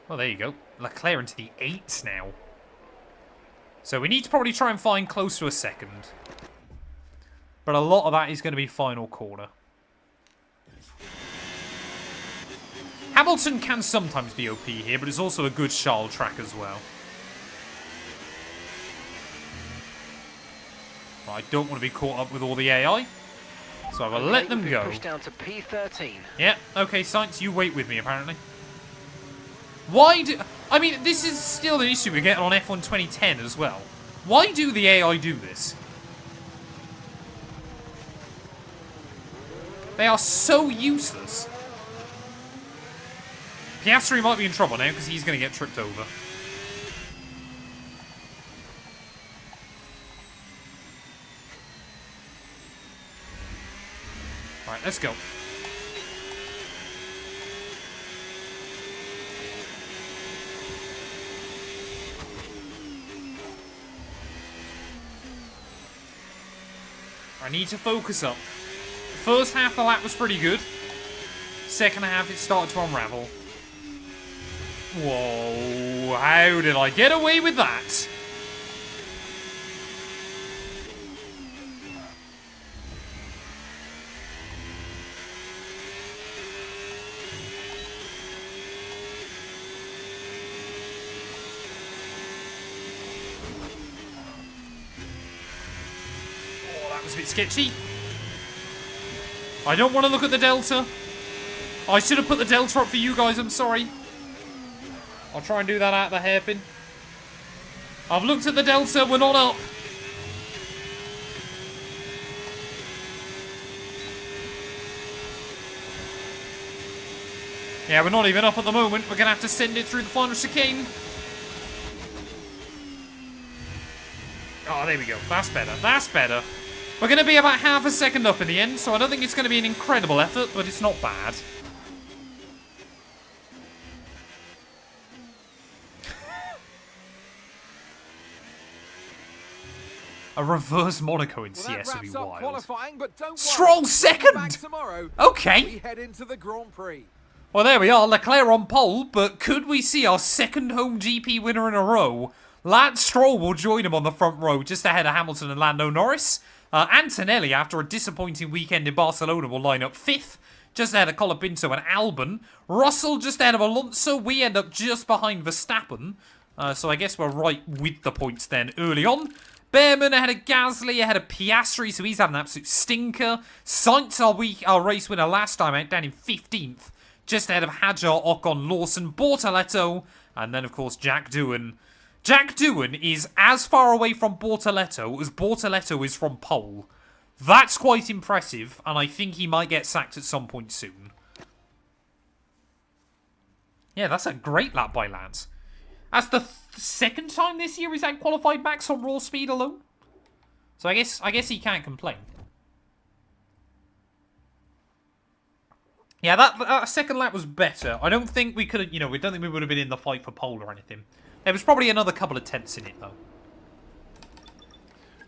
Well, there you go. Leclerc into the 8s now. So we need to probably try and find close to a 2nd. But a lot of that is going to be final corner. Hamilton can sometimes be OP here, but it's also a good Charles track as well. I don't want to be caught up with all the AI. So I will let them go. Push down to P13. Yeah, okay, Sainz, you wait with me, apparently. Why do... I mean, this is still an issue we get on F1 2010 as well. Why do the AI do this? They are so useless. Piastri might be in trouble now because he's going to get tripped over. Right, let's go. I need to focus up. First half of the lap was pretty good. Second half, it started to unravel. Whoa, how did I get away with that? That's a bit sketchy. I don't want to look at the delta. I should have put the delta up for you guys, I'm sorry. I'll try and do that out of the hairpin. I've looked at the delta, we're not up. Yeah, we're not even up at the moment. We're going to have to send it through the final chicane. Oh, there we go. That's better. That's better. We're going to be about half a second up in the end, so I don't think it's going to be an incredible effort, but it's not bad. A reverse Monaco in CS would be wild. Stroll second! Okay. We head into the Grand Prix. Well, there we are. Leclerc on pole, but could we see our second home GP winner in a row? Lance Stroll will join him on the front row, just ahead of Hamilton and Lando Norris. Antonelli, after a disappointing weekend in Barcelona, will line up 5th, just ahead of Colapinto and Albon. Russell just ahead of Alonso. We end up just behind Verstappen. So I guess we're right with the points then early on. Behrman ahead of Gasly, ahead of Piastri, so he's had an absolute stinker. Sainz, our race winner last time out, down in 15th. Just ahead of Hadjar, Ocon, Lawson, Bortoletto, and then, of course, Jack Doohan. Jack Doohan is as far away from Bortoletto as Bortoletto is from pole. That's quite impressive, and I think he might get sacked at some point soon. Yeah, that's a great lap by Lance. That's the second time this year he's had qualified max on raw speed alone. So I guess he can't complain. Yeah, that second lap was better. I don't think we could have, we don't think we would have been in the fight for pole or anything. There was probably another couple of tenths in it, though.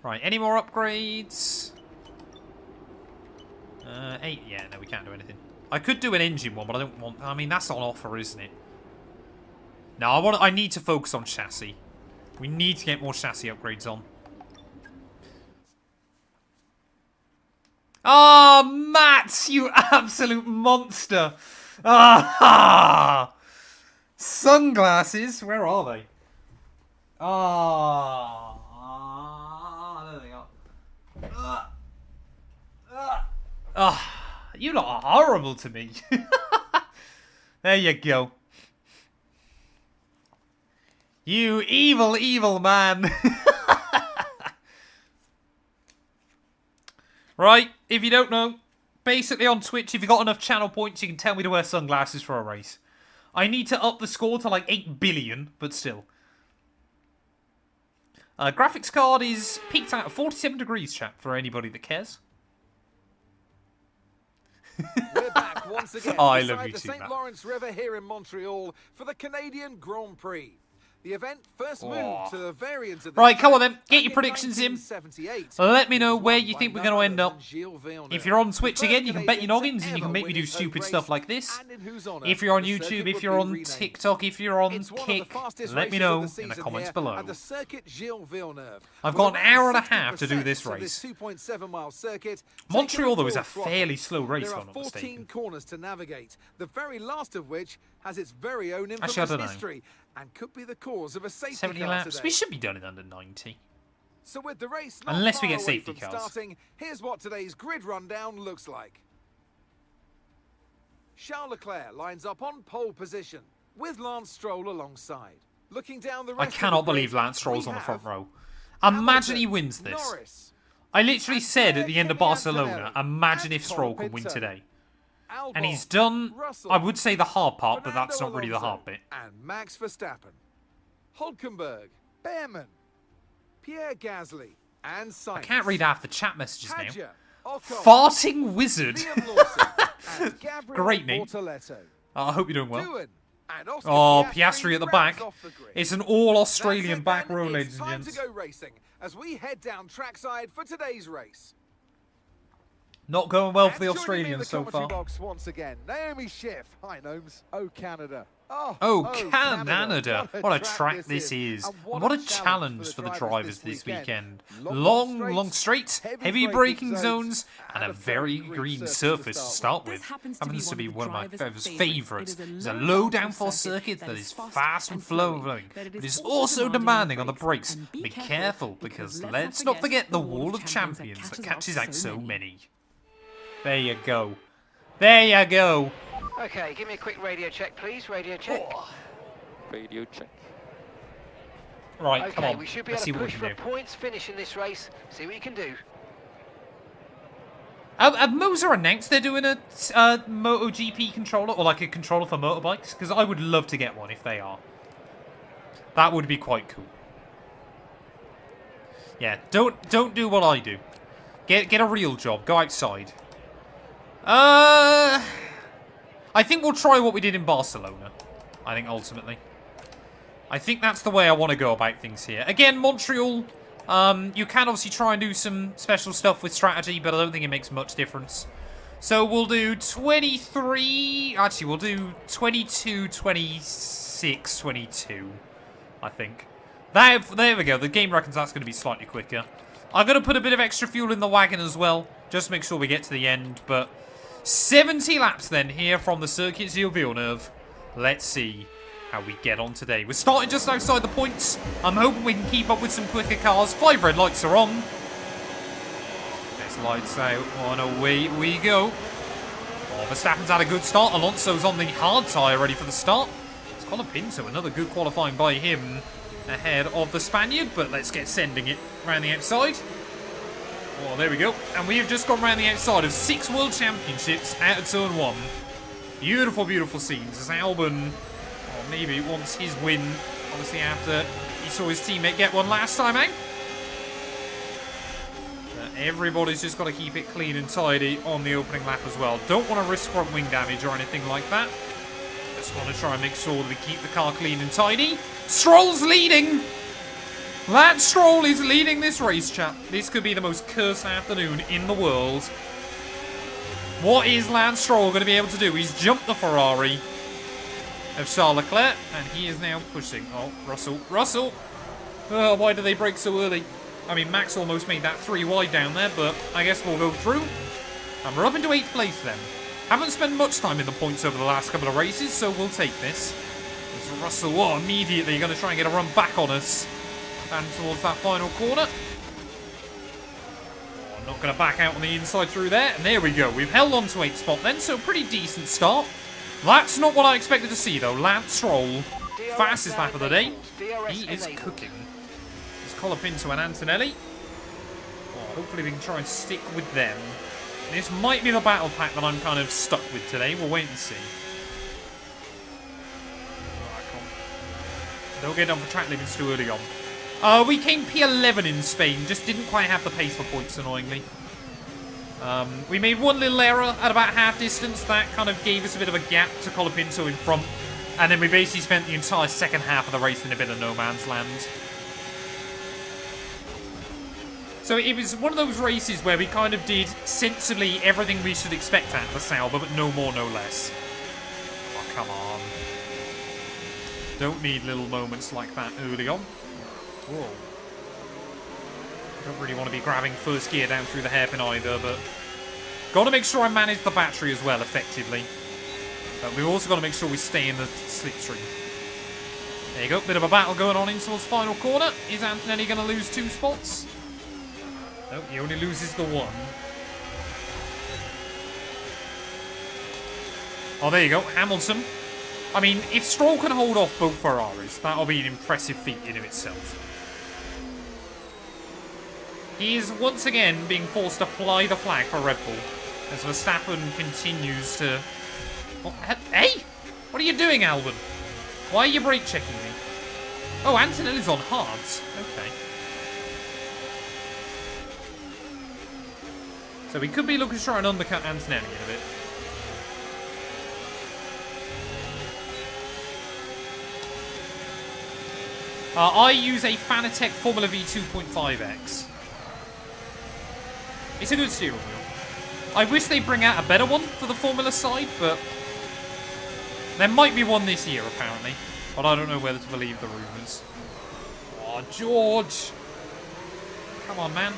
Right, any more upgrades? 8, yeah, no, we can't do anything. I could do an engine one, but I don't want, I mean, that's on offer, isn't it? No, I need to focus on chassis. We need to get more chassis upgrades on. Ah, oh, Matt, you absolute monster. Ah, sunglasses, where are they? Ah, there they are. You lot are horrible to me. There you go. You evil, evil man. Right, if you don't know, Basically on Twitch, if you've got enough channel points, you can tell me to wear sunglasses for a race. I need to up the score to like 8 billion, but still. Graphics card is peaked out at 47 degrees, chat, for anybody that cares. We're back once again Oh, I beside love you the too, St. Matt. Lawrence River here in Montreal for the Canadian Grand Prix. The event first moved to the variant of the Right, come on track then. Get back your in predictions in. 1978. Let me know It was where won you by think we're none going to end other up. than Gilles Villeneuve. If you're on The Twitch first again, you can bet your Canadian noggins to and you can ever make me win do its own stupid race, stuff like this. and in whose honour If you're on the YouTube, circuit if would you're be on renamed. TikTok, if you're on It's one of the Kick, fastest let me races of know the in the season comments here below. at the circuit Gilles Villeneuve. I've With got an around hour and a half to do 60% this of race. 2.7-mile circuit. Montreal, though, is a taking fairly slow race, There if are I'm not 14 mistaken. corners to navigate, the very last of which has its very own infamous Actually, I don't know. history and could be the cause of a safety 70 car laps. today. We should be done in under 90. So with the race not Unless we far get away safety from cars. starting, here's what today's grid rundown looks like. Charles Leclerc lines up on pole position with Lance Stroll alongside. Looking down the I rest cannot of the believe grid, Lance Stroll's we on the front have row. Imagine he Hamilton, wins this. Norris, I literally said at the end of Kimi Barcelona, Antonelli, imagine if and Stroll could win Pinto. today. Albon, And he's done, Russell, I would say the hard part, but Fernando that's not really the Alonso, hard bit. And Max Verstappen, Hulkenberg, Behrman, Pierre Gasly, and Sainz. I can't read half the chat messages now. Hadjar, Ocon, Farting Wizard. Liam Lawson, and Gabriel Great name. Bortoletto. I hope you're doing well. Doohan and Oscar Oh, Piastri at the rounds back. off the grid. It's an all-Australian That's it back then. row, It's ladies and time to gents. go racing as we head down trackside for today's race. Not going well for the And joining me in Australians so commentary far. box once again, Naomi Schiff. Hi, Gnomes. Oh, Canada. Oh, Canada. What a track this this is. And And what a challenge for the drivers this weekend. Long straights, heavy braking zones, and a very green surface to start with. Happens to be one of my favourites. It's a low downforce circuit that is fast and flowing, but it's also demanding on the brakes. Be careful, because let's not forget the wall of champions that catches out so many. There you go. There you go. Okay, give me a quick radio check, please. Radio check. Radio check. Right, come Okay, on. we should be Let's able see to what we push can for do. a points finish in this race. See what you can do. Have Moser announced they're doing a MotoGP controller, or like a controller for motorbikes? Because I would love to get one if they are. That would be quite cool. Yeah, don't do what I do. Get a real job. Go outside. I think we'll try what we did in Barcelona. I think ultimately. I think that's the way I want to go about things here. Again, Montreal, you can obviously try and do some special stuff with strategy, but I don't think it makes much difference. So we'll do 23... Actually, we'll do 22, 26, 22, I think. There we go. The game reckons that's going to be slightly quicker. I'm going to put a bit of extra fuel in the wagon as well, just to make sure we get to the end, but... 70 laps then here from the Circuit Gilles Villeneuve. Let's see how we get on today. We're starting just outside the points. I'm hoping we can keep up with some quicker cars. 5 red lights are on. There's lights out. On away we go. Oh, Verstappen's had a good start. Alonso's on the hard tyre ready for the start. It's Colin Pinto, another good qualifying by him ahead of the Spaniard, but let's get sending it around the outside. Oh, there we go. And we have just gone around the outside of 6 World Championships out of Turn 1. Beautiful, beautiful scenes as Albon, or maybe wants his win, obviously after he saw his teammate get one last time out. But everybody's just got to keep it clean and tidy on the opening lap as well. Don't want to risk front wing damage or anything like that. Just want to try and make sure that we keep the car clean and tidy. Stroll's leading! Lance Stroll is leading this race, chat. This could be the most cursed afternoon in the world. What is Lance Stroll going to be able to do? He's jumped the Ferrari of Charles Leclerc, and he is now pushing. Oh, Russell. Oh, why did they brake so early? I mean, Max almost made that 3 wide down there, but I guess we'll go through. And we're up into 8th place then. Haven't spent much time in the points over the last couple of races, so we'll take this. It's Russell, immediately going to try and get a run back on us. And towards that final corner. Oh, not going to back out on the inside through there. And there we go. We've held on to 8th spot then, so pretty decent start. That's not what I expected to see, though. Lance Stroll, fastest lap of the day. He is cooking. There's Colapinto and Antonelli. Oh, hopefully we can try and stick with them. This might be the battle pack that I'm kind of stuck with today. We'll wait and see. Don't get done for track limits too early on. We came P11 in Spain. Just didn't quite have the pace for points, annoyingly. We made one little error at about half distance. That kind of gave us a bit of a gap to Colapinto in front. And then we basically spent the entire second half of the race in a bit of no man's land. So it was one of those races where we kind of did sensibly everything we should expect out of the Sauber, but no more, no less. Oh, come on. Don't need little moments like that early on. Whoa. Don't really want to be grabbing first gear down through the hairpin either, but got to make sure I manage the battery as well effectively. But we've also got to make sure we stay in the slipstream. There you go, bit of a battle going on in towards final corner. Is Antonelli going to lose 2 spots? Nope, he only loses the 1. Oh, there you go, Hamilton. I mean, if Stroll can hold off both Ferraris, that'll be an impressive feat in of itself. He is once again being forced to fly the flag for Red Bull as Verstappen continues to... Oh, hey! What are you doing, Albon? Why are you brake checking me? Oh, Antonelli's on hards. Okay. So we could be looking to try and undercut Antonelli in a bit. I use a Fanatec Formula V 2.5X. It's a good steering wheel. I wish they'd bring out a better one for the Formula side, but there might be one this year, apparently. But I don't know whether to believe the rumours. Oh, George! Come on, man.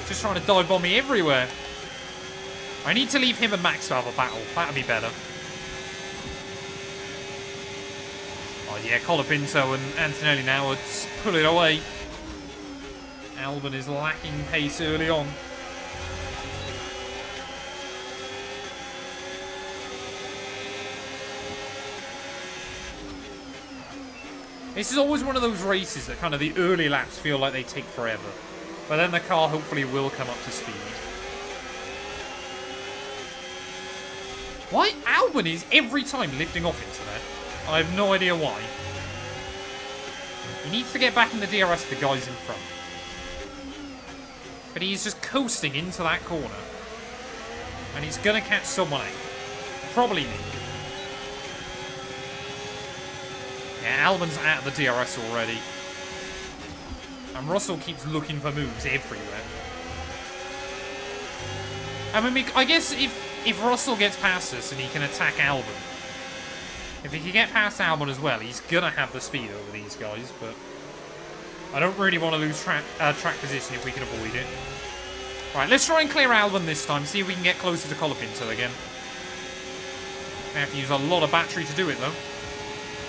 Just trying to dive bomb me everywhere. I need to leave him and Max to have a battle. That'd be better. Oh yeah, Colapinto and Antonelli now would pull it away. Albon is lacking pace early on. This is always one of those races that kind of the early laps feel like they take forever. But then the car hopefully will come up to speed. Why? Albon is every time lifting off into there. I have no idea why. He needs to get back in the DRS with the guys in front. But he's just coasting into that corner. And he's going to catch someone out. Probably me. Yeah, Albon's out of the DRS already. And Russell keeps looking for moves everywhere. I mean, I guess if Russell gets past us and he can attack Albon, if he can get past Albon as well, he's going to have the speed over these guys, but I don't really want to lose track position if we can avoid it. Right, let's try and clear Albon this time, see if we can get closer to Colapinto again. I have to use a lot of battery to do it, though.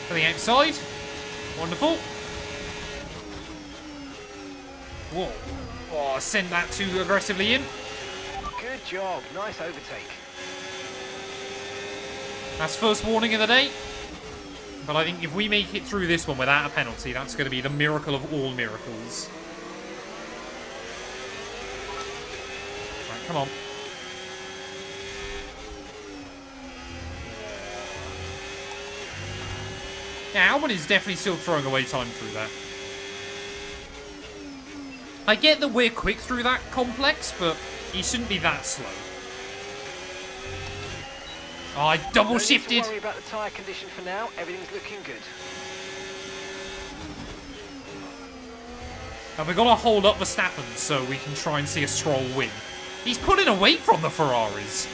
To the outside. Wonderful. Whoa. Oh, send that too aggressively in. Good job. Nice overtake. That's first warning of the day. But I think if we make it through this one without a penalty, that's going to be the miracle of all miracles. Right, come on. Yeah, Albon is definitely still throwing away time through that. I get that we're quick through that complex, but he shouldn't be that slow. Oh, I double shifted. Don't worry about the tyre condition for now. Everything's looking good. And we've got to hold up Verstappen so we can try and see a Stroll win. He's pulling away from the Ferraris.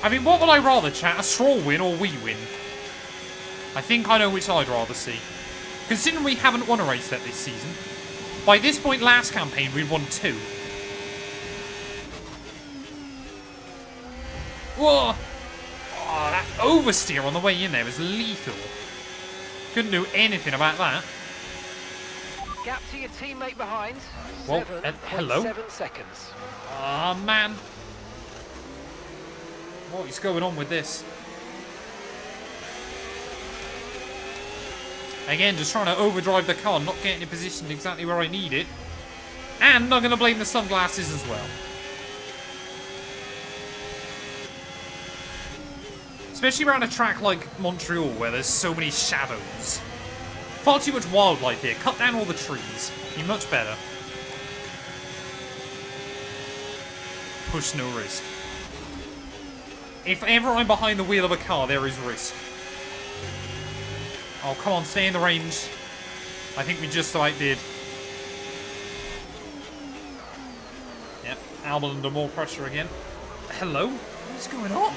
I mean, what would I rather, chat? A Stroll win or we win? I think I know which I'd rather see. Considering we haven't won a race yet this season. By this point last campaign, we'd won 2. Whoa! Oh, that oversteer on the way in there was lethal. Couldn't do anything about that. Gap to your teammate behind. Well, hello? 7 seconds. Ah, man. What is going on with this? Again, just trying to overdrive the car, not getting it positioned exactly where I need it. And I'm going to blame the sunglasses as well. Especially around a track like Montreal, where there's so many shadows. Far too much wildlife here. Cut down all the trees. Be much better. Push no risk. If ever I'm behind the wheel of a car, there is risk. Oh, come on, stay in the range. I think we just about did. Yep, Albon under more pressure again. Hello? What's going on?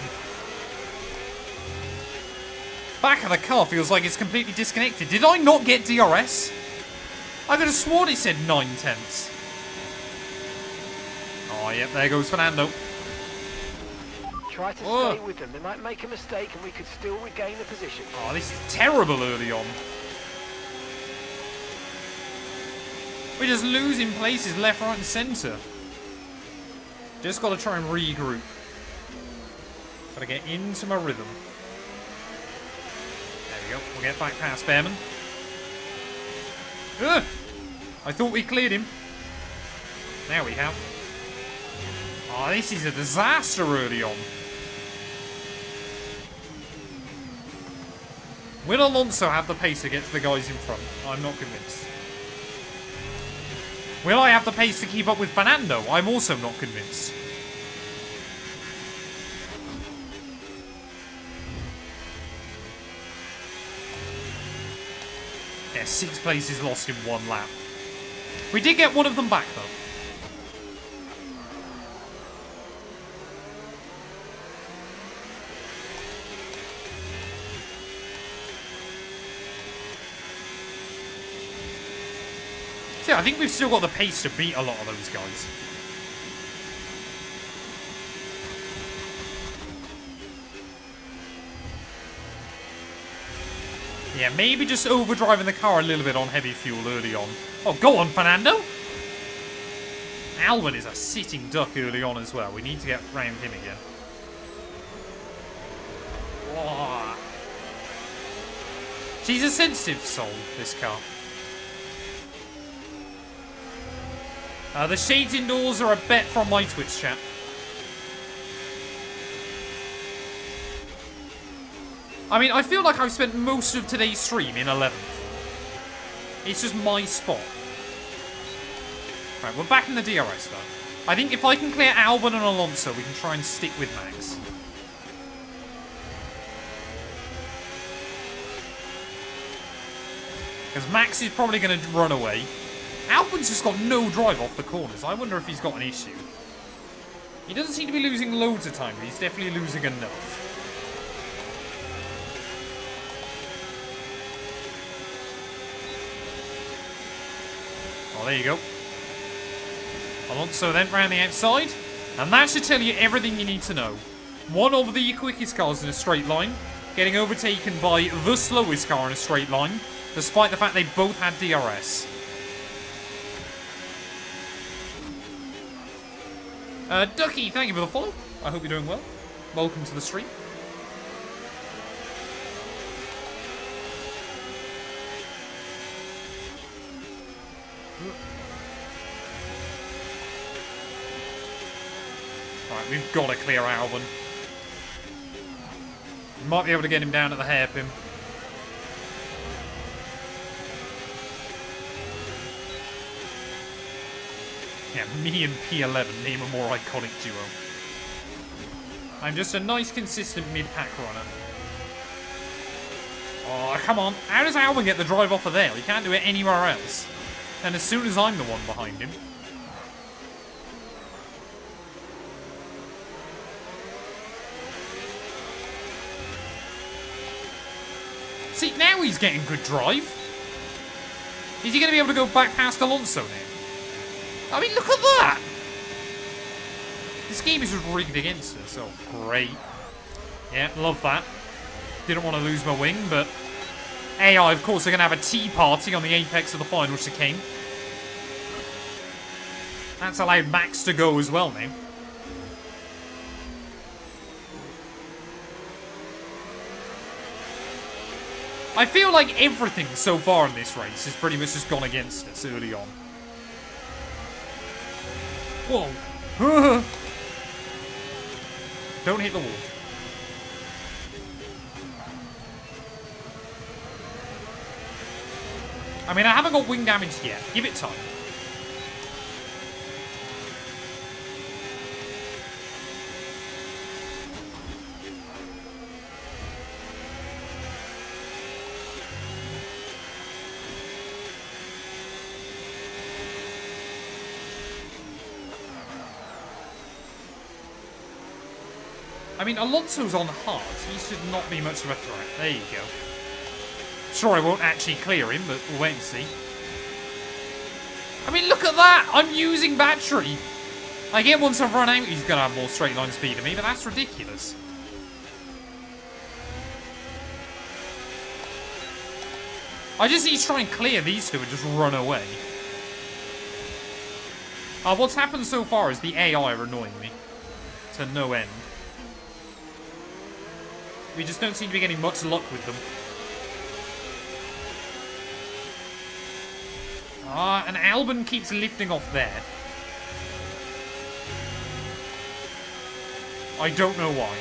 Back of the car feels like it's completely disconnected. Did I not get DRS? I could have sworn it said 9/10. Oh, yep, there goes Fernando. Try to stay with them. They might make a mistake and we could still regain the position. Oh, this is terrible early on. We're just losing places left, right and centre. Just got to try and regroup. Got to get into my rhythm. There we go. We'll get back past Behrman. Ugh! I thought we cleared him. Now we have. Oh, this is a disaster early on. Will Alonso have the pace to get to the guys in front? I'm not convinced. Will I have the pace to keep up with Fernando? I'm also not convinced. Yeah, 6 places lost in 1 lap. We did get one of them back though. So I think we've still got the pace to beat a lot of those guys. Yeah, maybe just overdriving the car a little bit on heavy fuel early on. Oh, go on, Fernando! Albon is a sitting duck early on as well. We need to get round him again. Whoa. She's a sensitive soul, this car. The shades indoors are a bet from my Twitch chat. I mean, I feel like I've spent most of today's stream in 11th. It's just my spot. Right, we're back in the DRS though. I think if I can clear Albon and Alonso, we can try and stick with Max. Because Max is probably going to run away. Albon's just got no drive off the corners. I wonder if he's got an issue. He doesn't seem to be losing loads of time, but he's definitely losing enough. Oh, there you go. Alonso then round the outside. And that should tell you everything you need to know. One of the quickest cars in a straight line, getting overtaken by the slowest car in a straight line, despite the fact they both had DRS. Ducky, thank you for the follow. I hope you're doing well. Welcome to the stream. Right, we've got to clear Albon. Might be able to get him down at the hairpin. Yeah, me and P11 name a more iconic duo. I'm just a nice, consistent mid-pack runner. Oh, come on. How does Albon get the drive off of there? He can't do it anywhere else. And as soon as I'm the one behind him. See, now he's getting good drive. Is he going to be able to go back past Alonso now? I mean, look at that! This game is just rigged against us. Oh, great. Yeah, love that. Didn't want to lose my wing, but... AI, of course, are going to have a tea party on the apex of the final chicane. That's allowed Max to go as well now. I feel like everything so far in this race has pretty much just gone against us early on. Whoa. Don't hit the wall. I mean, I haven't got wing damage yet. Give it time. I mean, Alonso's on hard. He should not be much of a threat. There you go. Sure, I won't actually clear him, but we'll wait and see. I mean, look at that! I'm using battery. I get once I've run out, he's going to have more straight line speed than me, but that's ridiculous. I just need to try and clear these two and just run away. What's happened so far is the AI are annoying me. To no end. We just don't seem to be getting much luck with them. And Albon keeps lifting off there. I don't know why.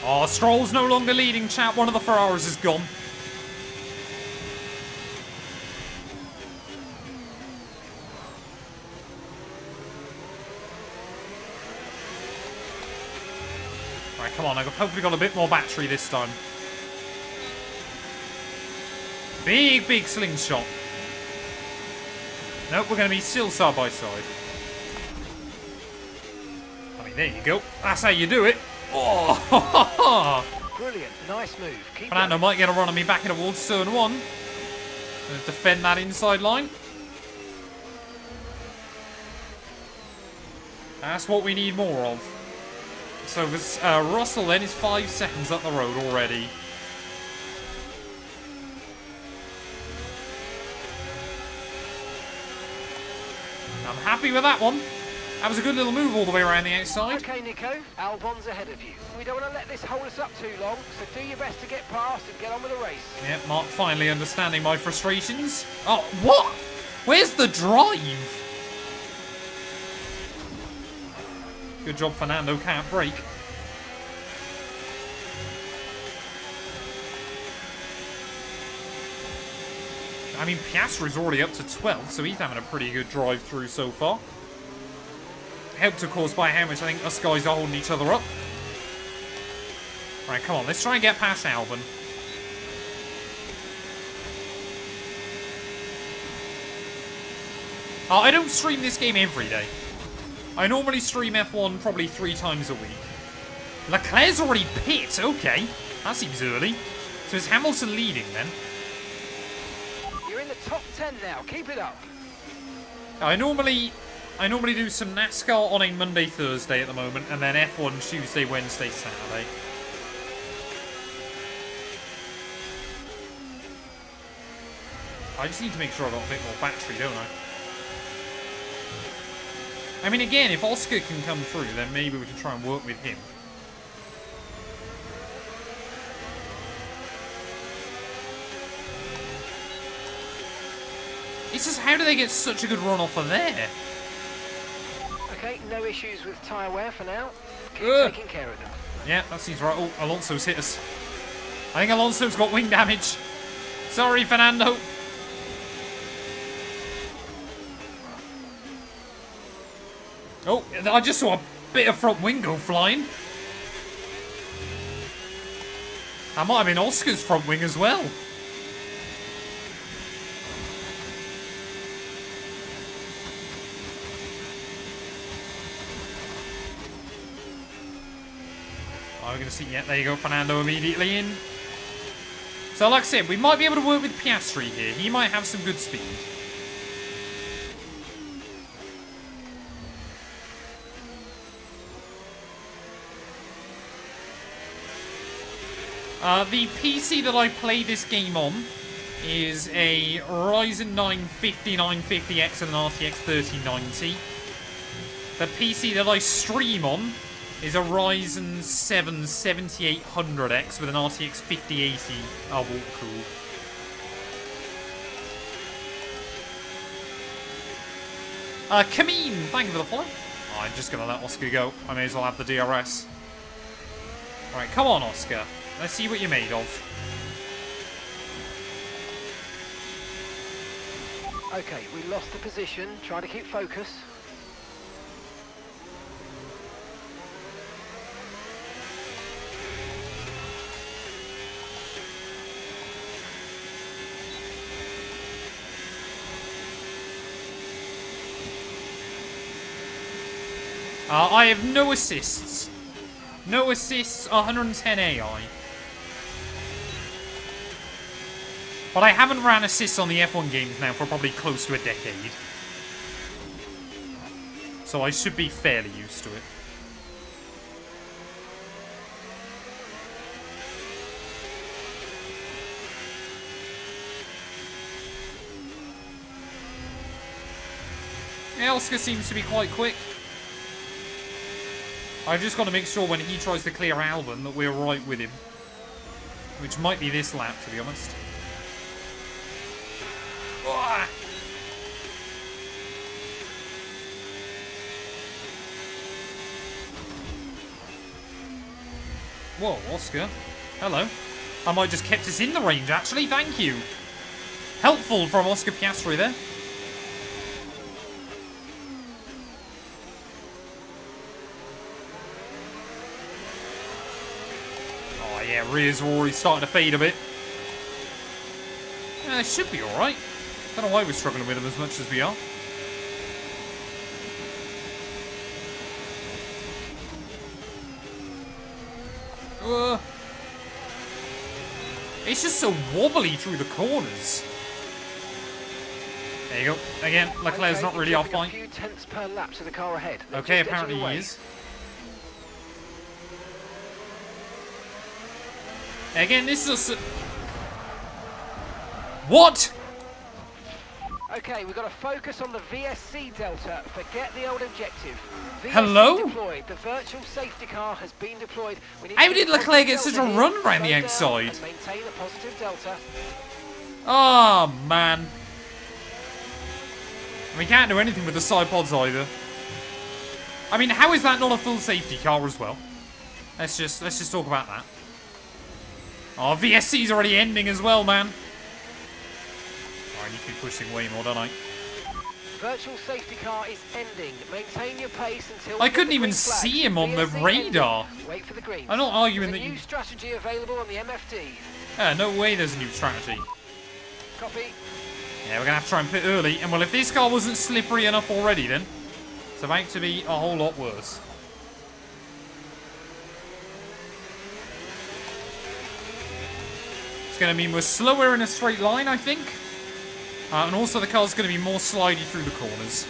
Oh, Stroll's no longer leading, chat. One of the Ferraris is gone. Alright, come on. I've hopefully got a bit more battery this time. Big, big slingshot. Nope, we're going to be still side by side. I mean, there you go. That's how you do it. Oh! Brilliant, nice move. Keep Fernando going. might get a run on me back in towards turn one. Gonna defend that inside line. That's what we need more of. So this Russell then is 5 seconds up the road already. I'm happy with that one. That was a good little move all the way around the outside. Okay, Nico, Albon's ahead of you. We don't want to let this hold us up too long, so do your best to get past and get on with the race. Yeah, Mark finally understanding my frustrations. Oh, what? Where's the drive? Good job, Fernando can't brake. I mean, Piastri's already up to 12, so he's having a pretty good drive through so far. Helped, of course, by how much I think us guys are holding each other up. Right, come on, let's try and get past Albon. I don't stream this game every day. I normally stream F1 probably 3 times a week. Leclerc's already pit, okay. That seems early. So is Hamilton leading then? You're in the top 10 now, keep it up. I normally do some NASCAR on a Monday, Thursday at the moment, and then F1 Tuesday, Wednesday, Saturday. I just need to make sure I've got a bit more battery, don't I? I mean, again, if Oscar can come through, then maybe we can try and work with him. It's just, how do they get such a good run off of there? Okay, no issues with tyre wear for now. Keep taking care of them. Yeah, that seems right. Oh, Alonso's hit us. I think Alonso's got wing damage. Sorry, Fernando. Oh, I just saw a bit of front wing go flying. That might have been Oscar's front wing as well. Oh, we're going to see, yeah, there you go, Fernando immediately in. So, like I said, we might be able to work with Piastri here. He might have some good speed. The PC that I play this game on is a Ryzen 9 5950X with an RTX 3090. The PC that I stream on is a Ryzen 7 7800X with an RTX 5080 water cooled. Kameen, thank you for the follow. I'm just going to let Oscar go. I may as well have the DRS. Alright, come on, Oscar. Let's see what you're made of. Okay, we lost the position. Try to keep focus. I have no assists. No assists, 110 AI. But I haven't ran assists on the F1 games now for probably close to a decade. So I should be fairly used to it. Elska seems to be quite quick. I've just got to make sure when he tries to clear Albon that we're right with him. Which might be this lap, to be honest. Ah! Whoa, Oscar. Hello. I might just kept us in the range, actually. Thank you. Helpful from Oscar Piastri there. Yeah, rears are already starting to fade a bit. Yeah, it should be alright. Don't know why we're struggling with them as much as we are. It's just so wobbly through the corners. There you go. Again, Leclerc's not really our fight. A few tenths per lap to the car ahead. Okay, apparently he is. Again, this is a... What? Okay, we've got to focus on the VSC Delta. Forget the old objective. VSC Hello? Deployed. The virtual safety car has been deployed. We need How to did get Leclerc get positive such a delta run here, around the slow down outside? and maintain a positive delta. Oh, man. We can't do anything with the side pods either. I mean, how is that not a full safety car as well? Let's just talk about that. Oh, VSC's already ending as well, man. Oh, I need to be pushing way more, don't I? Virtual safety car is ending. Maintain your pace until I couldn't even see him on the radar. Wait for the green. I'm not arguing that There's a you... new strategy available on the MFD. No way there's a new strategy. Copy. Yeah, we're going to have to try and pit early. And, well, if this car wasn't slippery enough already, then it's about to be a whole lot worse. It's going to mean we're slower in a straight line, I think. And also the car's going to be more slidey through the corners.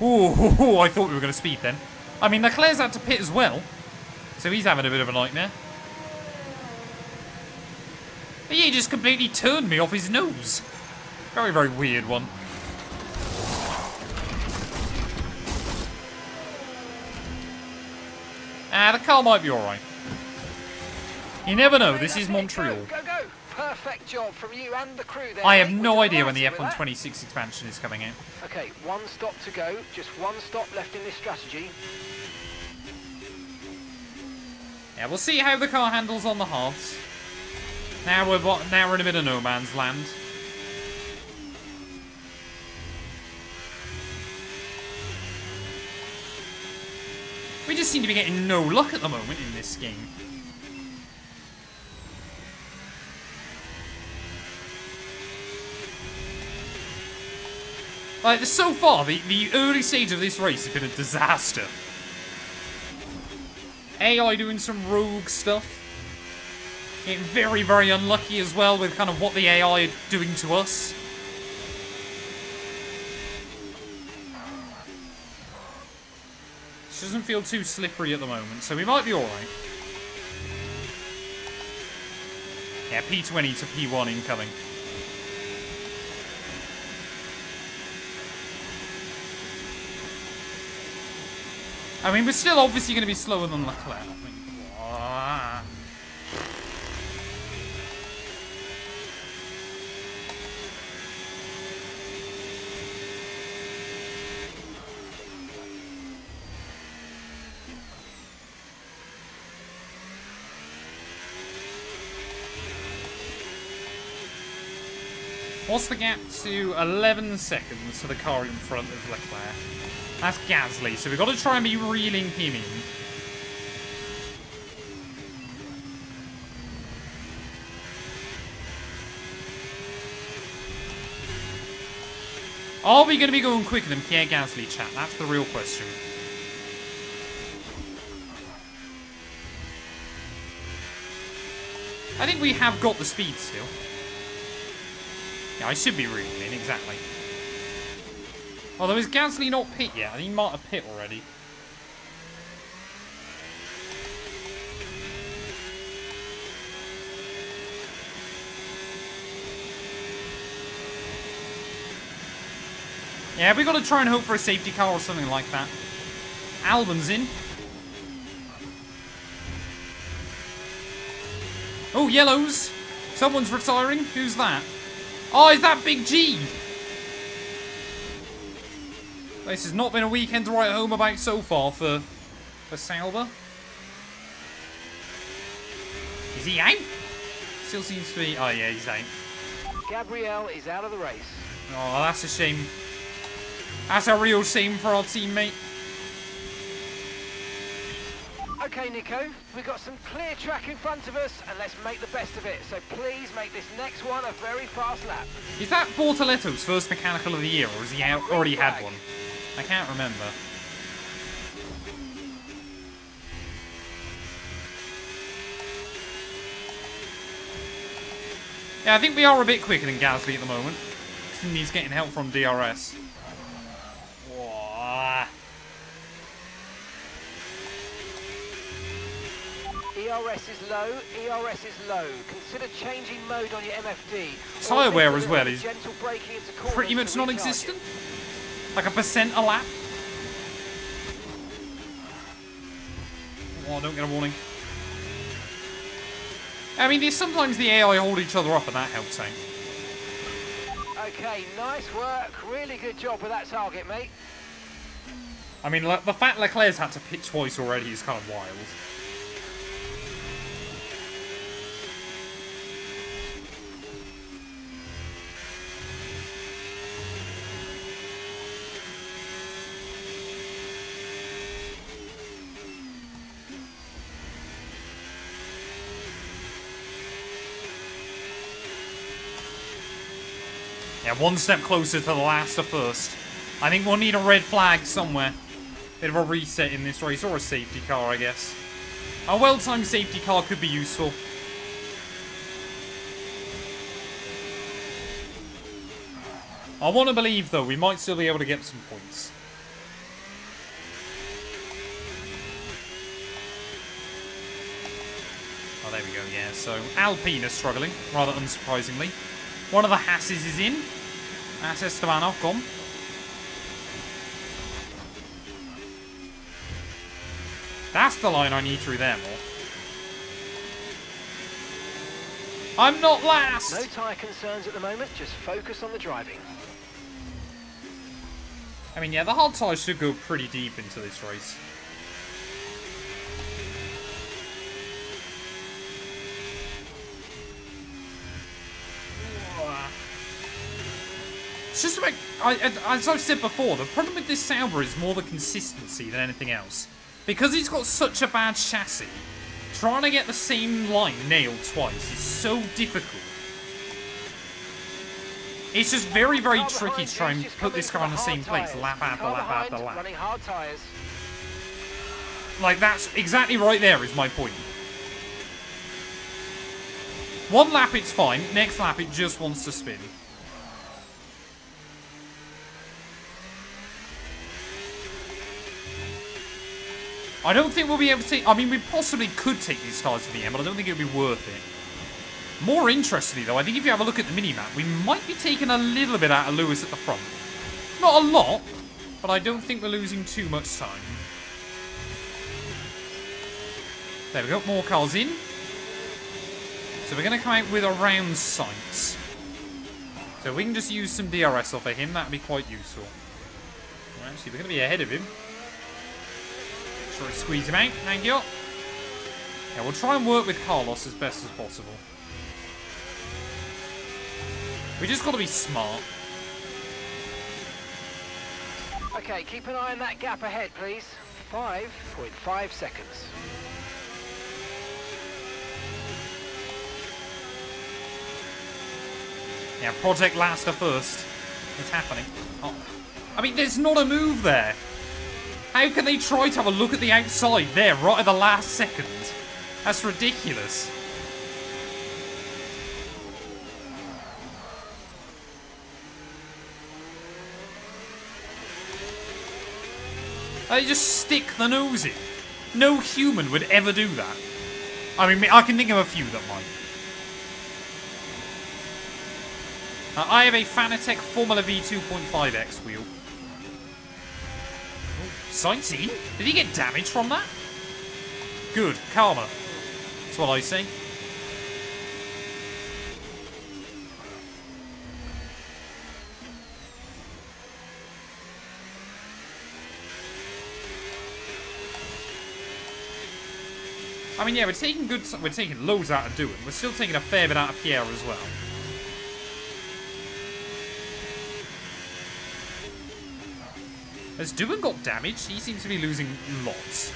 Ooh, I thought we were going to speed then. I mean, Leclerc's had to pit as well. So he's having a bit of a nightmare. But yeah, he just completely turned me off his nose. Very, very weird one. The car might be alright. You never know, this is Montreal. Go, go, go. Perfect job from you and the crew there. I have mate. no We're idea when the delighted with F1 that. 26 expansion is coming out. Okay, one stop to go. Just one stop left in this strategy. Yeah, we'll see how the car handles on the hards. Now we're in a bit of no man's land. We just seem to be getting no luck at the moment in this game. Like, so far, the early stage of this race has been a disaster. AI doing some rogue stuff. Getting very, very unlucky as well with kind of what the AI are doing to us. This doesn't feel too slippery at the moment, so we might be alright. Yeah, P20 to P1 incoming. I mean, we're still obviously going to be slower than Leclerc. I mean, what's the gap to 11 seconds to the car in front of Leclerc? That's Gasly, so we've got to try and be reeling him in. Are we going to be going quicker than Pierre Gasly, chat? That's the real question. I think we have got the speed still. Yeah, I should be reeling in, exactly. Although, is Gasly not pit yet? I think he might have pit already. Yeah, we got to try and hope for a safety car or something like that. Albon's in. Oh, yellows. Someone's retiring. Who's that? Oh, is that Big G? This has not been a weekend to write home about so far for Sauber. Is he out? Still seems to be... Oh, yeah, he's out. Gabriel is out of the race. Oh, that's a shame. That's a real shame for our teammate. Okay, Nico, we've got some clear track in front of us, and let's make the best of it. So please make this next one a very fast lap. Is that Bortoletto's first mechanical of the year, or has he already had one? I can't remember. Yeah, I think we are a bit quicker than Gasly at the moment. He's getting help from DRS. Whoa. ERS is low, ERS is low. Consider changing mode on your MFD. Tyre wear as well is gentle braking into corners pretty much to non-existent. Like a percent a lap. Oh, don't get a warning. I mean, there's sometimes the AI hold each other up and that helps out. Okay, nice work. Really good job with that target, mate. I mean, the fact Leclerc's had to pit twice already is kind of wild. Yeah, one step closer to the last to first. I think we'll need a red flag somewhere. Bit of a reset in this race, or a safety car, I guess. A well-timed safety car could be useful. I want to believe, though, we might still be able to get some points. Oh, there we go, yeah. So, Alpine is struggling, rather unsurprisingly. One of the Hasses is in. That's Esteban Ocon. That's the line I need through there more. I'm not last! No tyre concerns at the moment, just focus on the driving. I mean, yeah, the hard tyres should go pretty deep into this race. It's just about, as I've said before, the problem with this Sauber is more the consistency than anything else. Because he's got such a bad chassis, trying to get the same line nailed twice is so difficult. It's just very, very tricky to try and put this car in the same place, lap after lap after lap. Running hard tyres. Like, that's exactly right there is my point. One lap it's fine, next lap it just wants to spin. I don't think we'll be able to take... I mean, we possibly could take these cars to the end, but I don't think it would be worth it. More interestingly, though, I think if you have a look at the mini-map, we might be taking a little bit out of Lewis at the front. Not a lot, but I don't think we're losing too much time. There we go, more cars in. So we're going to come out with around sights. So we can just use some DRS off of him, that would be quite useful. Well, actually, we're going to be ahead of him. Make sure I squeeze him out, thank you. Yeah, we'll try and work with Carlos as best as possible. We just got to be smart. Okay, keep an eye on that gap ahead, please. 5.5 seconds. Yeah, Project Laster first. It's happening. Oh. I mean, there's not a move there. How can they try to have a look at the outside there, right at the last second? That's ridiculous. They just stick the nose in. No human would ever do that. I mean, I can think of a few that might. I have a Fanatec Formula V 2.5X wheel. Sights in? Did he get damage from that? Good. Karma. That's what I say. I mean, yeah, we're taking loads out of Doohan. We're still taking a fair bit out of Pierre as well. Has Doohan got damage? He seems to be losing lots.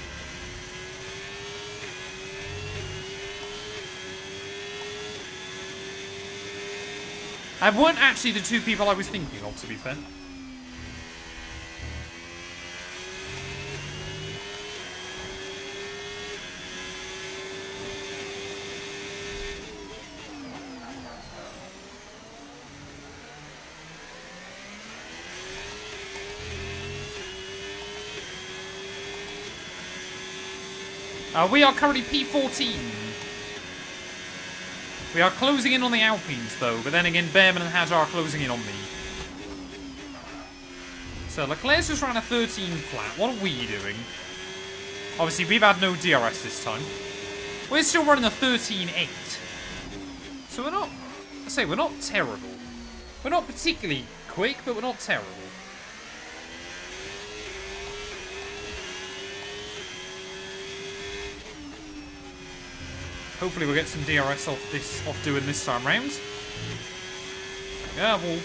They weren't actually the two people I was thinking of, to be fair. We are currently P14. We are closing in on the Alpines, though, but then again, Behrman and Hadjar are closing in on me. So, Leclerc's just ran a 13 flat. What are we doing? Obviously, we've had no DRS this time. We're still running a 13.8. So we're not... I say, we're not terrible. We're not particularly quick, but we're not terrible. Hopefully we'll get some DRS off doing this time round. Yeah, well.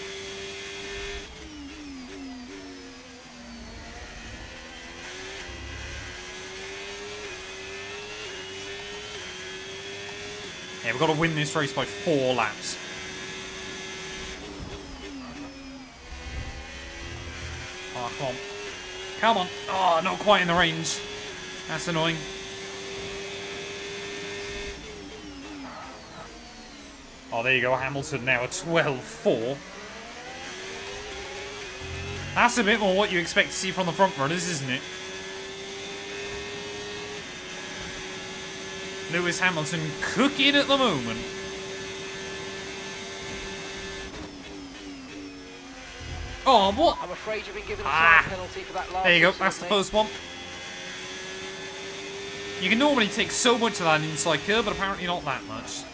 Yeah, we've got to win this race by 4 laps. Oh, come on. Come on. Oh, not quite in the range. That's annoying. Oh, there you go, Hamilton now at 12.4. That's a bit more what you expect to see from the front runners, isn't it? Lewis Hamilton cooking at the moment. Oh, what? I'm afraid you've been given a time penalty for that last. There you go, that's the first one. You can normally take so much of that inside curve, but apparently not that much.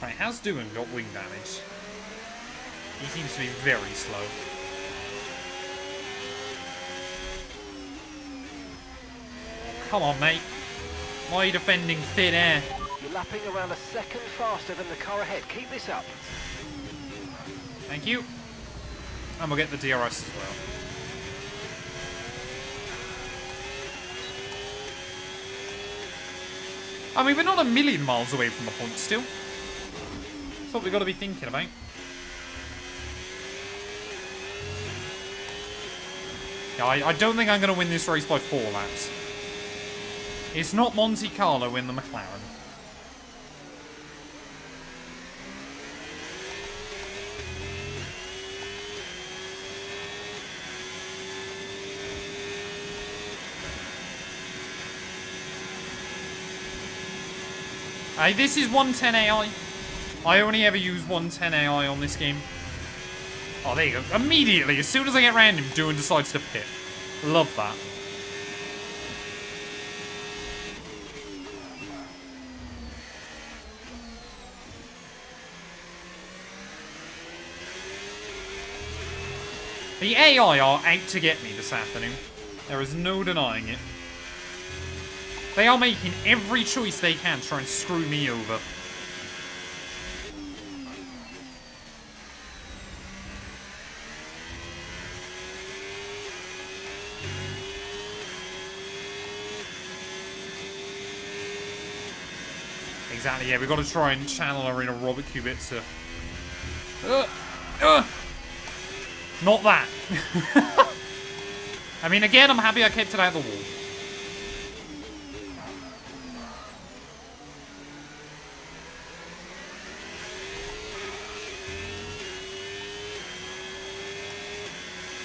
Right, how's Doohan got wing damage? He seems to be very slow. Oh, come on, mate. Why are you defending thin air? You're lapping around a second faster than the car ahead. Keep this up. Thank you. And we'll get the DRS as well. I mean, we're not a million miles away from the point still. That's what we've got to be thinking about. Yeah, I don't think I'm going to win this race by 4 laps. It's not Monte Carlo in the McLaren. This is 110 AI. I only ever use 110 AI on this game. Oh, there you go. Immediately, as soon as I get around him, Doohan decides to pit. Love that. The AI are out to get me this afternoon. There is no denying it. They are making every choice they can to try and screw me over. Exactly, yeah, we've got to try and channel her in a Robert Kubica. Not that. I mean, again, I'm happy I kept it out of the wall.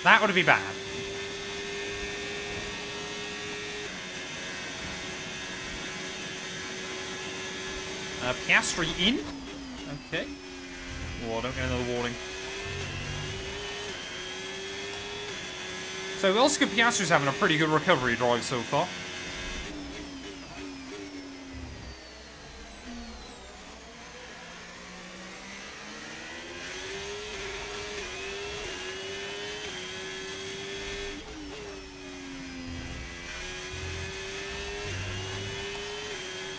That would be bad. Piastri in. Okay. Oh, don't get another warning. So Oscar Piastri's having a pretty good recovery drive so far.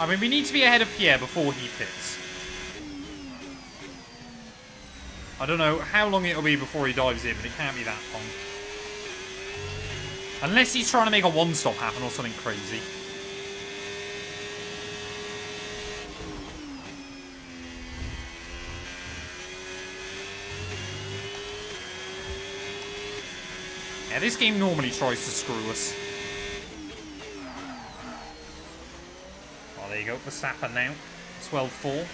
I mean, we need to be ahead of Pierre before he pits. I don't know how long it'll be before he dives in, but it can't be that long. Unless he's trying to make a one-stop happen or something crazy. Yeah, this game normally tries to screw us. Oh, there you go, Verstappen now. 12-4.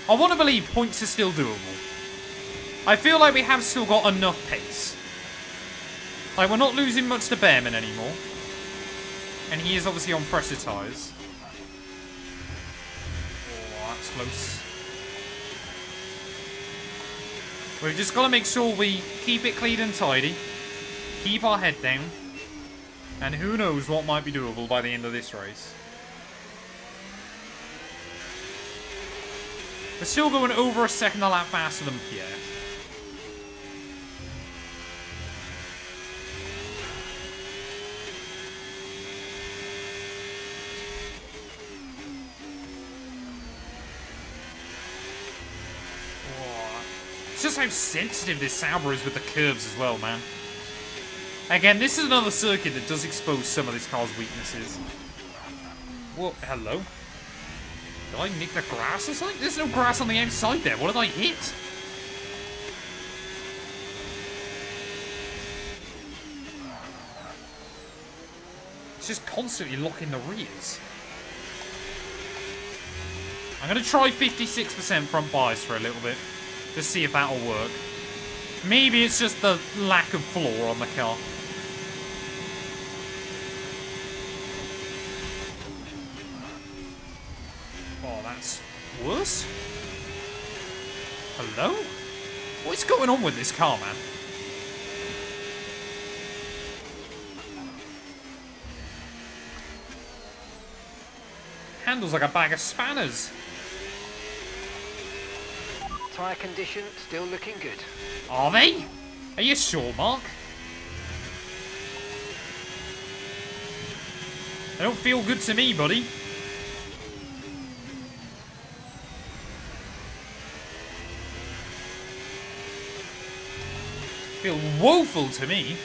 I want to believe points are still doable. I feel like we have still got enough pace. Like, we're not losing much to Behrman anymore. And he is obviously on fresher tyres. Oh, that's close. We've just got to make sure we keep it clean and tidy. Keep our head down. And who knows what might be doable by the end of this race. We're still going over a second a lap faster than Pierre. It's just how sensitive this Sauber is with the curves as well, man. Again, this is another circuit that does expose some of this car's weaknesses. Whoa, hello? Did I nick the grass or something? There's no grass on the outside there. What did I hit? It's just constantly locking the rears. I'm going to try 56% front bias for a little bit. To see if that'll work. Maybe it's just the lack of floor on the car. Oh, that's worse. Hello? What's going on with this car, man? Handles like a bag of spanners. Tyre condition still looking good. Are they? Are you sure, Mark? They don't feel good to me, buddy. Feel woeful to me.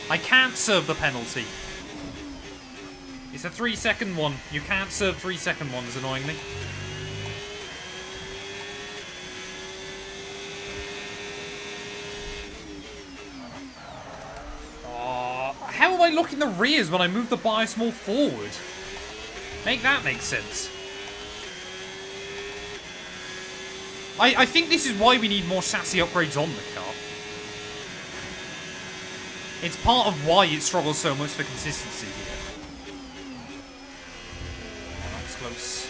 I can't serve the penalty. It's a 3-second one. You can't serve 3-second ones, annoyingly. How am I locking the rears when I move the bias more forward? Make that make sense. I think this is why we need more chassis upgrades on the car. It's part of why it struggles so much for consistency here. Oh, that was close.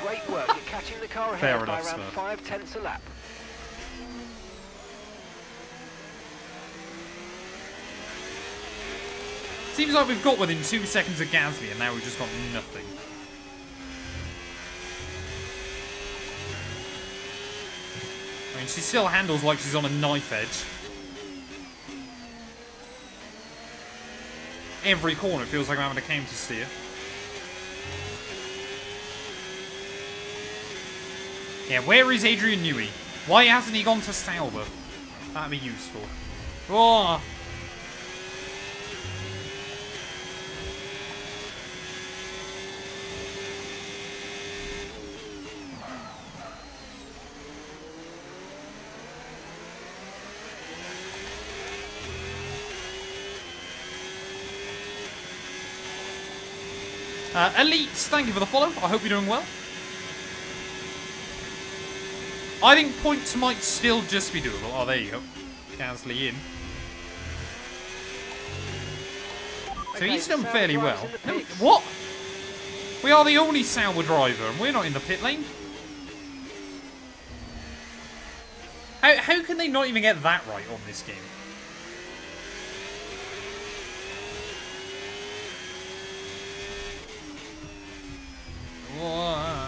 Great work. You're catching the car Fair ahead by enough, around Smurf. 5/10 a lap. Seems like we've got within 2 seconds of Gasly, and now we've just got nothing. I mean, she still handles like she's on a knife edge. Every corner feels like I'm having a counter steer. Yeah, where is Adrian Newey? Why hasn't he gone to Sauber? That'd be useful. Oh! Elite, thank you for the follow. I hope you're doing well. I think points might still just be doable. Oh, there you go. Gasly in. So Okay, he's done Sauber fairly drives well. in the No, pits. what? We are the only Sauber driver, and we're not in the pit lane. How can they not even get that right on this game? Whoa.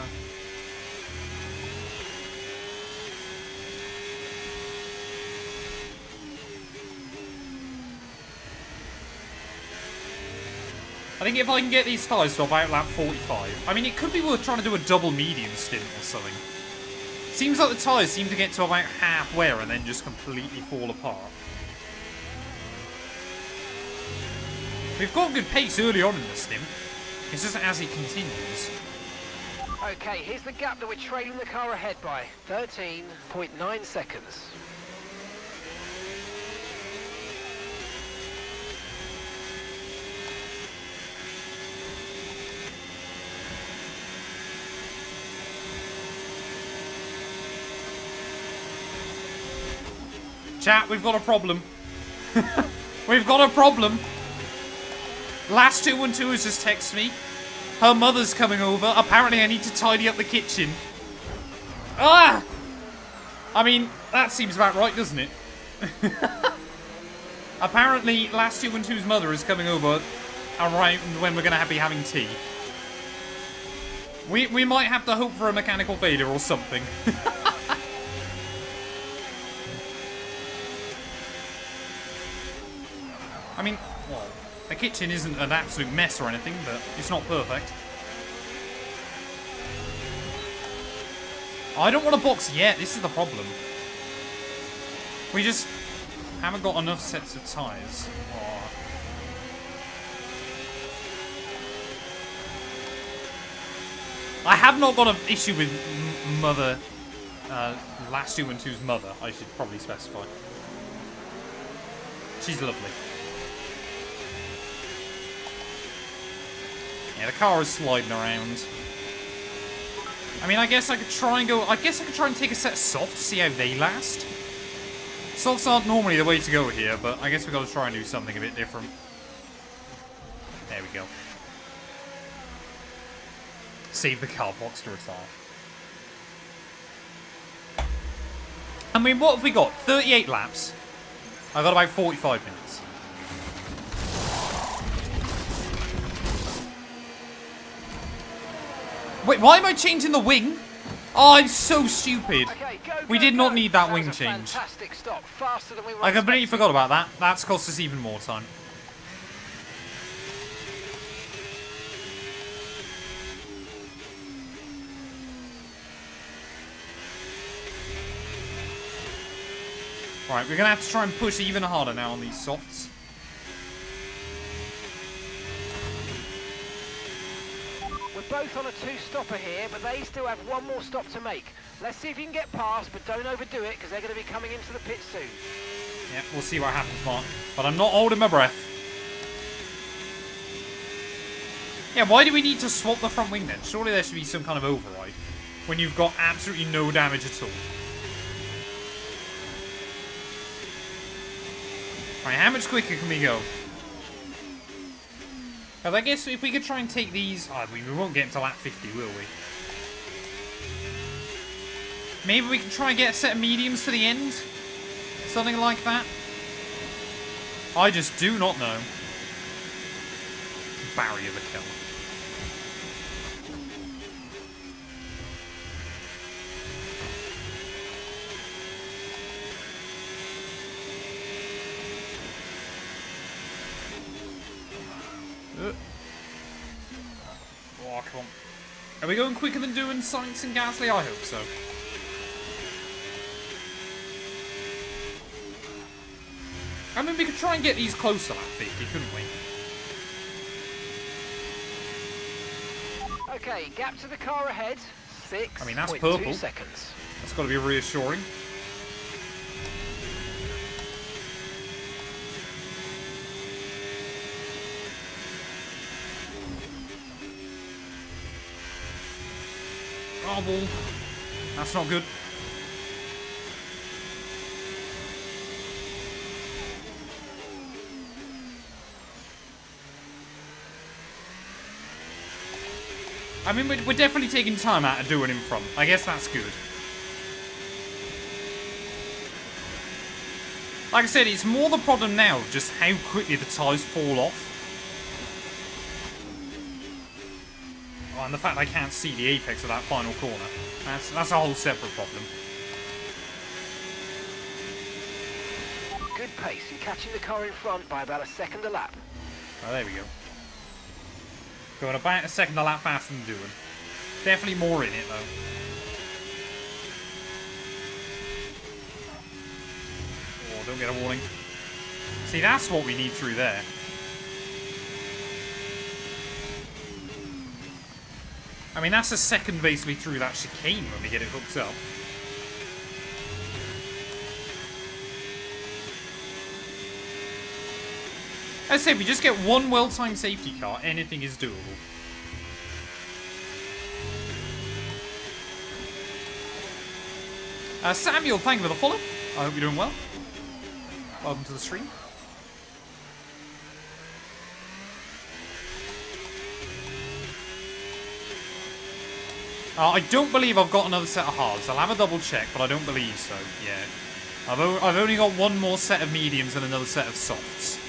I think if I can get these tyres to about lap 45, I mean, it could be worth trying to do a double medium stint or something. Seems like the tyres seem to get to about half wear and then just completely fall apart. We've got good pace early on in the stint. It's just as it continues. Okay, here's the gap that we're trailing the car ahead by. 13.9 seconds. Chat, we've got a problem. We've got a problem. Last 212 has just texted me. Her mother's coming over. Apparently I need to tidy up the kitchen. Ah! I mean, that seems about right, doesn't it? Apparently, Last 212's mother is coming over around when we're going to be having tea. We might have to hope for a mechanical failure or something. I mean, well, the kitchen isn't an absolute mess or anything, but it's not perfect. I don't want to box yet, this is the problem. We just haven't got enough sets of tyres. Oh. I have not got an issue with mother, Last 212's mother, I should probably specify. She's lovely. Yeah, the car is sliding around. I mean, I guess I could try and go... I guess I could try and take a set of softs, see how they last. Softs aren't normally the way to go here, but I guess we've got to try and do something a bit different. There we go. Save the car box to retire. I mean, what have we got? 38 laps. I've got about 45 minutes. Wait, why am I changing the wing? Oh, I'm so stupid. Okay, go, We go, did not go. need that That was wing a change. Fantastic stop, faster than we were I completely expecting. forgot about that. That's cost us even more time. Right, we're going to have to try and push even harder now on these softs. We're both on a two-stopper here, but they still have one more stop to make. Let's see if you can get past, but don't overdo it, because they're going to be coming into the pit soon. Yeah, we'll see what happens, Mark. But I'm not holding my breath. Yeah, why do we need to swap the front wing then? Surely there should be some kind of override. when you've got absolutely no damage at all. Right, how much quicker can we go? Because I guess if we could try and take these... Oh, we won't get to lap 50, will we? Maybe we can try and get a set of mediums to the end? Something like that? I just do not know. Barrier the kill. Oh, come on. Are we going quicker than doing Sainz and Gasly? I hope so. I mean, we could try and get these closer at 50, couldn't we? Okay, gap to the car ahead. 6. I mean, that's purple. Seconds. That's got to be reassuring. Oh, well. That's not good. I mean, we're definitely taking time out of doing in front. I guess that's good. Like I said, it's more the problem now of just how quickly the tyres fall off. Oh, and the fact I can't see the apex of that final corner. That's a whole separate problem. Good pace. You're catching the car in front by about a second a lap. Oh, there we go. Going about a second a lap faster than doing. Definitely more in it, though. Oh, don't get a warning. See, that's what we need through there. I mean, that's a second basically through that chicane when we get it hooked up. As I say, if we just get one well-timed safety car, anything is doable. Samuel, thank you for the follow. I hope you're doing well. Welcome to the stream. I don't believe I've got another set of hards. I'll have a double check, but I don't believe so. Yeah. I've only got one more set of mediums and another set of softs.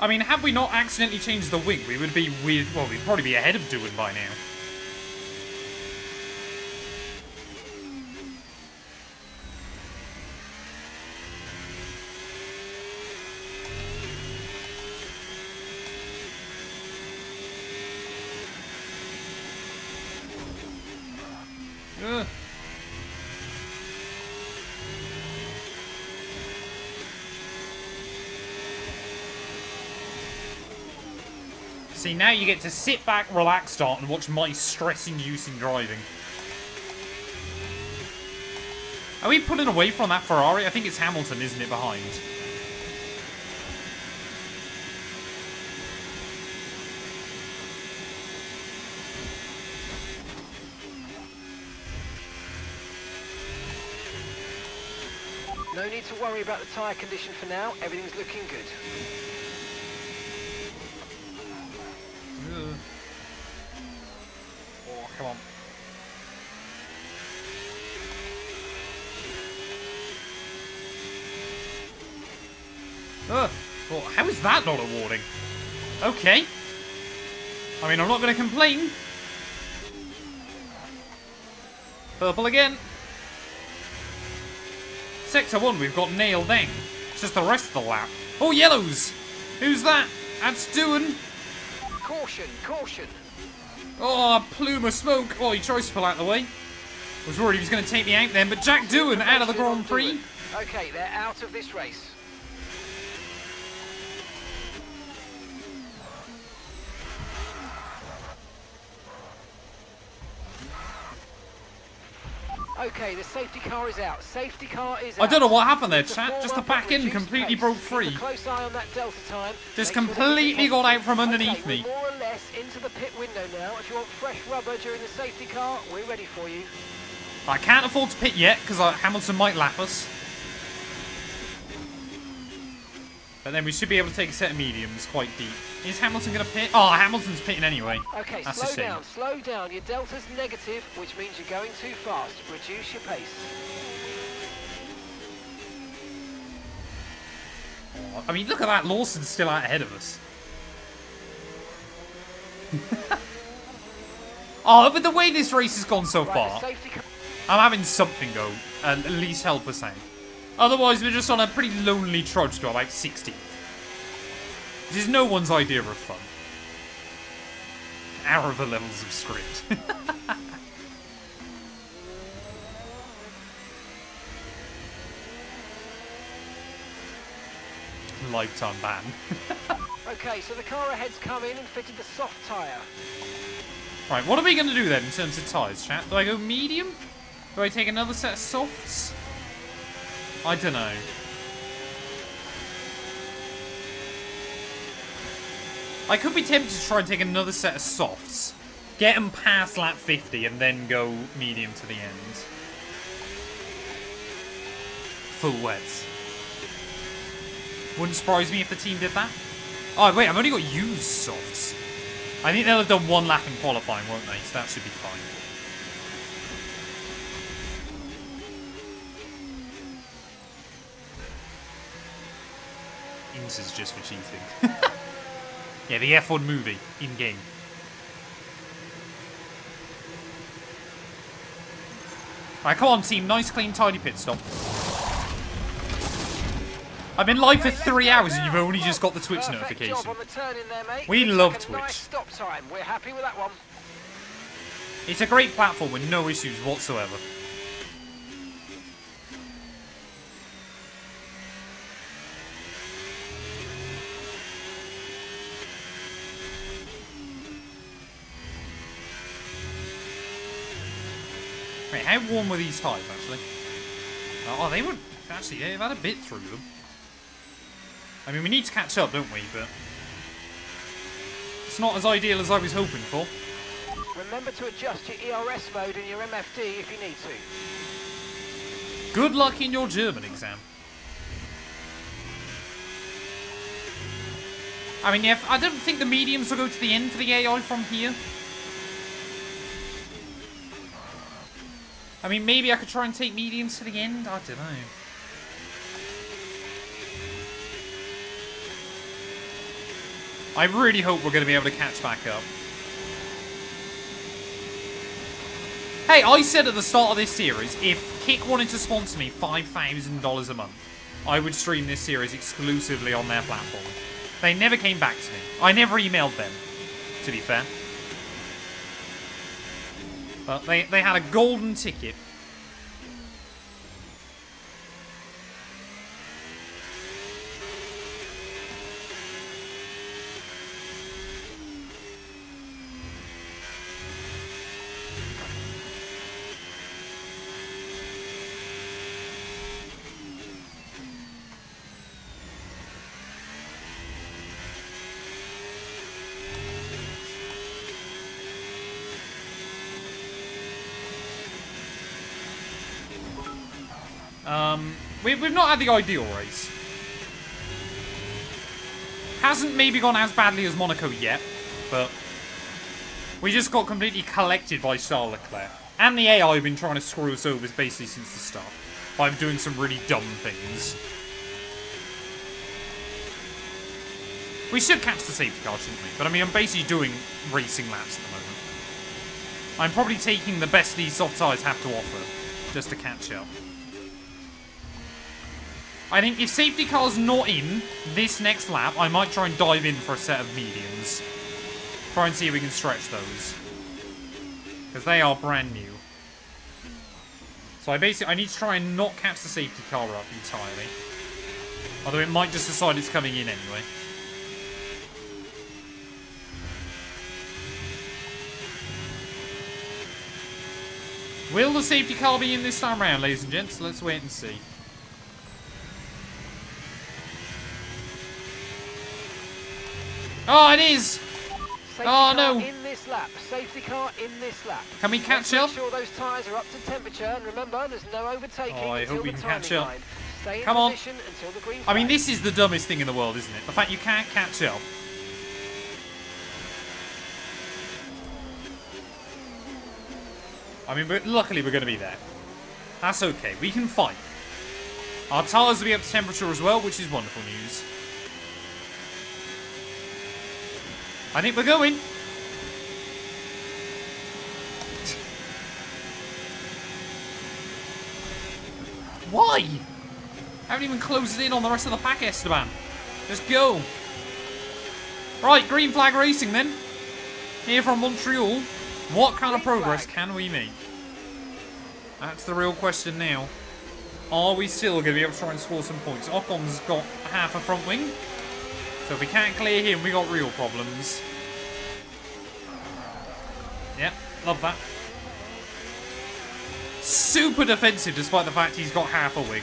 I mean, had we not accidentally changed the wing, we would be with... Well, we'd probably be ahead of doing by now. Ugh. See, now you get to sit back, relax, start, and watch my stress-inducing driving. Are we pulling away from that Ferrari? I think it's Hamilton, isn't it, behind? No need to worry about the tyre condition for now. Everything's looking good. Oh, come on. Well, how is that not a warning? Okay. I mean, I'm not going to complain. Purple again. Sector 1 we've got nailed then. It's just the rest of the lap. Oh, yellows! Who's that? That's doing. Caution, caution. Oh, a plume of smoke. Oh, he tries to pull out the way. I was worried he was going to take me out then, but Jack Doohan out of the Grand Prix. Okay, they're out of this race. Okay, the safety car is out. Safety car is out. I don't know what happened there, The chat. Just the former back end reduced completely pace. broke Keep free. a close eye on that delta time. Just Make sure that completely you got out from underneath okay, me. we're more or less into the pit window now. If you want fresh rubber during the safety car, we're ready for you. I can't afford to pit yet because Hamilton might lap us. But then we should be able to take a set of mediums quite deep. Is Hamilton going to pit? Oh, Hamilton's pitting anyway. Okay, That's a slow shame. down, slow down. Your delta's negative, which means you're going too fast. Reduce your pace. Oh, I mean, look at that. Lawson's still out ahead of us. Oh, but the way this race has gone so Right, far, the safety car. I'm having something go and at least help us out. Otherwise, we're just on a pretty lonely trudge to about 60th. Which is no one's idea of fun. Hour of the levels of script. Lifetime ban. Okay, so the car ahead's come in and fitted the soft tyre. Right, what are we going to do then in terms of tyres, chat? Do I go medium? Do I take another set of softs? I don't know. I could be tempted to try and take another set of softs. Get them past lap 50 and then go medium to the end. Full wets. Wouldn't surprise me if the team did that. Oh, wait, I've only got used softs. I think they'll have done one lap in qualifying, won't they? So that should be fine. Ins is just for cheating. Yeah, the F1 movie, in-game. Alright, come on, team. Nice, clean, tidy pit stop. I've been live for 3 hours and you've only just got the Twitch Perfect notification. job on the turn in there, mate. We Looks love like a Twitch. Nice stop time. We're happy with that one. It's a great platform with no issues whatsoever. Wait, how warm were these tyres, actually? Oh, they were... Actually, they've had a bit through them. I mean, we need to catch up, don't we? But... it's not as ideal as I was hoping for. Remember to adjust your ERS mode and your MFD if you need to. Good luck in your German exam. I mean, yeah, I don't think the mediums will go to the end for the AI from here. I mean, maybe I could try and take mediums to the end. I don't know. I really hope we're going to be able to catch back up. Hey, I said at the start of this series, if Kick wanted to sponsor me $5,000 a month, I would stream this series exclusively on their platform. They never came back to me. I never emailed them, to be fair. But they had a golden ticket. We've not had the ideal race. Hasn't maybe gone as badly as Monaco yet, but we just got completely collected by Charles Leclerc. And the AI have been trying to screw us over basically since the start by doing some really dumb things. We should catch the safety car, shouldn't we? But I mean, I'm basically doing racing laps at the moment. I'm probably taking the best these soft tyres have to offer just to catch up. I think if safety car's not in this next lap, I might try and dive in for a set of mediums. Try and see if we can stretch those. Because they are brand new. So I need to try and not catch the safety car up entirely. Although it might just decide it's coming in anyway. Will the safety car be in this time round, ladies and gents? Let's wait and see. Oh, it is! Safety Oh, car no. in this lap. Safety car in this lap. Can we catch Let's up? make sure those tyres are up to temperature, and remember, there's no overtaking Oh, I until hope we the can catch timing up. line. Stay in Come on. position until the green I mean, flag. this is the dumbest thing in the world, isn't it? The fact you can't catch up. I mean, but luckily we're going to be there. That's okay. We can fight. Our tyres will be up to temperature as well, which is wonderful news. I think we're going. Why? I haven't even closed it in on the rest of the pack, Esteban. Let's go. Right, green flag racing then. Here from Montreal. What kind of progress can we make? That's the real question now. Are we still going to be able to try and score some points? Ocon's got half a front wing. So if we can't clear him, we got real problems. Yep, love that. Super defensive despite the fact he's got half a wing.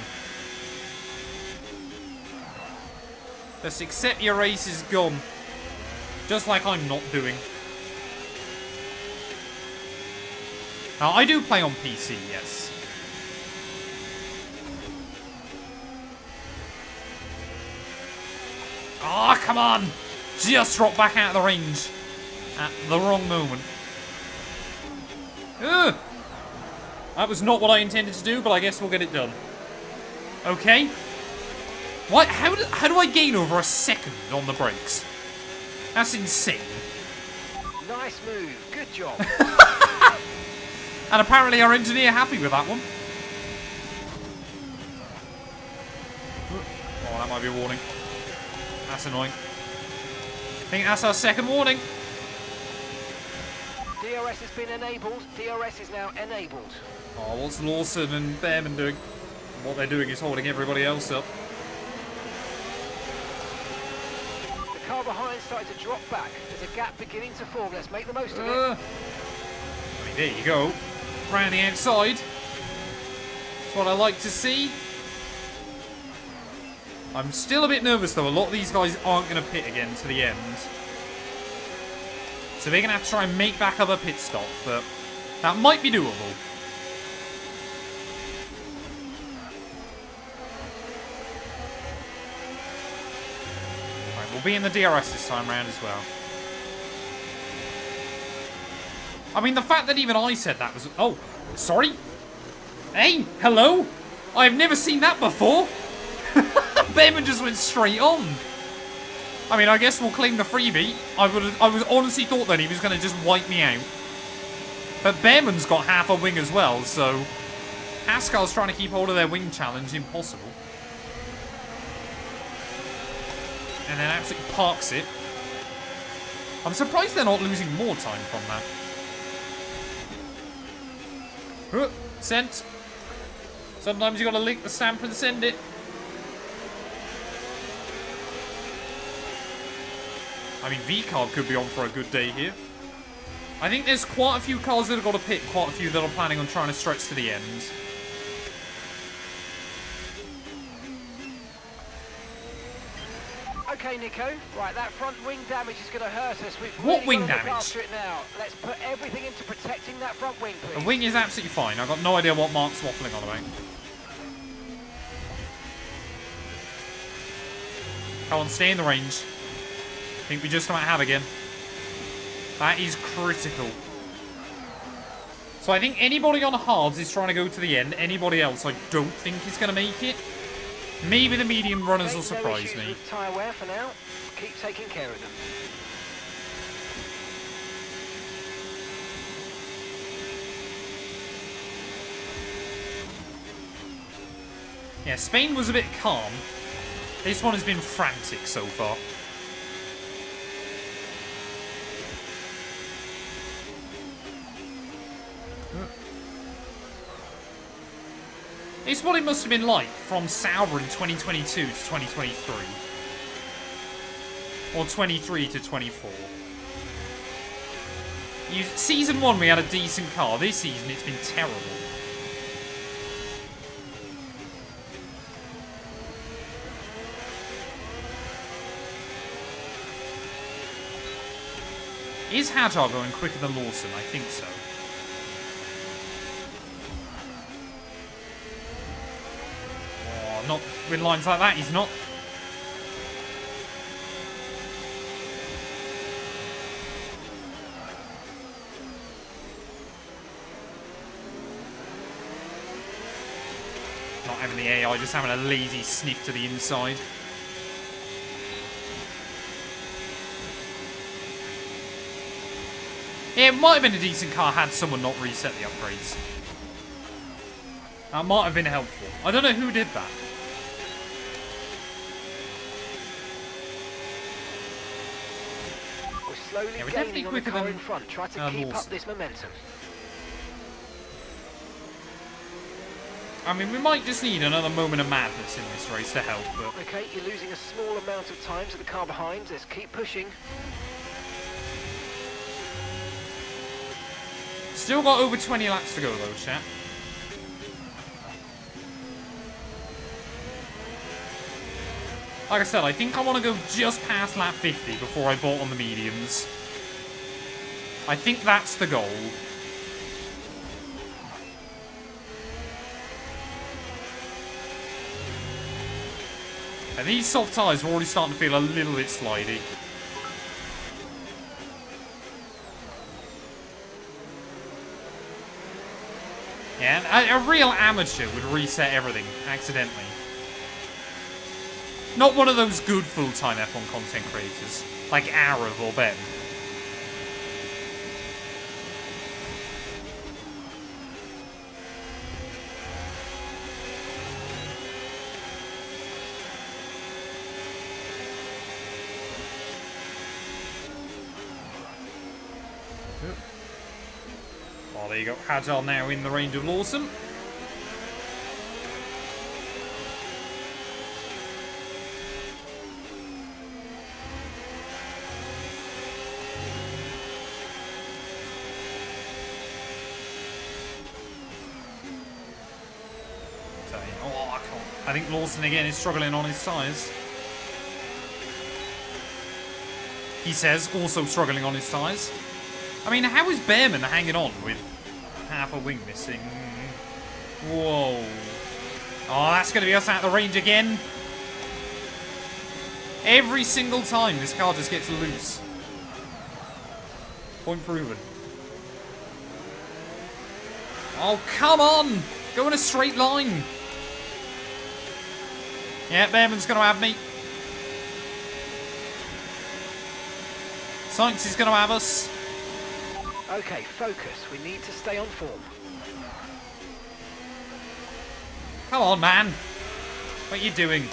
Just accept your race is gone. Just like I'm not doing. Now, I do play on PC, yes. Ah, come on! Just drop back out of the range at the wrong moment. Ugh! That was not what I intended to do, but I guess we'll get it done. Okay. What? How do I gain over a second on the brakes? That's insane. Nice move. Good job. And apparently our engineer happy with that one. Oh, that might be a warning. That's annoying. I think that's our second warning. DRS has been enabled. DRS is now enabled. Oh, what's Lawson and Behrman doing? What they're doing is holding everybody else up. The car behind started to drop back. There's a gap beginning to form. Let's make the most of it. I mean, there you go. Round the outside. That's what I like to see. I'm still a bit nervous though. A lot of these guys aren't going to pit again to the end. So they're going to have to try and make back up a pit stop. But that might be doable. Right, we'll be in the DRS this time round as well. I mean, the fact that even I said that was... Oh, sorry? Hey, hello? I've never seen that before. Behrman just went straight on. I mean, I guess we'll claim the freebie. I was honestly thought that he was going to just wipe me out. But Behrman's got half a wing as well, so... Ascar's trying to keep hold of their wing challenge. Impossible. And then absolutely parks it. I'm surprised they're not losing more time from that. Sent. Sometimes you gotta link the stamp and send it. I mean, V-Carb could be on for a good day here. I think there's quite a few cars that have got to pit, quite a few that are planning on trying to stretch to the end. Okay, Nico. Right, that front wing damage is going to hurt us. We've What really wing got to look damage? after it now. Let's put everything into protecting that front wing, please. The wing is absolutely fine. I've got no idea what Mark's waffling on about. Come on, stay in the range. I think we just might have again. That is critical. So I think anybody on hards is trying to go to the end. Anybody else I don't think is going to make it. Maybe the medium runners will surprise me. With tyre wear for now. Keep taking care of them. Yeah, Spain was a bit calm. This one has been frantic so far. It's what it must have been like from Sauber in 2022 to 2023. Or 23 to 24. Season 1 we had a decent car. This season it's been terrible. Is Hadjar going quicker than Lawson? I think so. Oh, not with lines like that, he's not. Not having the AI, just having a lazy sniff to the inside. Yeah, it might have been a decent car had someone not reset the upgrades. That might have been helpful. I don't know who did that. We're slowly Yeah, we're gaining definitely on the quicker car than, in front. Try to keep up Lawson. this momentum. I mean, we might just need another moment of madness in this race to help, but... Okay, you're losing a small amount of time to the car behind. Let's keep pushing. Still got over 20 laps to go, though, chat. Like I said, I think I want to go just past lap 50 before I bolt on the mediums. I think that's the goal. And these soft tyres are already starting to feel a little bit slidey. Yeah, a real amateur would reset everything accidentally. Not one of those good full-time F1 content creators, like Arav or Ben. Oh, there you go. Hadjar now in the range of Lawson. I think Lawson again is struggling on his tyres. He says, also struggling on his tyres. I mean, how is Behrman hanging on with half a wing missing? Whoa. Oh, that's going to be us out of the range again. Every single time this car just gets loose. Point proven. Oh, come on! Go in a straight line. Yeah, Behrman's going to have me. Science is going to have us. Okay, focus. We need to stay on form. Come on, man. What are you doing?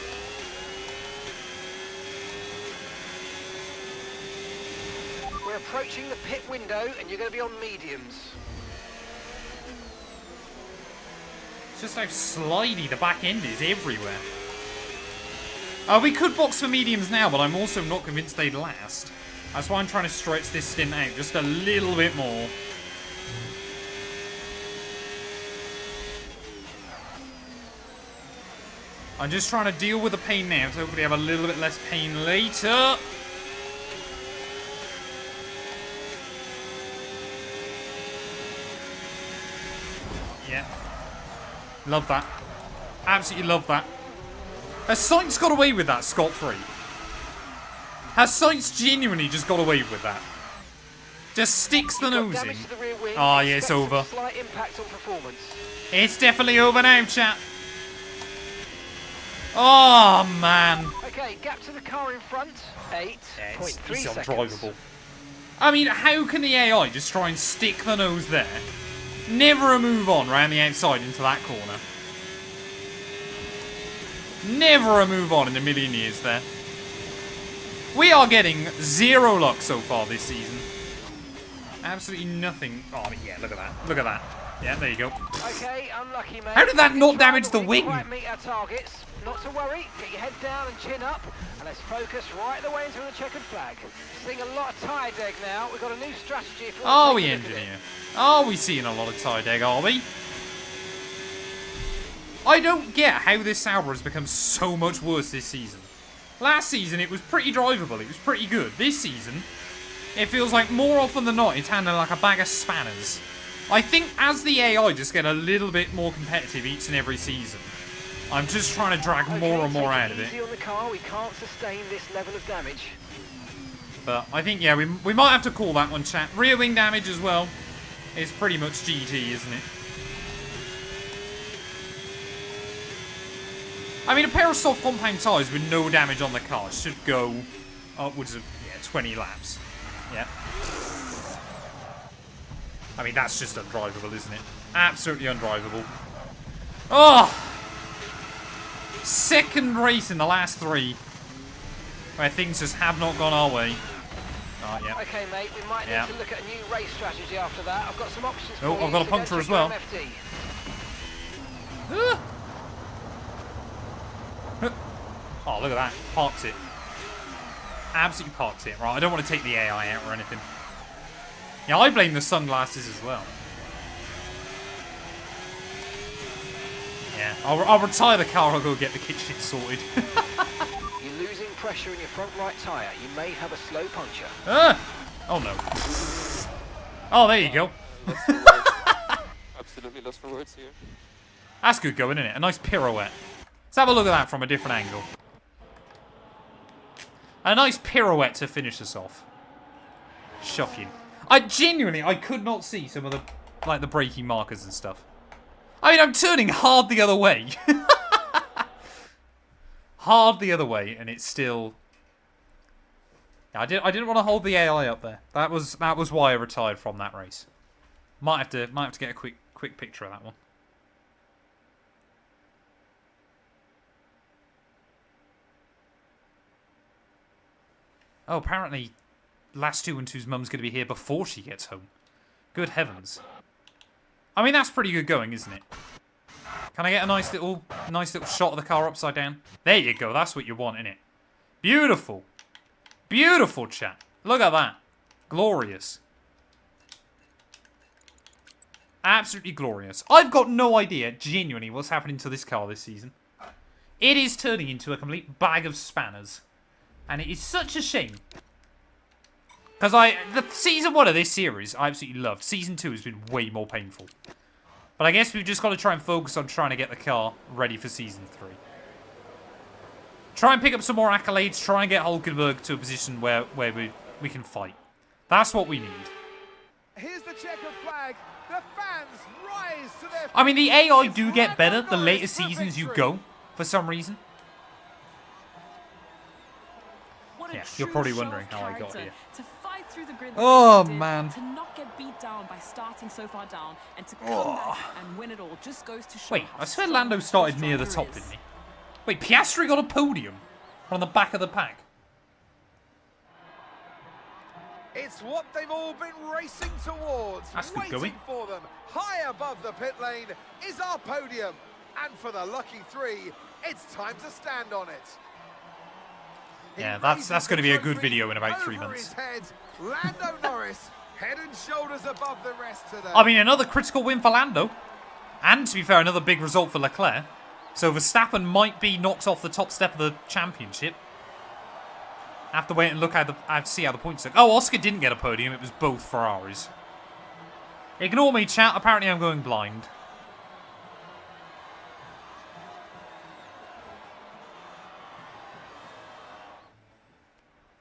We're approaching the pit window and you're going to be on mediums. It's just how slidey the back end is everywhere. We could box for mediums now, but I'm also not convinced they'd last. That's why I'm trying to stretch this stint out just a little bit more. I'm just trying to deal with the pain now to hopefully have a little bit less pain later. Yeah. Love that. Absolutely love that. Has Sainz got away with that scot-free? Has Sainz genuinely just got away with that? Just sticks the nose in. Oh, yeah, it's over. Slight impact on performance. It's definitely over now, chat. Oh, man. Okay, gap to the car in front, 8.3 It's seconds. undrivable. I mean, how can the AI just try and stick the nose there? Never a move on round the outside into that corner. Never a move on in a million years there. We are getting zero luck so far this season. Absolutely nothing. Oh, yeah, look at that. Look at that. Yeah, there you go. Okay, unlucky, mate. How did that not Good damage try, the but we wing? didn't quite meet our targets. Not to worry. Get your head down and chin up, and let's focus right the way into the checkered flag. Seeing a lot of tire deg now. We've got a new strategy. If you want Are to we, take a look at it. engineer? Are we seeing a lot of tire deg, are we? I don't get how this Sauber has become so much worse this season. Last season, it was pretty drivable. It was pretty good. This season, it feels like more often than not, it's handling like a bag of spanners. I think as the AI just get a little bit more competitive each and every season, I'm just trying to drag more and more out of it. Easy on the car. We can't sustain this level of damage. But I think, yeah, we might have to call that one, chat. Rear wing damage as well is pretty much GG, isn't it? I mean, a pair of soft compound tyres with no damage on the car should go upwards of, 20 laps. Yeah. I mean, that's just undrivable, isn't it? Absolutely undrivable. Oh! Second race in the last 3 where things just have not gone our way. Oh, yeah. Okay, mate, we might need to look at a new race strategy after that. I've got some options for Oh, you. I've got a so go puncture as check your well. MFD. Oh, look at that. Parked it. Absolutely parked it. Right, I don't want to take the AI out or anything. Yeah, I blame the sunglasses as well. Yeah, I'll retire the car. I'll go get the kitchen sorted. You're losing pressure in your front right tyre. You may have a slow puncture. Oh, no. Oh, there you go. Absolutely lost for words here. That's good going, isn't it? A nice pirouette. Let's have a look at that from a different angle. A nice pirouette to finish us off. Shocking. I could not see some of the, like, the braking markers and stuff. I mean, I'm turning hard the other way. Hard the other way, and it's still... I didn't want to hold the AI up there. That was why I retired from that race. Might have to get a quick picture of that one. Oh, apparently Matt212's mum's going to be here before she gets home. Good heavens. I mean, that's pretty good going, isn't it? Can I get a nice little shot of the car upside down? There you go. That's what you want, innit? Beautiful. Beautiful, chat. Look at that. Glorious. Absolutely glorious. I've got no idea, genuinely, what's happening to this car this season. It is turning into a complete bag of spanners. And it is such a shame. Because the season 1 of this series, I absolutely loved. Season 2 has been way more painful. But I guess we've just got to try and focus on trying to get the car ready for Season 3. Try and pick up some more accolades. Try and get Hulkenberg to a position where we can fight. That's what we need. Here's the checkered flag. The fans rise to their... I mean, the AI do get better the later seasons you go, for some reason. Yeah, you're probably wondering how I got here. To fight through the grid Oh, like they did, man. To not get beat down by starting so far down and to come back and win it all just goes to show. Wait, how I swear strong Lando this started near the driver top, is. didn't he? Wait, Piastri got a podium on the back of the pack. It's what they've all been racing towards. That's good waiting going. for them. High above the pit lane is our podium. And for the lucky 3, it's time to stand on it. Yeah, that's going to be a good video in about 3 Over months. his head, Lando Norris, head and shoulders above the rest today. I mean, another critical win for Lando. And, to be fair, another big result for Leclerc. So Verstappen might be knocked off the top step of the championship. Have to wait and see how the points look. Oh, Oscar didn't get a podium. It was both Ferraris. Ignore me, chat. Apparently I'm going blind.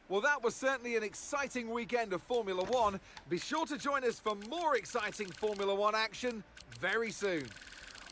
Well, that was certainly an exciting weekend of Formula One. Be sure to join us for more exciting Formula One action very soon.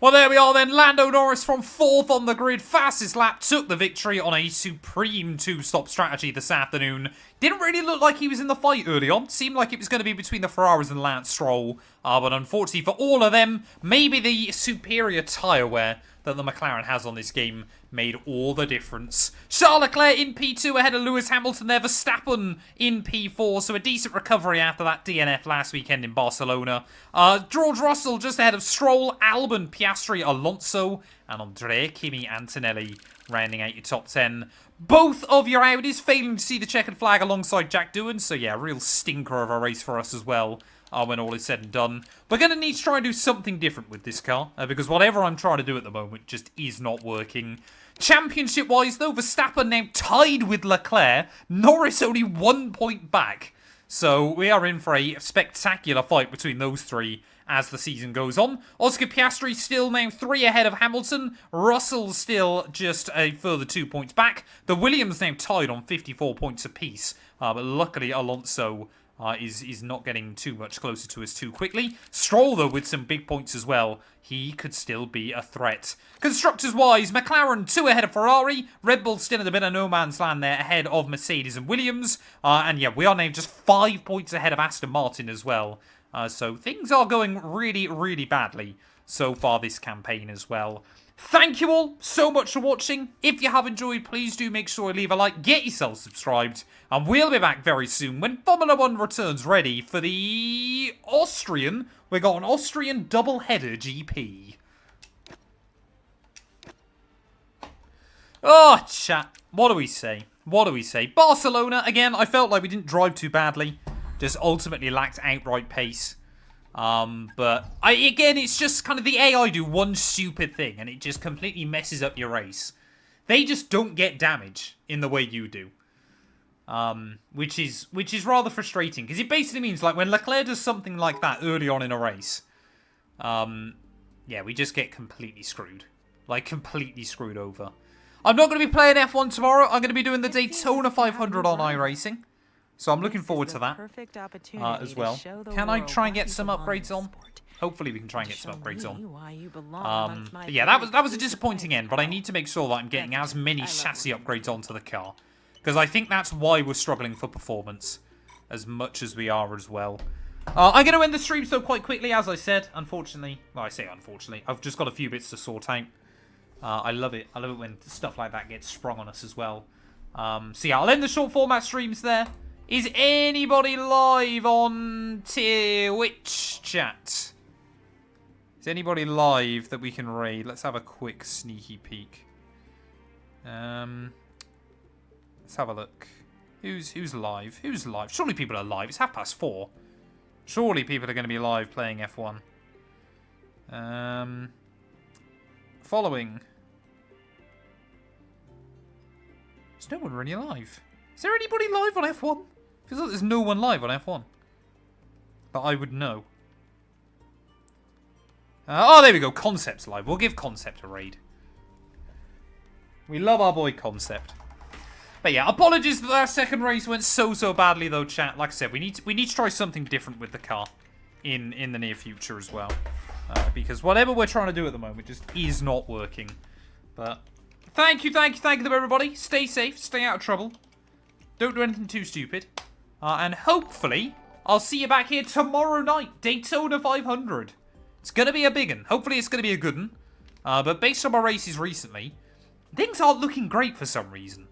Well, there we are then. Lando Norris from 4th on the grid. Fastest lap took the victory on a supreme 2-stop strategy this afternoon. Didn't really look like he was in the fight early on. Seemed like it was going to be between the Ferraris and Lance Stroll. But unfortunately for all of them, maybe the superior tyre wear that the McLaren has on this game made all the difference. Charles Leclerc in P2 ahead of Lewis Hamilton there. Verstappen in P4, so a decent recovery after that DNF last weekend in Barcelona. George Russell just ahead of Stroll, Albon, Piastri, Alonso, and Andrea Kimi Antonelli rounding out your top 10. Both of your Audis failing to see the checkered flag alongside Jack Doohan, so yeah, real stinker of a race for us as well. When all is said and done. We're going to need to try and do something different with this car, because whatever I'm trying to do at the moment just is not working. Championship-wise, though, Verstappen now tied with Leclerc. Norris only 1 point back. So we are in for a spectacular fight between those three as the season goes on. Oscar Piastri still now 3 ahead of Hamilton. Russell still just a further 2 points back. The Williams now tied on 54 points apiece. But luckily, Alonso is not getting too much closer to us too quickly. Stroll, though, with some big points as well. He could still be a threat. Constructors-wise, McLaren 2 ahead of Ferrari. Red Bull still in a bit of no man's land there ahead of Mercedes and Williams. And yeah, we are now just 5 points ahead of Aston Martin as well. So things are going really, really badly so far this campaign as well. Thank you all so much for watching. If you have enjoyed, please do make sure to leave a like, get yourself subscribed, and we'll be back very soon when Formula 1 returns ready for the Austrian. We got an Austrian double-header GP. Oh, chat. What do we say? What do we say? Barcelona, again, I felt like we didn't drive too badly. Just ultimately lacked outright pace. But again, it's just kind of the AI do one stupid thing and it just completely messes up your race. They just don't get damage in the way you do. Which is rather frustrating because it basically means like when Leclerc does something like that early on in a race, yeah, we just get completely screwed. Like completely screwed over. I'm not going to be playing F1 tomorrow. I'm going to be doing the Daytona 500 on iRacing. So I'm looking forward to that as well. Can I try and get some upgrades on? Hopefully we can try and get some upgrades on. But yeah, that was a disappointing end, but I need to make sure that I'm getting as many chassis upgrades onto the car. Because I think that's why we're struggling for performance as much as we are as well. I'm going to end the stream so quite quickly, as I said, unfortunately. Well, I say unfortunately. I've just got a few bits to sort out. I love it. I love it when stuff like that gets sprung on us as well. So yeah, I'll end the short format streams there. Is anybody live on Twitch chat? Is anybody live that we can raid? Let's have a quick sneaky peek. Let's have a look. Who's live? Who's live? Surely people are live. It's 4:30. Surely people are going to be live playing F1. Following. There's no one really live. Is there anybody live on F1? Feels like there's no one live on F1 that I would know. Oh, there we go. Concept's live. We'll give Concept a raid. We love our boy Concept. But yeah, apologies that our second race went so badly though, chat. Like I said, we need to try something different with the car in the near future as well. Because whatever we're trying to do at the moment just is not working. But thank you to everybody. Stay safe, stay out of trouble. Don't do anything too stupid. And hopefully, I'll see you back here tomorrow night. Daytona 500. It's going to be a big one. Hopefully, it's going to be a good one. But based on my races recently, things aren't looking great for some reason.